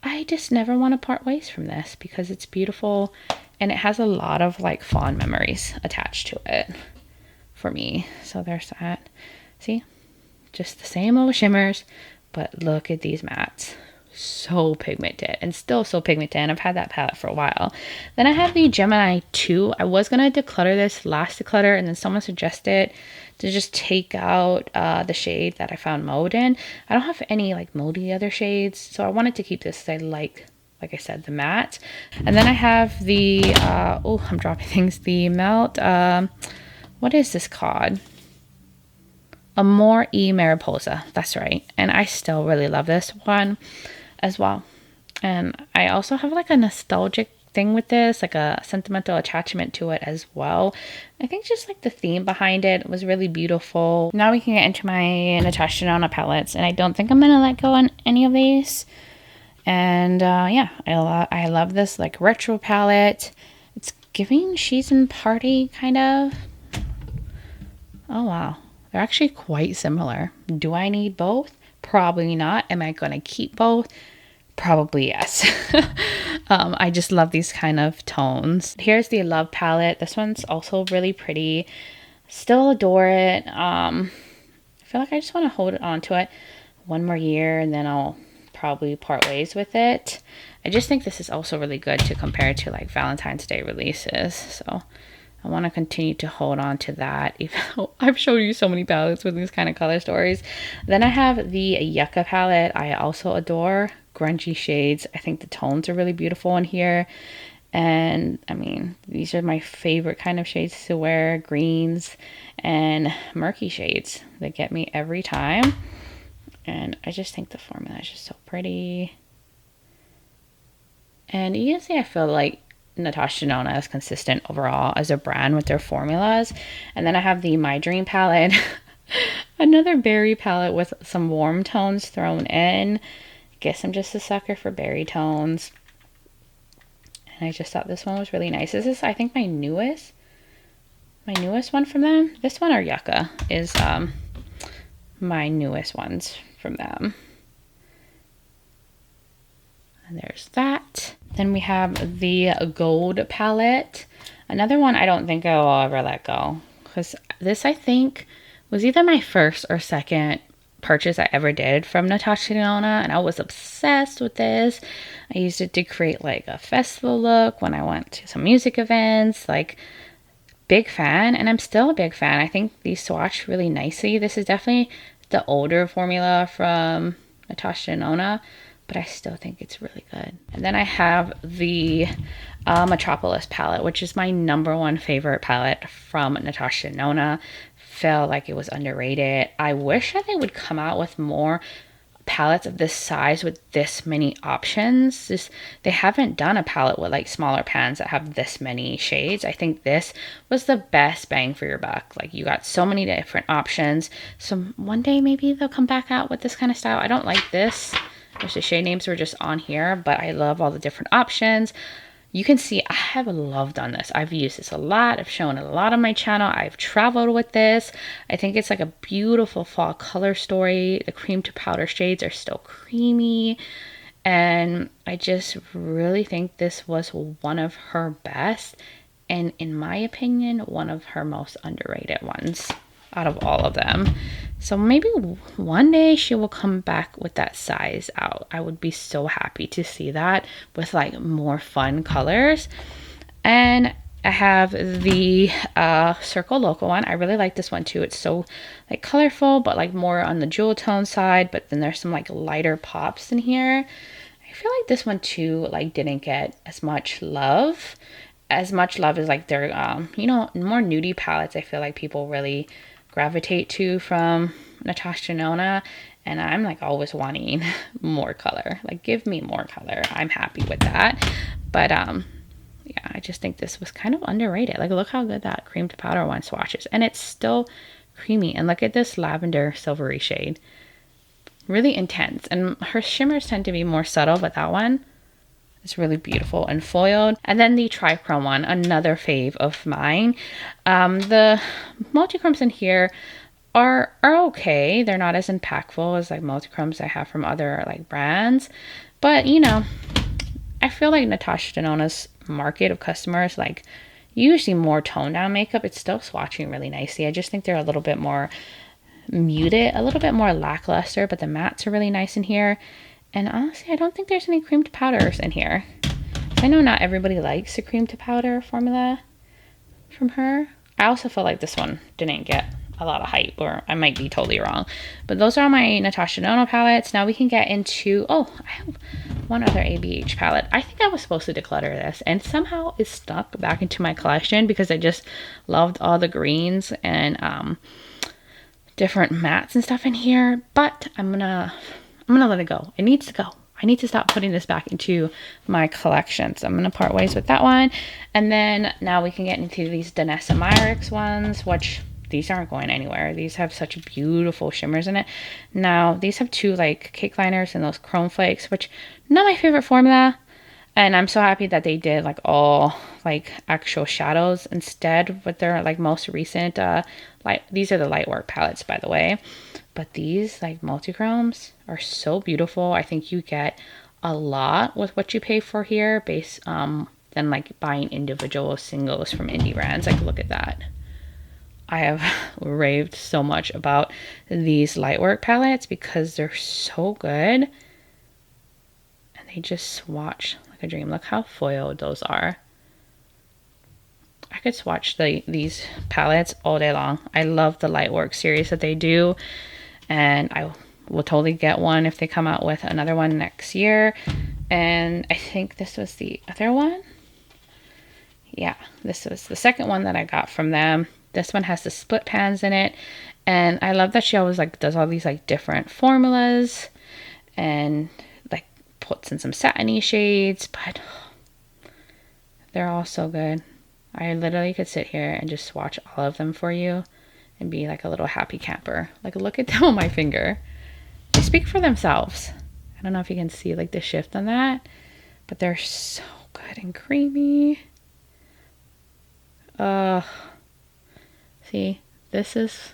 I just never want to part ways from this because it's beautiful and it has a lot of like fond memories attached to it for me. So there's that. See, just the same old shimmers, but look at these mattes. So pigmented, and still so pigmented, and I've had that palette for a while. Then I have the Gemini 2. I was going to declutter this last declutter, and then someone suggested to just take out the shade that I found mold in. I don't have any like moldy other shades, so I wanted to keep this because I like I said, the matte. And then I have the oh, I'm dropping things, the Melt what is this called? Amore e Mariposa. That's right. And I still really love this one as well. And I also have like a nostalgic thing with this, like a sentimental attachment to it as well. I think just like the theme behind it was really beautiful. Now we can get into my Natasha Denona palettes, and I don't think I'm gonna let go on any of these. And yeah, I love this like retro palette. It's giving She's in Party kind of. Oh wow, they're actually quite similar. Do I need both? Probably not. Am I gonna keep both? Probably yes. I just love these kind of tones. Here's the Love palette. This one's also really pretty. Still adore it. I feel like I just want to hold on to it one more year, and then I'll probably part ways with it. I just think this is also really good to compare to like Valentine's Day releases. So I want to continue to hold on to that, even though I've showed you so many palettes with these kind of color stories. Then I have the Yucca palette. I also adore grungy shades. I think the tones are really beautiful in here. And I mean, these are my favorite kind of shades to wear, greens and murky shades. They get me every time. And I just think the formula is just so pretty. And you can see I feel like Natasha Denona is consistent overall as a brand with their formulas. And then I have the My Dream palette. Another berry palette with some warm tones thrown in. Guess I'm just a sucker for berry tones. And I just thought this one was really nice. This is, I think, my newest one from them. This one or Yucca is my newest ones from them. And there's that. Then we have the gold palette. Another one I don't think I will ever let go. Because this, I think, was either my first or second purchase I ever did from Natasha Denona. And I was obsessed with this. I used it to create like a festival look when I went to some music events. Like, big fan. And I'm still a big fan. I think these swatch really nicely. This is definitely the older formula from Natasha Denona, but I still think it's really good. And then I have the Metropolis palette, which is my #1 favorite palette from Natasha Denona. Felt like it was underrated. I wish that they would come out with more palettes of this size with this many options. They haven't done a palette with like smaller pans that have this many shades. I think this was the best bang for your buck. Like, you got so many different options. So one day maybe they'll come back out with this kind of style. I don't like this. There's the shade names were just on here, but I love all the different options. You can see I have loved on this. I've used this a lot. I've shown it a lot on my channel. I've traveled with this. I think it's like a beautiful fall color story. The cream to powder shades are still creamy. And I just really think this was one of her best. And in my opinion, one of her most underrated ones out of all of them. So maybe one day she will come back with that size out. I would be so happy to see that with like more fun colors. And I have the Circle Local one. I really like this one too. It's so like colorful, but like more on the jewel tone side. But then there's some like lighter pops in here. I feel like this one too like didn't get as much love as like their you know, more nudie palettes. I feel like people really gravitate to from Natasha Denona, and I'm like always wanting more color. Like, give me more color. I'm happy with that. But yeah, I just think this was kind of underrated. Like, look how good that cream to powder one swatches, and it's still creamy. And look at this lavender silvery shade, really intense. And her shimmers tend to be more subtle, but that one is really beautiful and foiled. And then the trichrome one, another fave of mine. The multichromes in here are okay. They're not as impactful as like multichromes I have from other like brands, but you know, I feel like Natasha Denona's market of customers like usually more toned down makeup. It's still swatching really nicely. I just think they're a little bit more muted, a little bit more lackluster, but the mattes are really nice in here. And honestly, I don't think there's any cream to powders in here. I know not everybody likes the cream to powder formula from her. I also feel like this one didn't get a lot of hype, or I might be totally wrong. But those are my Natasha Denona palettes. Now we can get into, I have one other ABH palette. I think I was supposed to declutter this, and somehow it stuck back into my collection because I just loved all the greens and different mattes and stuff in here. But I'm gonna let it go. It needs to go. I need to stop putting this back into my collection. So I'm going to part ways with that one. And then now we can get into these Danessa Myricks ones, which these aren't going anywhere. These have such beautiful shimmers in it. Now, these have two like cake liners and those chrome flakes, which not my favorite formula. And I'm so happy that they did like all like actual shadows instead with their like most recent these are the Lightwork palettes, by the way. But these like multichromes are so beautiful. I think you get a lot with what you pay for here based than like buying individual singles from indie brands. Like, look at that. I have raved so much about these Lightwork palettes because they're so good. And they just swatch like a dream. Look how foiled those are. I could swatch these palettes all day long. I love the Lightwork series that they do, and I will totally get one if they come out with another one next year. And I think this was the other one. Yeah, this was the second one that I got from them. This one has the split pans in it, and I love that she always like does all these like different formulas and like puts in some satiny shades, but they're all so good. I literally could sit here and just swatch all of them for you and be like a little happy camper. Like, look at them on my finger. They speak for themselves. I don't know if you can see like the shift on that, but they're so good and creamy. See, this is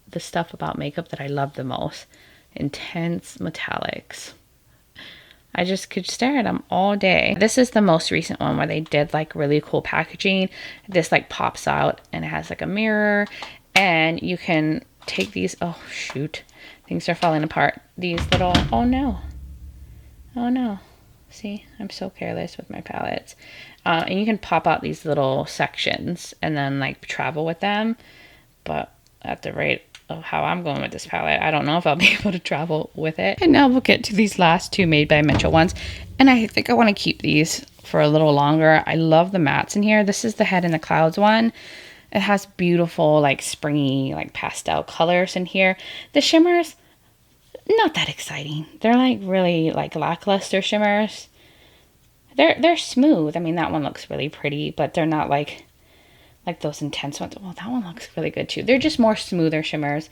the stuff about makeup that I love the most. Intense metallics. I just could stare at them all day. This is the most recent one where they did like really cool packaging. This like pops out and it has like a mirror, and you can take these, oh shoot, things are falling apart. These little, oh no, see, I'm so careless with my palettes. And you can pop out these little sections and then like travel with them, but at the rate of how I'm going with this palette, I don't know if I'll be able to travel with it. And now we'll get to these last two Made by Mitchell ones, and I think I want to keep these for a little longer. I love the mattes in here. This is the Head in the Clouds one. It has beautiful like springy like pastel colors in here. The shimmers, not that exciting. They're like really like lackluster shimmers. They're smooth. I mean, that one looks really pretty, but they're not like those intense ones. Well, that one looks really good too. They're just more smoother shimmers.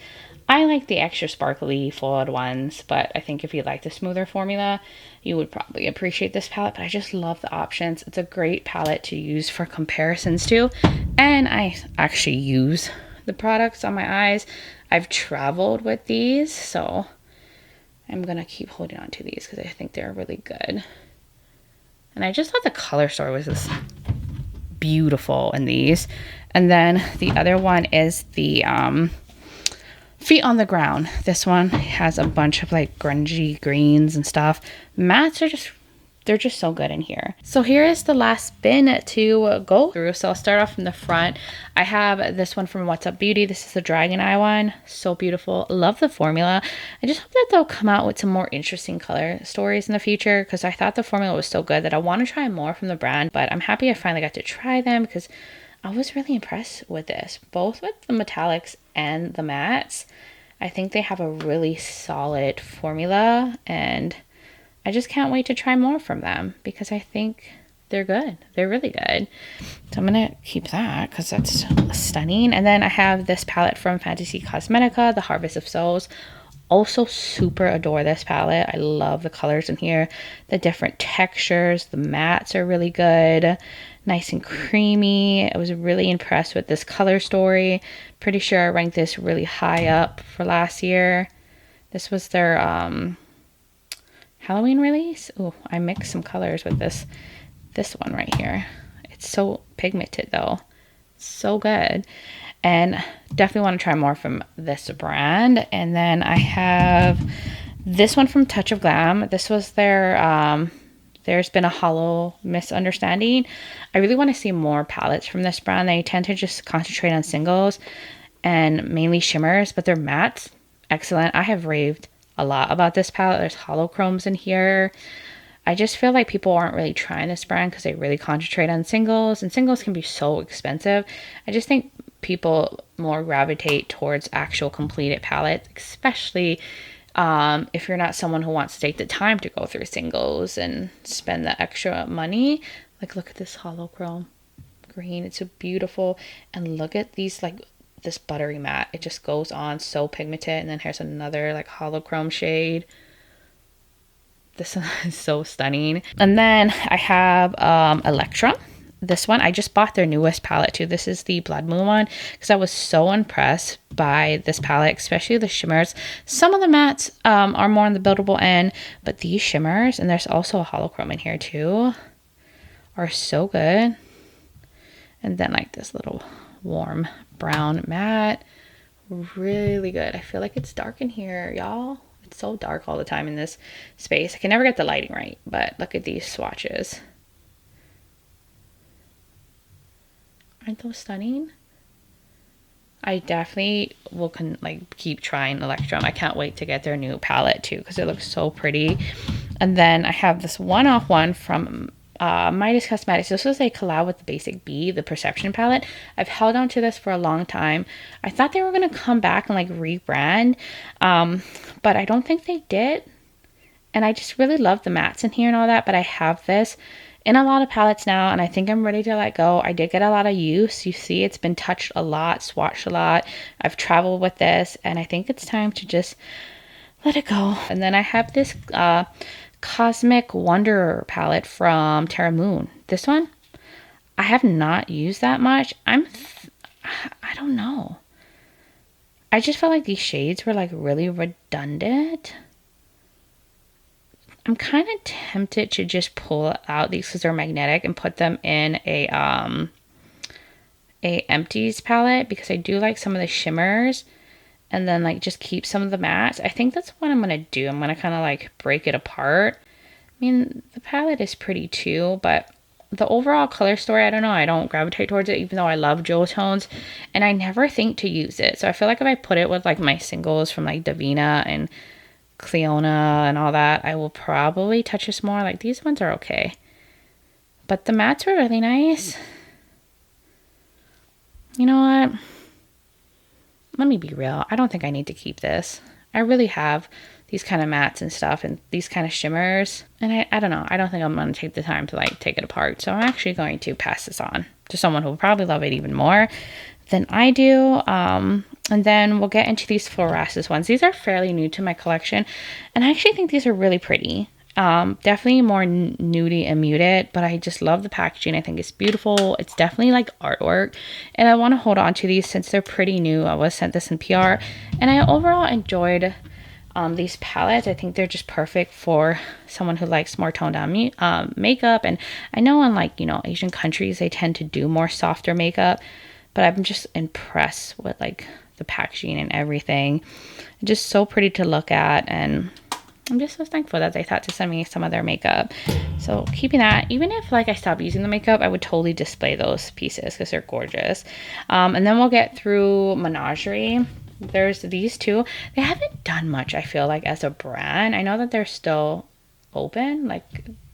I like the extra sparkly foiled ones, but I think if you like the smoother formula, you would probably appreciate this palette. But I just love the options. It's a great palette to use for comparisons too. And I actually use the products on my eyes. I've traveled with these, so I'm going to keep holding on to these because I think they're really good. And I just thought the color story was this beautiful in these. And then the other one is the Feet on the Ground. This one has a bunch of like grungy greens and stuff. Mattes are just, they're just so good in here. So here is the last bin to go through. So I'll start off from the front. I have this one from What's Up Beauty. This is the Dragon Eye one. So beautiful. Love the formula. I just hope that they'll come out with some more interesting color stories in the future, because I thought the formula was so good that I want to try more from the brand. But I'm happy I finally got to try them because I was really impressed with this, both with the metallics and the mattes. I think they have a really solid formula, and I just can't wait to try more from them because I think they're good. They're really good. So I'm going to keep that because that's stunning. And then I have this palette from Fantasy Cosmetica, the Harvest of Souls. Also super adore this palette. I love the colors in here, the different textures. The mattes are really good, nice and creamy. I was really impressed with this color story. Pretty sure I ranked this really high up for last year. This was their Halloween release. Oh, I mixed some colors with this one right here. It's so pigmented though. So good. And definitely want to try more from this brand. And then I have this one from Touch of Glam. This was their There's Been a Hollow Misunderstanding. I really want to see more palettes from this brand. They tend to just concentrate on singles and mainly shimmers, but their mattes, excellent. I have raved a lot about this palette. There's holochromes in here. I just feel like people aren't really trying this brand because they really concentrate on singles, and singles can be so expensive. I just think people more gravitate towards actual completed palettes, especially if you're not someone who wants to take the time to go through singles and spend the extra money. Like, look at this holochrome green. It's so beautiful. And look at these, like this buttery matte. It just goes on so pigmented. And then here's another like holochrome shade. This one is so stunning. And then I have Electrum. This one, I just bought their newest palette too. This is the Blood Moon one because I was so impressed by this palette, especially the shimmers. Some of the mattes are more on the buildable end, but these shimmers, and there's also a holochrome in here too, are so good. And then like this little warm brown matte, really good. I feel like it's dark in here, y'all. It's so dark all the time in this space. I can never get the lighting right, but look at these swatches. Aren't those stunning? I definitely will keep trying Electrum. I can't wait to get their new palette too because it looks so pretty. And then I have this one-off one from Midas Cosmetics. This was a collab with the Basic Bee, the Perception palette. I've held on to this for a long time. I thought they were going to come back and rebrand, but I don't think they did. And I just really love the mattes in here and all that, but I have this in a lot of palettes now, and I think I'm ready to let go. I did get a lot of use. You see, it's been touched a lot, swatched a lot. I've traveled with this, and I think it's time to just let it go. And then I have this Cosmic Wanderer palette from Terra Moon. This one, I have not used that much. I don't know. I just felt like these shades were really redundant. I'm kind of tempted to just pull out these because they're magnetic and put them in a empties palette because I do like some of the shimmers, and then just keep some of the mattes. I think that's what I'm going to do. I'm going to kind of break it apart. I mean, the palette is pretty too, but the overall color story, I don't know. I don't gravitate towards it even though I love jewel tones, and I never think to use it. So I feel like if I put it with my singles from Davina and Cleona and all that, I will probably touch this more. These ones are okay, but the mattes were really nice. You know what? Let me be real. I don't think I need to keep this. I really have these kind of mattes and stuff and these kind of shimmers, and I don't know. I don't think I'm going to take the time to take it apart. So I'm actually going to pass this on to someone who will probably love it even more than I do. And then we'll get into these fluorescent ones. These are fairly new to my collection, and I actually think these are really pretty. Definitely more nudie and muted, but I just love the packaging. I think it's beautiful. It's definitely artwork, and I want to hold on to these since they're pretty new. I was sent this in PR, and I overall enjoyed these palettes. I think they're just perfect for someone who likes more toned down makeup. And I know in Asian countries they tend to do more softer makeup, but I'm just impressed with the packaging and everything. It's just so pretty to look at, and I'm just so thankful that they thought to send me some of their makeup. So keeping that, even if I stop using the makeup, I would totally display those pieces because they're gorgeous. And then we'll get through Menagerie. There's these two. They haven't done much, I feel as a brand. I know that they're still open,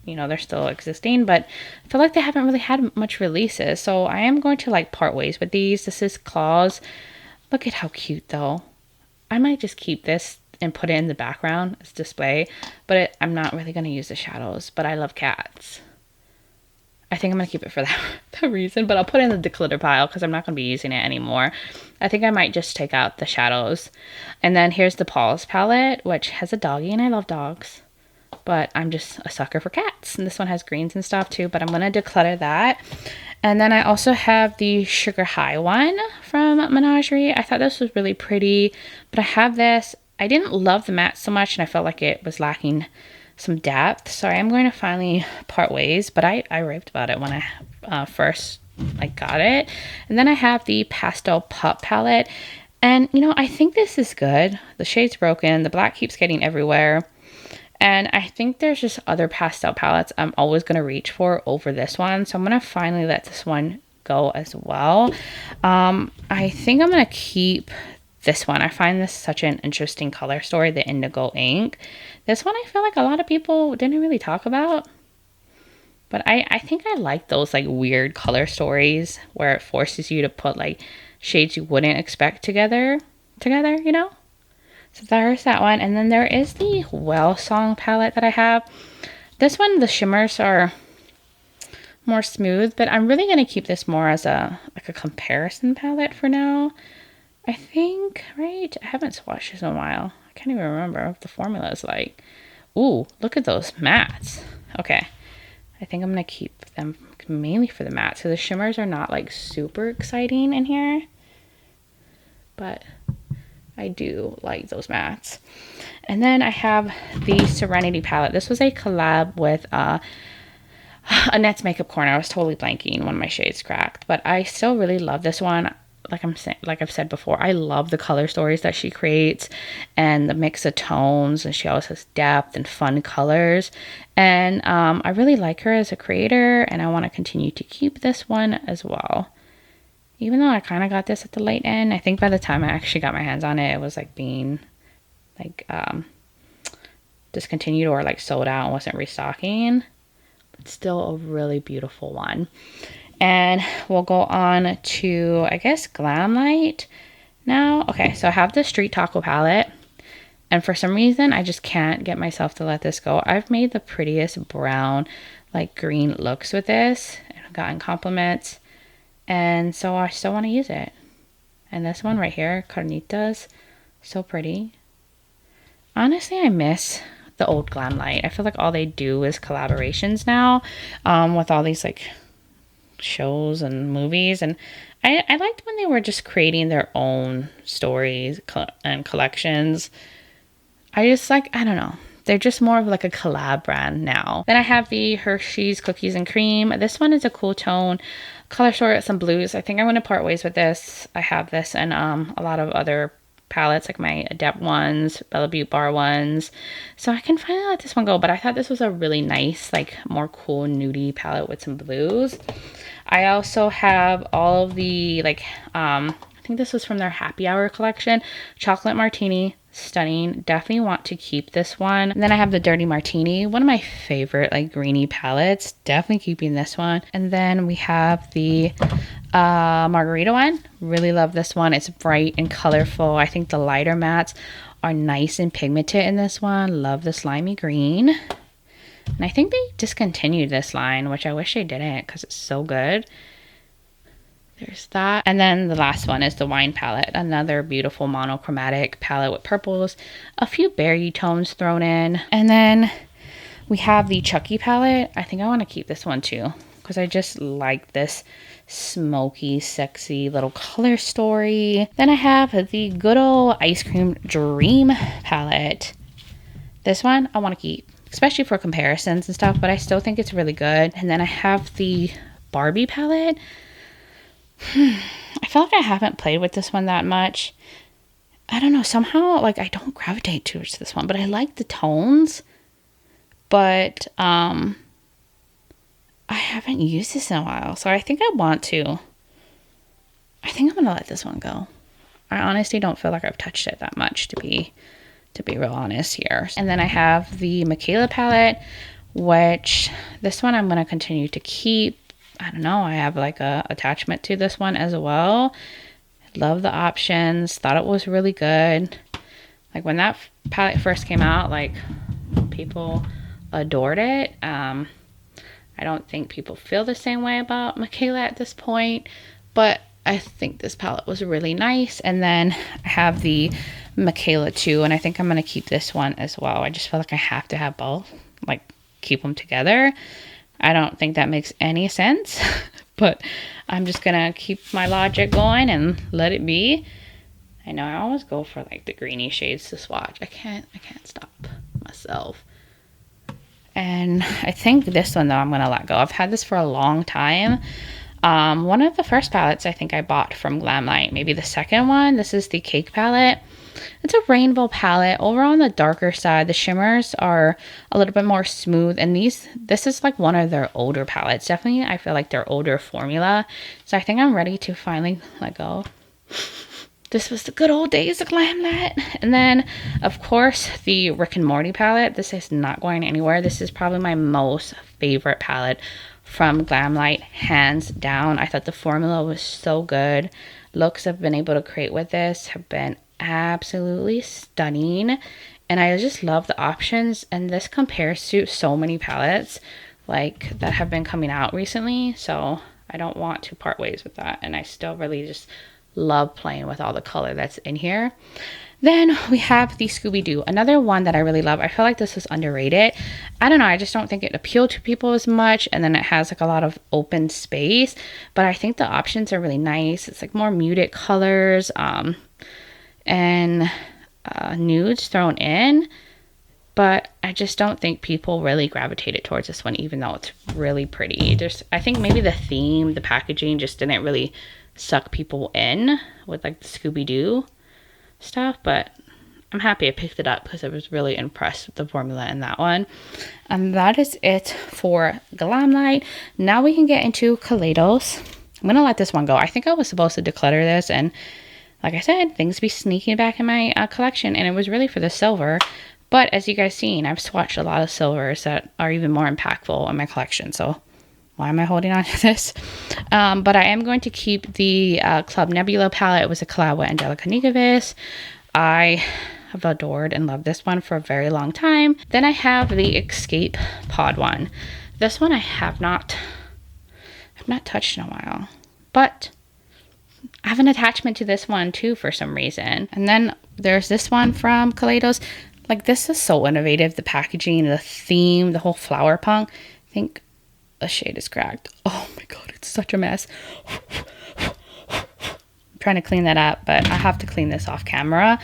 they're still existing, but I feel like they haven't really had much releases. So I am going to part ways with these. This is Claws. Look at how cute though. I might just keep this and put it in the background as display, but I'm not really going to use the shadows, but I love cats. I think I'm going to keep it for that reason, but I'll put it in the declutter pile because I'm not going to be using it anymore. I think I might just take out the shadows. And then here's the Paul's palette, which has a doggy, and I love dogs, but I'm just a sucker for cats. And this one has greens and stuff too, but I'm going to declutter that. And then I also have the Sugar High one from Menagerie. I thought this was really pretty, but I have this. I didn't love the matte so much, and I felt like it was lacking some depth. So I am going to finally part ways, but I raved about it when I first got it. And then I have the Pastel Pup palette, and I think this is good. The shade's broken. The black keeps getting everywhere. And I think there's just other pastel palettes I'm always going to reach for over this one. So I'm going to finally let this one go as well. I think I'm going to keep this one. I find this such an interesting color story, the Indigo Ink. This one I feel like a lot of people didn't really talk about. But I think I like those weird color stories where it forces you to put shades you wouldn't expect together, So there's that one. And then there is the Well Song palette that I have. This one, the shimmers are more smooth, but I'm really going to keep this more as a comparison palette for now. I think, right? I haven't swatched this in a while. I can't even remember what the formula is like. Ooh, look at those mattes. Okay. I think I'm going to keep them mainly for the matte. So the shimmers are not super exciting in here, but I do like those mattes. And then I have the Serenity palette. This was a collab with Annette's Makeup Corner. I was totally blanking. One of my shades cracked, but I still really love this one. Like I've said before, I love the color stories that she creates and the mix of tones, and she always has depth and fun colors. And I really like her as a creator, and I want to continue to keep this one as well. even though I kind of got this at the late end. I think by the time I actually got my hands on it, it was like being like discontinued or like sold out and wasn't restocking. But still a really beautiful one. And we'll go on to, I guess, Glamlight now. Okay, so I have the Street Taco palette. And for some reason, I just can't get myself to let this go. I've made the prettiest brown, like green looks with this. And I've gotten compliments. And so I still want to use it. And this one right here, Carnitas, so pretty. Honestly, I miss the old Glamlight. I feel like all they do is collaborations now with all these like shows and movies. And I liked when they were just creating their own stories and collections. I just like, I don't know. They're just more of like a collab brand now. Then I have the Hershey's Cookies and Cream. This one is a cool tone. Color story, some blues. I think I'm going to part ways with this. I have this and a lot of other palettes, like my Adept ones, Beaute Bar ones. So I can finally let this one go. But I thought this was a really nice, like more cool nudie palette with some blues. I also have all of the, like, I think this was from their Happy Hour collection. Chocolate Martini. Stunning. Definitely want to keep this one. And then I have the Dirty Martini, one of my favorite like greeny palettes. Definitely keeping this one. And then we have the Margarita one. Really love this one. It's bright and colorful. I think the lighter mattes are nice and pigmented in this one. Love the slimy green. And I think they discontinued this line, which I wish they didn't because it's so good. There's that. And then the last one is the Wine palette. Another beautiful monochromatic palette with purples. A few berry tones thrown in. And then we have the Chucky palette. I think I want to keep this one too because I just like this smoky, sexy little color story. Then I have the good old Ice Cream Dream palette. This one I want to keep, especially for comparisons and stuff, but I still think it's really good. And then I have the Barbie palette. I feel like I haven't played with this one that much. I don't know, somehow like I don't gravitate towards this one, but I like the tones. But I haven't used this in a while, so I think I want to. I think I'm gonna let this one go. I honestly don't feel like I've touched it that much to be real honest here. And then I have the Michaela palette, which this one I'm gonna continue to keep. I don't know, I have like a attachment to this one as well. Love the options, thought it was really good. Like when that palette first came out, like people adored it. I don't think people feel the same way about Michaela at this point, but I think this palette was really nice. And then I have the Michaela too, and I think I'm going to keep this one as well. I just feel like I have to have both, like keep them together. I don't think that makes any sense, but I'm just gonna keep my logic going and let it be. I know I always go for like the greeny shades to swatch. I can't stop myself. And I think this one though I'm gonna let go. I've had this for a long time. One of the first palettes I think I bought from Glamlight, maybe the second one. This is the Cake palette. It's a rainbow palette. Over on the darker side, the shimmers are a little bit more smooth. And this is like one of their older palettes. Definitely, I feel like their older formula. So I think I'm ready to finally let go. This was the good old days of Glamlight. And then, of course, the Rick and Morty palette. This is not going anywhere. This is probably my most favorite palette from Glamlight, hands down. I thought the formula was so good. Looks I've been able to create with this have been absolutely stunning, and I just love the options, and this compares to so many palettes like that have been coming out recently, so I don't want to part ways with that, and I still really just love playing with all the color that's in here. Then we have the Scooby-Doo, another one that I really love. I feel like this is underrated. I don't know, I just don't think it appealed to people as much, and then it has like a lot of open space, but I think the options are really nice. It's like more muted colors, and nudes thrown in, but I just don't think people really gravitated towards this one, even though it's really pretty. I think maybe the theme, the packaging just didn't really suck people in with like the Scooby-Doo stuff, but I'm happy I picked it up because I was really impressed with the formula in that one. And that is it for Glamlight. Now we can get into Kaleidos. I'm gonna let this one go. I think I was supposed to declutter this, and like I said, things be sneaking back in my collection, and it was really for the silver. But as you guys seen, I've swatched a lot of silvers that are even more impactful in my collection. So why am I holding on to this? But I am going to keep the Club Nebula palette. It was a collab with Angelica Nicovis. I have adored and loved this one for a very long time. Then I have the Escape Pod one. This one I have not touched in a while, but I have an attachment to this one too for some reason. And then there's this one from Kaleidos. Like, this is so innovative. The packaging, the theme, the whole flower punk. I think the shade is cracked. Oh my god, it's such a mess. I'm trying to clean that up, but I have to clean this off camera.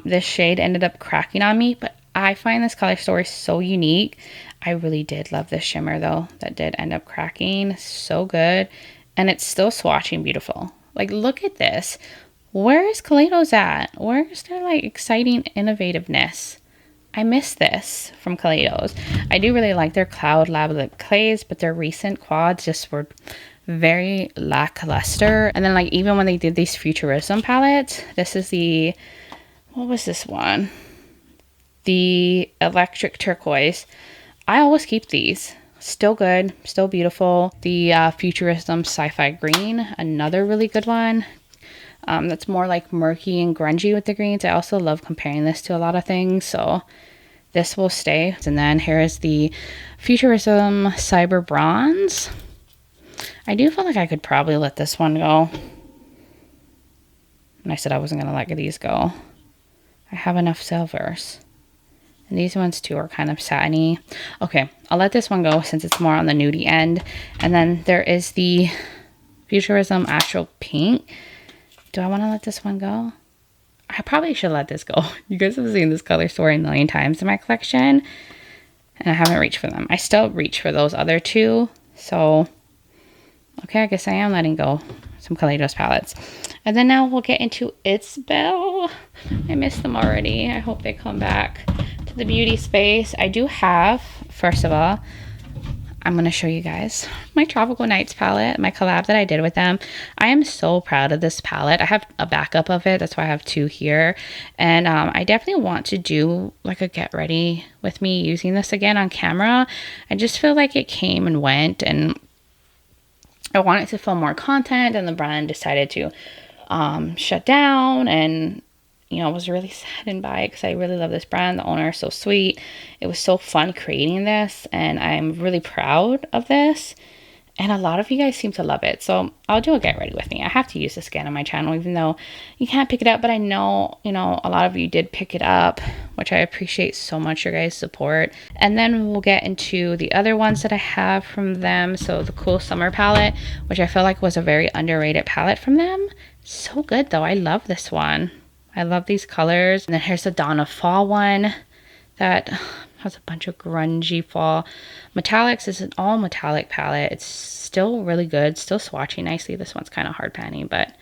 This shade ended up cracking on me, but I find this color story so unique. I really did love this shimmer though that did end up cracking. So good. And it's still swatching beautiful. Like, look at this. Where is Kaleidos at? Where is their like exciting innovativeness? I miss this from Kaleidos. I do really like their Cloud Lab lip clays, but their recent quads just were very lackluster. And then like even when they did these Futurism palettes, this is the, what was this one? The Electric Turquoise. I always keep these. Still good, still beautiful. The Futurism Sci-Fi Green, another really good one. That's more like murky and grungy with the greens. I also love comparing this to a lot of things, so this will stay. And then here is the Futurism Cyber Bronze. I do feel like I could probably let this one go. And I said I wasn't going to let these go. I have enough silvers. And these ones too are kind of satiny. Okay, I'll let this one go since it's more on the nudie end. And then there is the Futurism Astral Pink. Do I want to let this one go? I probably should let this go. You guys have seen this color story a million times in my collection, and I haven't reached for them. I still reach for those other two. So, okay, I guess I am letting go some Kaleidos palettes. And then now we'll get into It's Belle. I miss them already. I hope they come back to the beauty space. I do have, first of all, I'm going to show you guys my Tropical Nights palette, my collab that I did with them. I am so proud of this palette. I have a backup of it. That's why I have two here. And I definitely want to do like a get ready with me using this again on camera. I just feel like it came and went, and I wanted to film more content, and the brand decided to shut down, and you know, I was really saddened by it because I really love this brand. The owner is so sweet. It was so fun creating this, and I'm really proud of this. And a lot of you guys seem to love it. So I'll do a get ready with me. I have to use this again on my channel, even though you can't pick it up. But I know, you know, a lot of you did pick it up, which I appreciate so much, your guys' support. And then we'll get into the other ones that I have from them. So the Cool Summer palette, which I feel like was a very underrated palette from them. So good though. I love this one. I love these colors. And then here's the Dawn of Fall one that has a bunch of grungy fall metallics. It's an all metallic palette. It's still really good, still swatching nicely. This one's kind of hard panny, but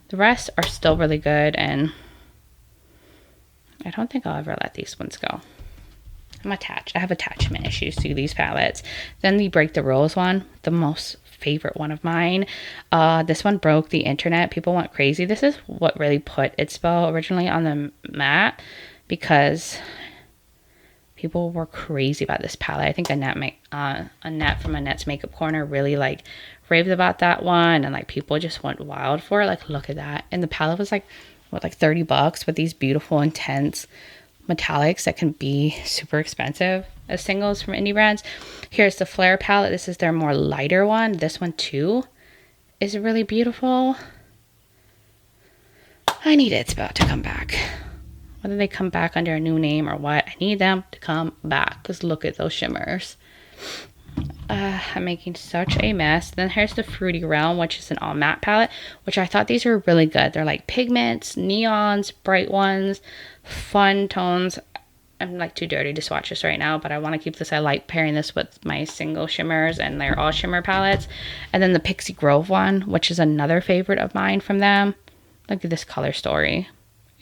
the rest are still really good, and I don't think I'll ever let these ones go. I'm attached. I have attachment issues to these palettes. Then the Break the Rules one, the most favorite one of mine. This one broke the internet. People went crazy. This is what really put It's Belle originally on the map, because people were crazy about this palette. I think Annette from Annette's Makeup Corner really like raved about that one, and like people just went wild for it. Like, look at that. And the palette was like, what, like $30 with these beautiful intense metallics that can be super expensive as singles from indie brands. Here's the Flare palette. This is their more lighter one. This one too is really beautiful. I need It's Belle to come back. Whether they come back under a new name or what, I need them to come back, because look at those shimmers. I'm making such a mess. Then here's the Fruity Realm, which is an all matte palette, which I thought these were really good. They're like pigments, neons, bright ones, fun tones. I'm like too dirty to swatch this right now, but I want to keep this. I like pairing this with my single shimmers, and they're all shimmer palettes. And then the Pixie Grove one, which is another favorite of mine from them. Look at this color story.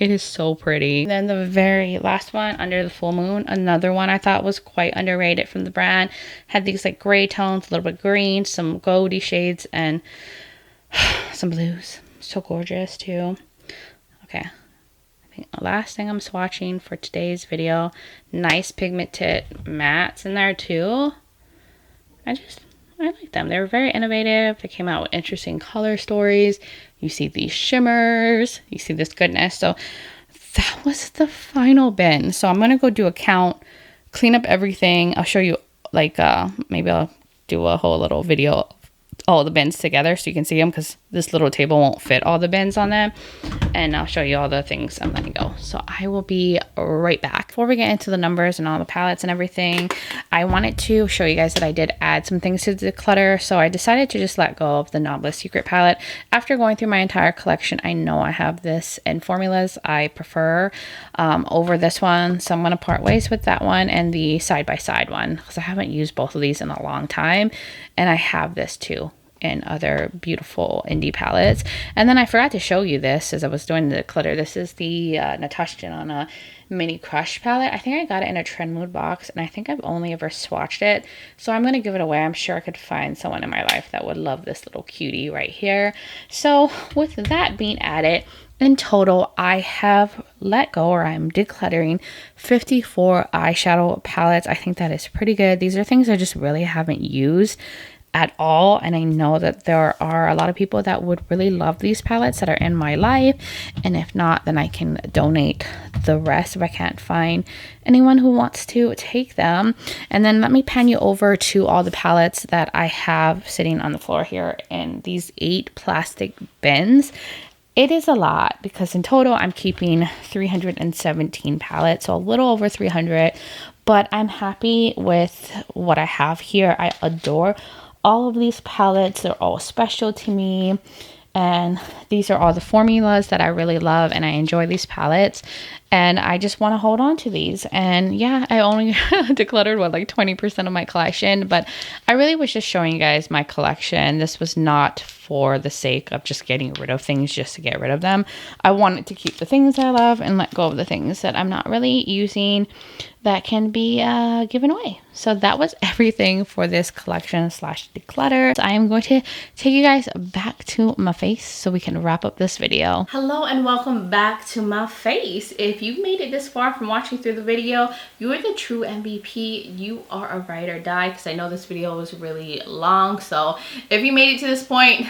It is so pretty. Then the very last one, Under the Full Moon, another one I thought was quite underrated from the brand. Had these like gray tones, a little bit green, some goldy shades, and some blues. So gorgeous too. Okay. I think the last thing I'm swatching for today's video. Nice pigmented mattes in there too. I like them. They were very innovative. They came out with interesting color stories. You see these shimmers. You see this goodness. So that was the final bin. So I'm going to go do a count, clean up everything. I'll show you like, maybe I'll do a whole little video of all the bins together so you can see them, because this little table won't fit all the bins on them. And I'll show you all the things I'm letting go. So I will be right back. Before we get into the numbers and all the palettes and everything, I wanted to show you guys that I did add some things to the declutter. So I decided to just let go of the Novelist Secret palette. After going through my entire collection, I know I have this in formulas I prefer over this one. So I'm going to part ways with that one and the side-by-side one, because I haven't used both of these in a long time. And I have this too in other beautiful indie palettes. And then I forgot to show you this as I was doing the declutter. This is the Natasha Denona Mini Crush palette. I think I got it in a Trend Mood box, and I think I've only ever swatched it. So I'm going to give it away. I'm sure I could find someone in my life that would love this little cutie right here. So with that being added, in total, I have let go, or I'm decluttering 54 eyeshadow palettes. I think that is pretty good. These are things I just really haven't used at all, and I know that there are a lot of people that would really love these palettes that are in my life, and if not, then I can donate the rest if I can't find anyone who wants to take them. And then let me pan you over to all the palettes that I have sitting on the floor here in these 8 plastic bins. It is a lot, because in total I'm keeping 317 palettes, so a little over 300, but I'm happy with what I have here. I adore all of these palettes. They're all special to me, and these are all the formulas that I really love, and I enjoy these palettes, and I just want to hold on to these. And yeah, I only decluttered like 20% of my collection, but I really was just showing you guys my collection. This was not for the sake of just getting rid of things just to get rid of them. I wanted to keep the things I love and let go of the things that I'm not really using that can be given away. So that was everything for this collection slash declutter. So I am going to take you guys back to my face so we can wrap up this video. Hello and welcome back to my face. If you've made it this far from watching through the video, you are the true MVP. You are a ride or die, because I know this video was really long. So if you made it to this point,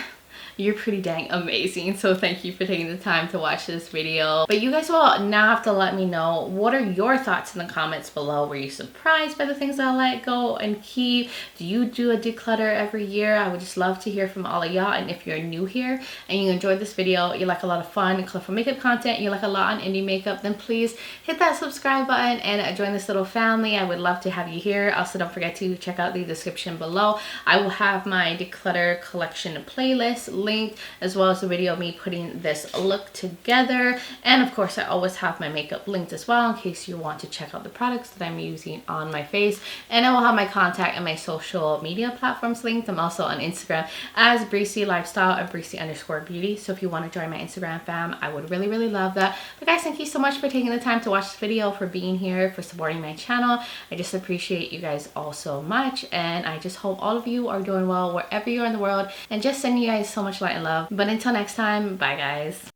you're pretty dang amazing. So thank you for taking the time to watch this video. But you guys will now have to let me know, what are your thoughts in the comments below? Were you surprised by the things I let go and keep? Do you do a declutter every year? I would just love to hear from all of y'all. And if you're new here and you enjoyed this video, you like a lot of fun and colorful makeup content, you like a lot on indie makeup, then please hit that subscribe button and join this little family. I would love to have you here. Also, don't forget to check out the description below. I will have my declutter collection playlist linked, as well as the video of me putting this look together. And of course, I always have my makeup linked as well, in case you want to check out the products that I'm using on my face. And I will have my contact and my social media platforms linked. I'm also on Instagram as Breezy Lifestyle or Breezy_beauty. So if you want to join my Instagram fam, I would really, really love that. But guys, thank you so much for taking the time to watch this video, for being here, for supporting my channel. I just appreciate you guys all so much. And I just hope all of you are doing well wherever you are in the world. And just sending you guys so much light and love. But until next time, bye guys.